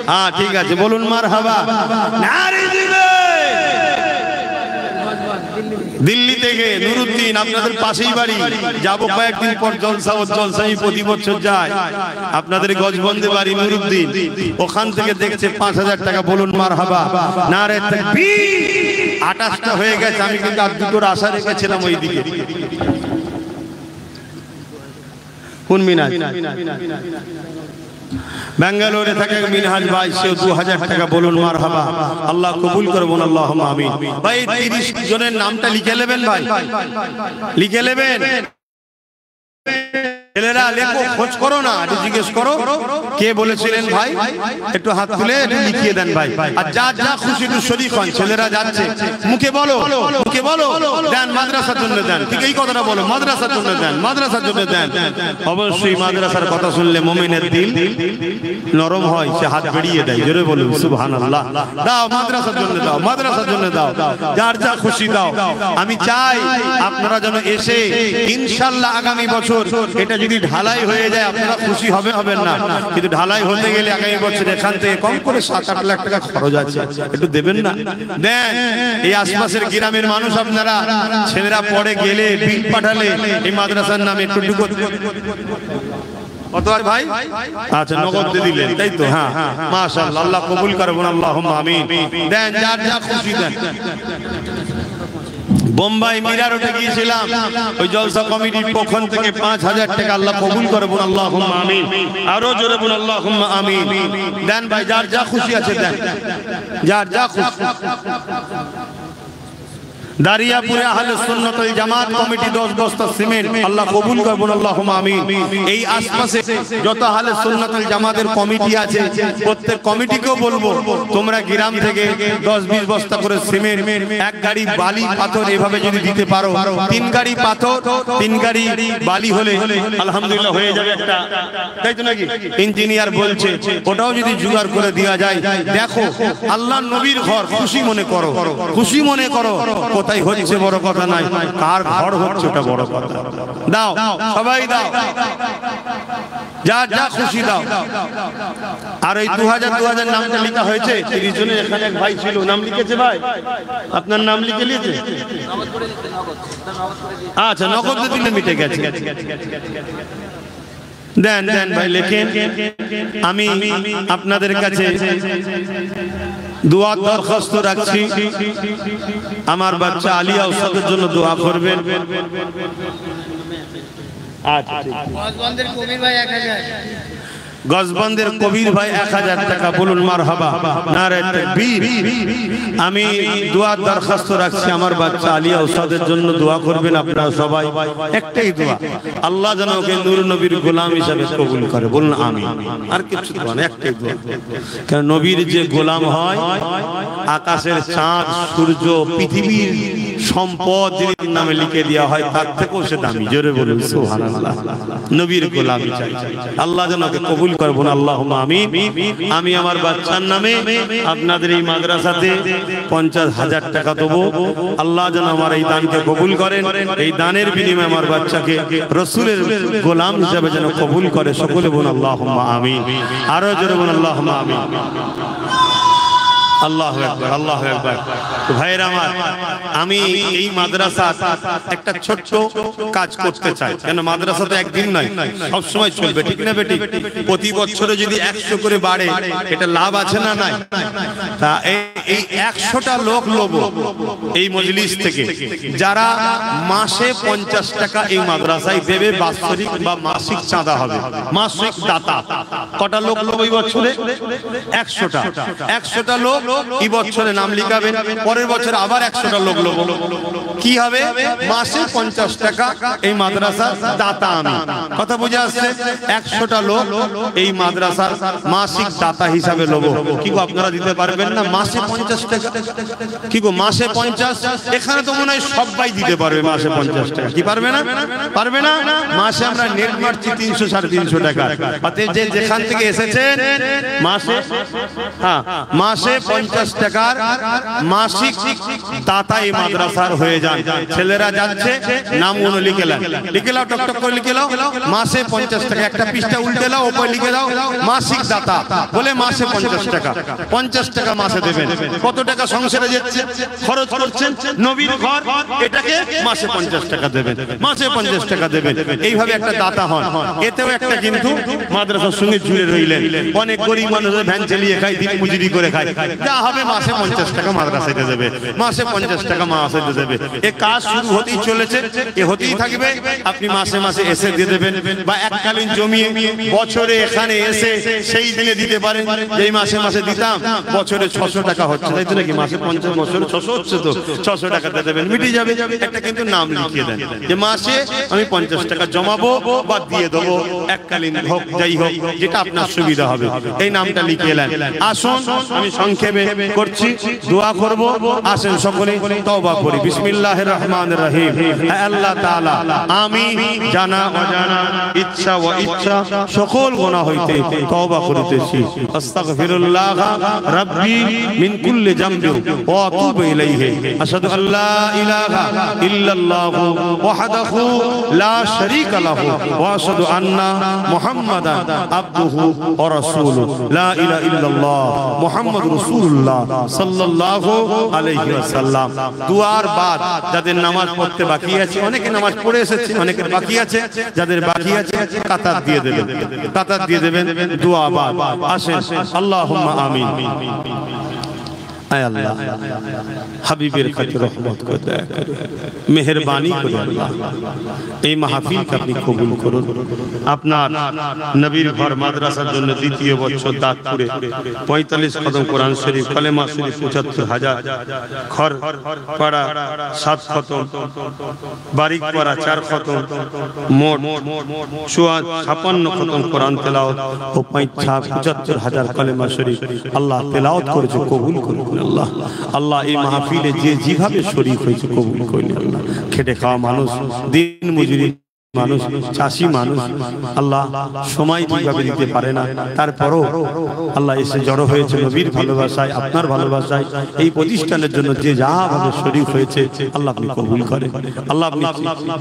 হ্যাঁ ঠিক আছে বলুন মারহাবা নারে দিবে দিল্লি থেকে নুরুদ্দিন আপনাদের পাশেই বাড়ি যাবো কয়েকদিন পর জলসাই প্রতি বছর যায় আপনাদের গজবন্দে বাড়ি নুরুদ্দিন ওখান থেকে দেখছে 5000 টাকা বলুন মারহাবা নারে তাকবীর 28টা হয়ে গেছে আমি কিন্তু আর দুটোর আশা রেখেছিলাম ওইদিকে কোন মিনাজ বেঙ্গালুরু থেকে মিনহাজ ভাই সে 2000 টাকা বলুন মারহাবা আল্লাহ কবুল করুন আল্লাহুম্মা আমিন ভাই 30 জনের নামটা লিখে নেবেন ভাই লিখে নেবেন ছেলেরা লেখো খোঁজ করো না একটু জিজ্ঞেস করো কে বলেছিলেন ভাই একটু হাত তুলে একটু লিখিয়ে দেন ভাই আর যা যা খুশি একটু শরীক হন ছেলেরা যাচ্ছে মুখে বলো দেন মাদ্রাসার জন্য দেন ঠিক এই কথাটা বলো মাদ্রাসার জন্য দেন অবশ্যই মাদ্রাসার কথা শুনলে মুমিনের দিল নরম হয় সে হাত বেরিয়ে দেয় জোরে বলুন সুবহানাল্লাহ দাও মাদ্রাসার জন্য দাও যার যা খুশি দাও আমি চাই আপনারা যেন এসে ইনশাআল্লাহ আগামী বছর এটা যদি ঢালাই হয়ে যায় আপনারা খুশি হবেন না কিন্তু ঢালাই হতে গেলে আগামী বছর এখান থেকে কম করে 7-8 লাখ টাকা খরচ আছে একটু দেবেন না দেন এই আশপাশের গ্রামের মানুষ আপনারা ছেলেরা পড়ে গেলে বিল পাঠালে এই মাদ্রাসার নামে একটু কত আর ভাই আচ্ছা নগদ দিয়ে দিলেন তাই তো হ্যাঁ মাশাআল্লাহ আল্লাহ কবুল করুন আল্লাহুম্মা আমিন দেন যার যা খুশি দেন বোম্বাই মিরা রোডে গিয়েছিলাম ওই জলসা কমিটির পক্ষ থেকে 5000 টাকা আল্লাহ কবুল করুন আল্লাহুম্মা আমিন আরো জোরে বলুন আল্লাহুম্মা আমিন দেন ভাই যার যা খুশি আছে দেন যার যা খুশি দারিয়াপুরে আহলে সুন্নাত ওয়াল জামাত কমিটি 10 বস্তা সিমেন্ট আল্লাহ কবুল করুন আল্লাহুম্মা আমিন এই আশপাশে যত আহলে সুন্নাত ওয়াল জামাতের কমিটি আছে প্রত্যেক কমিটিকেও বলবো তোমরা গ্রাম থেকে 10-20 বস্তা করে সিমেন্ট এক গাড়ি বালি পাথর এভাবে যদি দিতে পারো 3 গাড়ি পাথর 3 গাড়ি বালি হলে আলহামদুলিল্লাহ হয়ে যাবে একটা তাই তো নাকি ইঞ্জিনিয়ার বলছে ওটাও যদি জোগাড় করে দেওয়া যায় দেখো আল্লাহর নবীর ঘর খুশি মনে করো কোথায় হচ্ছে বড় কথা নাই কার ঘর হচ্ছে ওটা বড় কথা দাও সবাই দাও যা খুশি দাও আর এই 2000 নামটা লেখা হয়েছে 30 জনের এখানে এক ভাই ছিল নাম লিখেছে ভাই আপনার নাম লিখে নিয়েছে আচ্ছা নগদ দিলে মিটে গেছে দেন ভাই লেখেন আমি আপনাদের কাছে দোয়া দরখাস্ত রাখছি আমার বাচ্চা আলিয়া উস্তাদের জন্য দোয়া করবেন আচ্ছা গজবন্দের কবির ভাই 1000 টাকা বলুন মারহাবা নারে তাকবীর আমি দোয়া দরখাস্ত রাখছি আমার বাচ্চা আলিয়া উস্তাদের জন্য দোয়া করবেন আপনারা সবাই একটাই দোয়া আল্লাহ যেন ওকে নূর নবীর গোলাম হিসেবে কবুল করে বলুন আমিন আর কিছু দোয়া না একটাই দোয়া কারণ নবীর যে গোলাম হয় আকাশের চাঁদ সূর্য পৃথিবীর সম্পদ যদি নামে লিখে দেওয়া হয় তার থেকেও সে দামি। জোরে বলুন সুবহানাল্লাহ। নবীর গোলামি চাই, আল্লাহ যেন ওকে কবুল করে বলুন আল্লাহুম্মা আমিন। আমি আমার বাচ্চার নামে আপনাদের এই মাদ্রাসাতে 50,000 টাকা দেবো, আল্লাহ যেন আমার এই দানকে কবুল করেন, এই দানের বিনিময়ে আমার বাচ্চাকে রাসূলের গোলাম হিসেবে যেন কবুল করে। সকলে বলুন আল্লাহুম্মা আমিন। আরো জোরে বলুন আল্লাহুম্মা আমিন। আল্লাহু আকবার, আল্লাহু আকবার। ভাইরা আমার, আমি এই মাদ্রাসা একটা ছোট্ট কাজ করতে চাই, কেন মাদ্রাসা তো একদিন নয়, সব সময় চলবে, ঠিক না বেটি? প্রতি বছরে যদি 100 করে বাড়ে এটা লাভ আছে না নাই? তা এই 100টা লোক লোব এই মজলিস থেকে যারা মাসে 50 টাকা এই মাদ্রাসায় দেবে, বাৎসরিক বা মাসিক চাঁদা হবে, মাসিক দাতা। কটা লোক লোব এই বছরে? 100টা। 100টা লোক এই বছরে নাম লিখাবেন, পরের বছর আবার 100টা লোক লোব। কি হবে? মাসে 50 টাকা এই মাদ্রাসার দাতা আমি। কথা বুঝে আসছে? 100টা লোক এই মাদ্রাসার মাসিক দাতা হিসাবে লোব। কি গো আপনারা দিতে পারবেন না? মাসে 50 টাকা, কি গো মাসে 50? এখানে তো মনে হয় সবাই দিতে পারবে মাসে 50 টাকা। কি পারবে না? পারবে না? মাসে আমরা নেট মারছি 300 350 টাকা। অতএব যে যেখান থেকে এসেছেন মাসে, হ্যাঁ, মাসে 50 টাকার মাসিক দাতা এই মাদ্রাসার হয়ে যান। ছেলেরা যাচ্ছে, নামগুলো লিখে লাও, লিখে লাও, টক টক করে লিখে লাও। মাসে 50 টাকা, একটা পৃষ্ঠা উল্টে লাও, ওপরে লিখে দাও মাসিক দাতা বলে মাসে 50 টাকা। 50 টাকা মাসে দেবেন। কত টাকা সংসারে যাচ্ছে, খরচ করছেন, নবীর ঘর, এটাকে মাসে 50 টাকা দেবেন, মাসে 50 টাকা দেবেন। এইভাবে একটা দাতা হন। এতেও একটা কিন্তু মাদ্রাসার সঙ্গে জুড়ে রইলেন। অনেক গরিব মানুষের ভ্যান চালিয়ে খায়, দিন মজুরি করে খায়, যা হবে মাসে 50 টাকা মাদ্রাসায় দেবে, মাসে 50 টাকা মাদ্রাসায় দেবে। এ কাজ শুরু হতেই চলেছে, এ হতেই থাকবে। আপনি মাসে মাসে এসে দিয়ে দেবেন, বা এককালীন জমিয়ে বছরে এখানে এসে সেই দিনে দিতে পারেন। যেই মাসে মাসে দিতাম বছরে 600 টাকা হচ্ছে, তাই তো নাকি? মাসে 50 বছরে 600 হচ্ছে, তো 600 টাকা দিয়ে দেবেন, মিটে যাবে। একটা কিন্তু নাম লিখিয়ে দেন যে মাসে আমি 50 টাকা জমাবো বা দিয়ে দেবো, এককালীন হোক যাই হোক, যেটা আপনার সুবিধা হবে, এই নামটা লিখিয়ে নেন। আসুন আমি সংক্ষেপে করছি, দোয়া করব। আসেন সকলে তওবা করি। বিসমিল্লাহির রহমানির রহিম। হে আল্লাহ তাআলা, আমি জানা অজানা, ইচ্ছা ও ইচ্ছা সকল গুনাহ হইতে তওবা করিতেছি। আস্তাগফিরুল্লাহ রাব্বি মিন কুল্লি যামবি ওয়া আতুবু ইলাইহি। আশহাদু আল্লা ইলাহা ইল্লাল্লাহু ওয়াহদাহু লা শারীকা লাহু ওয়া আশহাদু আন্না মুহাম্মাদান আবদুহু ওয়া রাসূলুহু। লা ইলাহা ইল্লাল্লাহ মুহাম্মাদুর রাসূলুল্লাহ সাল্লাল্লাহু আলাইহি ওয়াসাল্লাম। দুয়ার বাদ যাদের নামাজ পড়তে বাকি আছে, অনেকে নামাজ পড়ে এসেছে, অনেকের বাকি আছে, যাদের বাকি আছে কাতার দিয়ে দেবেন, কাতার দিয়ে দেবেন। দুয়া বাদ আসেন। আল্লাহুম্মা আমিন। আয় আল্লাহ, হাবিবের খাতির রহমত করে দয়া করে, মেহেরবানি করে আল্লাহ এই মাহফিলকে আপনি কবুল করুন। আপনার নবীর ঘর মাদ্রাসার জন্য দ্বিতীয় বছর দাঁতপুরে 45 খতম কোরআন শরীফ, কালেমা শরীফ 75,000, খর পাড়া 7 খতম, বারিক পাড়া 4 খতম, মোট 56 খতম কোরআন তেলাওয়াত ও 75,000 কালেমা শরীফ আল্লাহ তেলাওয়াত করেছে, কবুল করুন আল্লাহ। আল্লাহ এই মাহফিলে যে যেভাবে শরীক হয়েছে কবুল করুন আল্লাহ। খেটে খাওয়া মানুষ, দিন মজুরি মানুষ, চাষি মানুষ, আল্লাহ সময় ঠিকভাবে দিতে পারে না, তারপরও আল্লাহ এসে জড়ো হয়েছে নবীর ভালোবাসায়, আপনার ভালোবাসায়। এই প্রতিষ্ঠানের জন্য যে যা ভাবে শরীক হয়েছে আল্লাহ আপনি কবুল করেন। আল্লাহ আপনি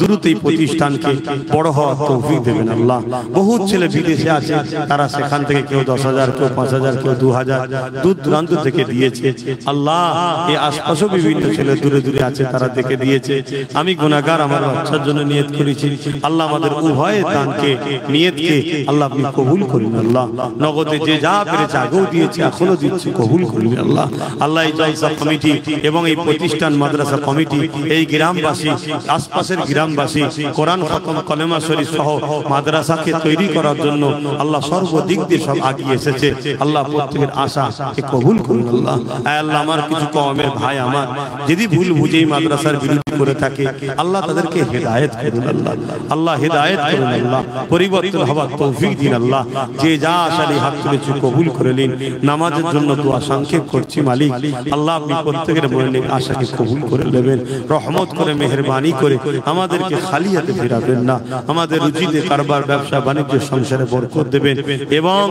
দ্রুত এই প্রতিষ্ঠানকে বড় হওয়ার তৌফিক দেবেন আল্লাহ। বহু ছেলে বিদেশে আছে, তারা সেখান থেকে কেউ 10,000, কেউ 5,000, কেউ 2,000 দূর দূরান্ত থেকে দিয়েছে আল্লাহ। এই আশপাশেও বিভিন্ন ছেলে দূরে দূরে আছে, তারা দেখে দিয়েছে। আমি গুনাহগার, আমার বাচ্চার জন্য নিয়ত করেছি আল্লাহ আমাদের উভয় দানকে, নিয়তকে আল্লাহ আপনি কবুল করুন আল্লাহ। নগদে যে যা পেরেছে আগেও দিয়েছে, এখনো দিচ্ছে, কবুল করুন আল্লাহ। আল্লাহ এই জলসা কমিটি এবং এই প্রতিষ্ঠান মাদ্রাসা কমিটি, এই গ্রামবাসী, আশপাশের গ্রামবাসী কোরআন খতম, কলেমা শরীফ সহ মাদ্রাসাকে তৈরি করার জন্য আল্লাহ সর্বদিক দিয়ে সব আগিয়ে এসেছে আল্লাহ। প্রত্যেকের আশা কবুল করুন আল্লাহ। আল্লাহ আমার কিছু কওমের ভাই আমার যদি ভুল বুঝেই মাদ্রাসার বিরোধী করে থাকে আল্লাহ তাদেরকে হেদায়েত করুন আল্লাহ। আল্লাহ হেদায়েত করুন আল্লাহ, পরিবর্তন হওয়ার তৌফিক দিন আল্লাহ। যে যা আশারি হাত তুলেছে কবুল করে নিন। নামাজের জন্য দোয়া সংক্ষেপ করছি মালিক, আল্লাহ আপনি প্রত্যেকের মনের আশাকে কবুল করে নেবেন। রহমত করে মেহেরবানি করে আমাদেরকে খালি হাতে ফেরাবেন না। আমাদের রুচিতে কারবার, ব্যবসা বাণিজ্য, সংসারে বরকত দেবেন এবং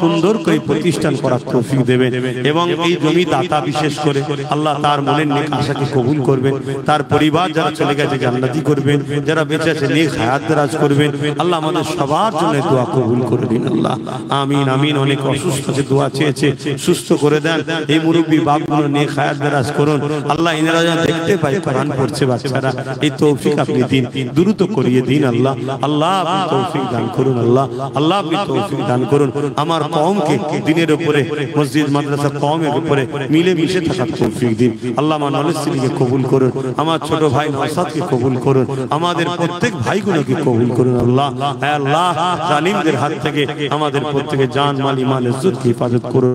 সুন্দর করে প্রতিষ্ঠান করার তৌফিক দেবেন। এবং এই জমি দাতা বিশেষ করে আল্লাহ তার মনের নেক আশাকে কবুল করবেন। তার পরিবার যারা চলে গেছে জান্নাতি করবেন, যারা বেঁচে আছে নেক হায়াত দারাজ করবেন। আল্লাহ আমাদের সবার জন্য দোয়া কবুল করে দিন আল্লাহ, আমিন আমিন। অনেক অসুস্থ আছে, দোয়া চেয়েছে, সুস্থ করে দেন। এই মুরব্বী বাপগুলো নেক হায়াত দারাজ করুন আল্লাহ। ইনারা যেন দেখতে পাই কোরআন পড়ছে বাচ্চারা, এই তৌফিক আপনি দিন, দ্রুত করিয়ে দিন আল্লাহ। আল্লাহ আপনি তৌফিক দান করুন আল্লাহ, আল্লাহ আপনি তৌফিক দান করুন। আমার কওমকে দিনের উপরে, মসজিদ মাদ্রাসা কওমের উপরে মিলে মিশে থাকার তৌফিক দিন আল্লাহ। আমার নলেজ সিলিকে কবুল করুন, আমার ছোট ভাই নওশাদকে কবুল করুন, আমাদের প্রত্যেক ভাইগুলোকে কবুল করুন আল্লাহ। হে আল্লাহ, জালিমদের হাত থেকে আমাদের প্রত্যেকের জান মাল ইমান ইজ্জতকে হেফাজত করুন,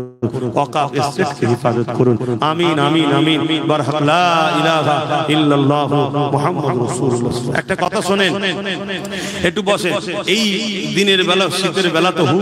ওয়াকাফ এস্টেটকে হেফাজত করুন, আমিন আমিন আমিন। বারহাক লা ইলাহা ইল্লাল্লাহ মুহাম্মাদুর রাসূলুল্লাহ। একটা কথা শুনেন, একটু বসেন। এই দিনের বেলা, শীতের বেলা তো হু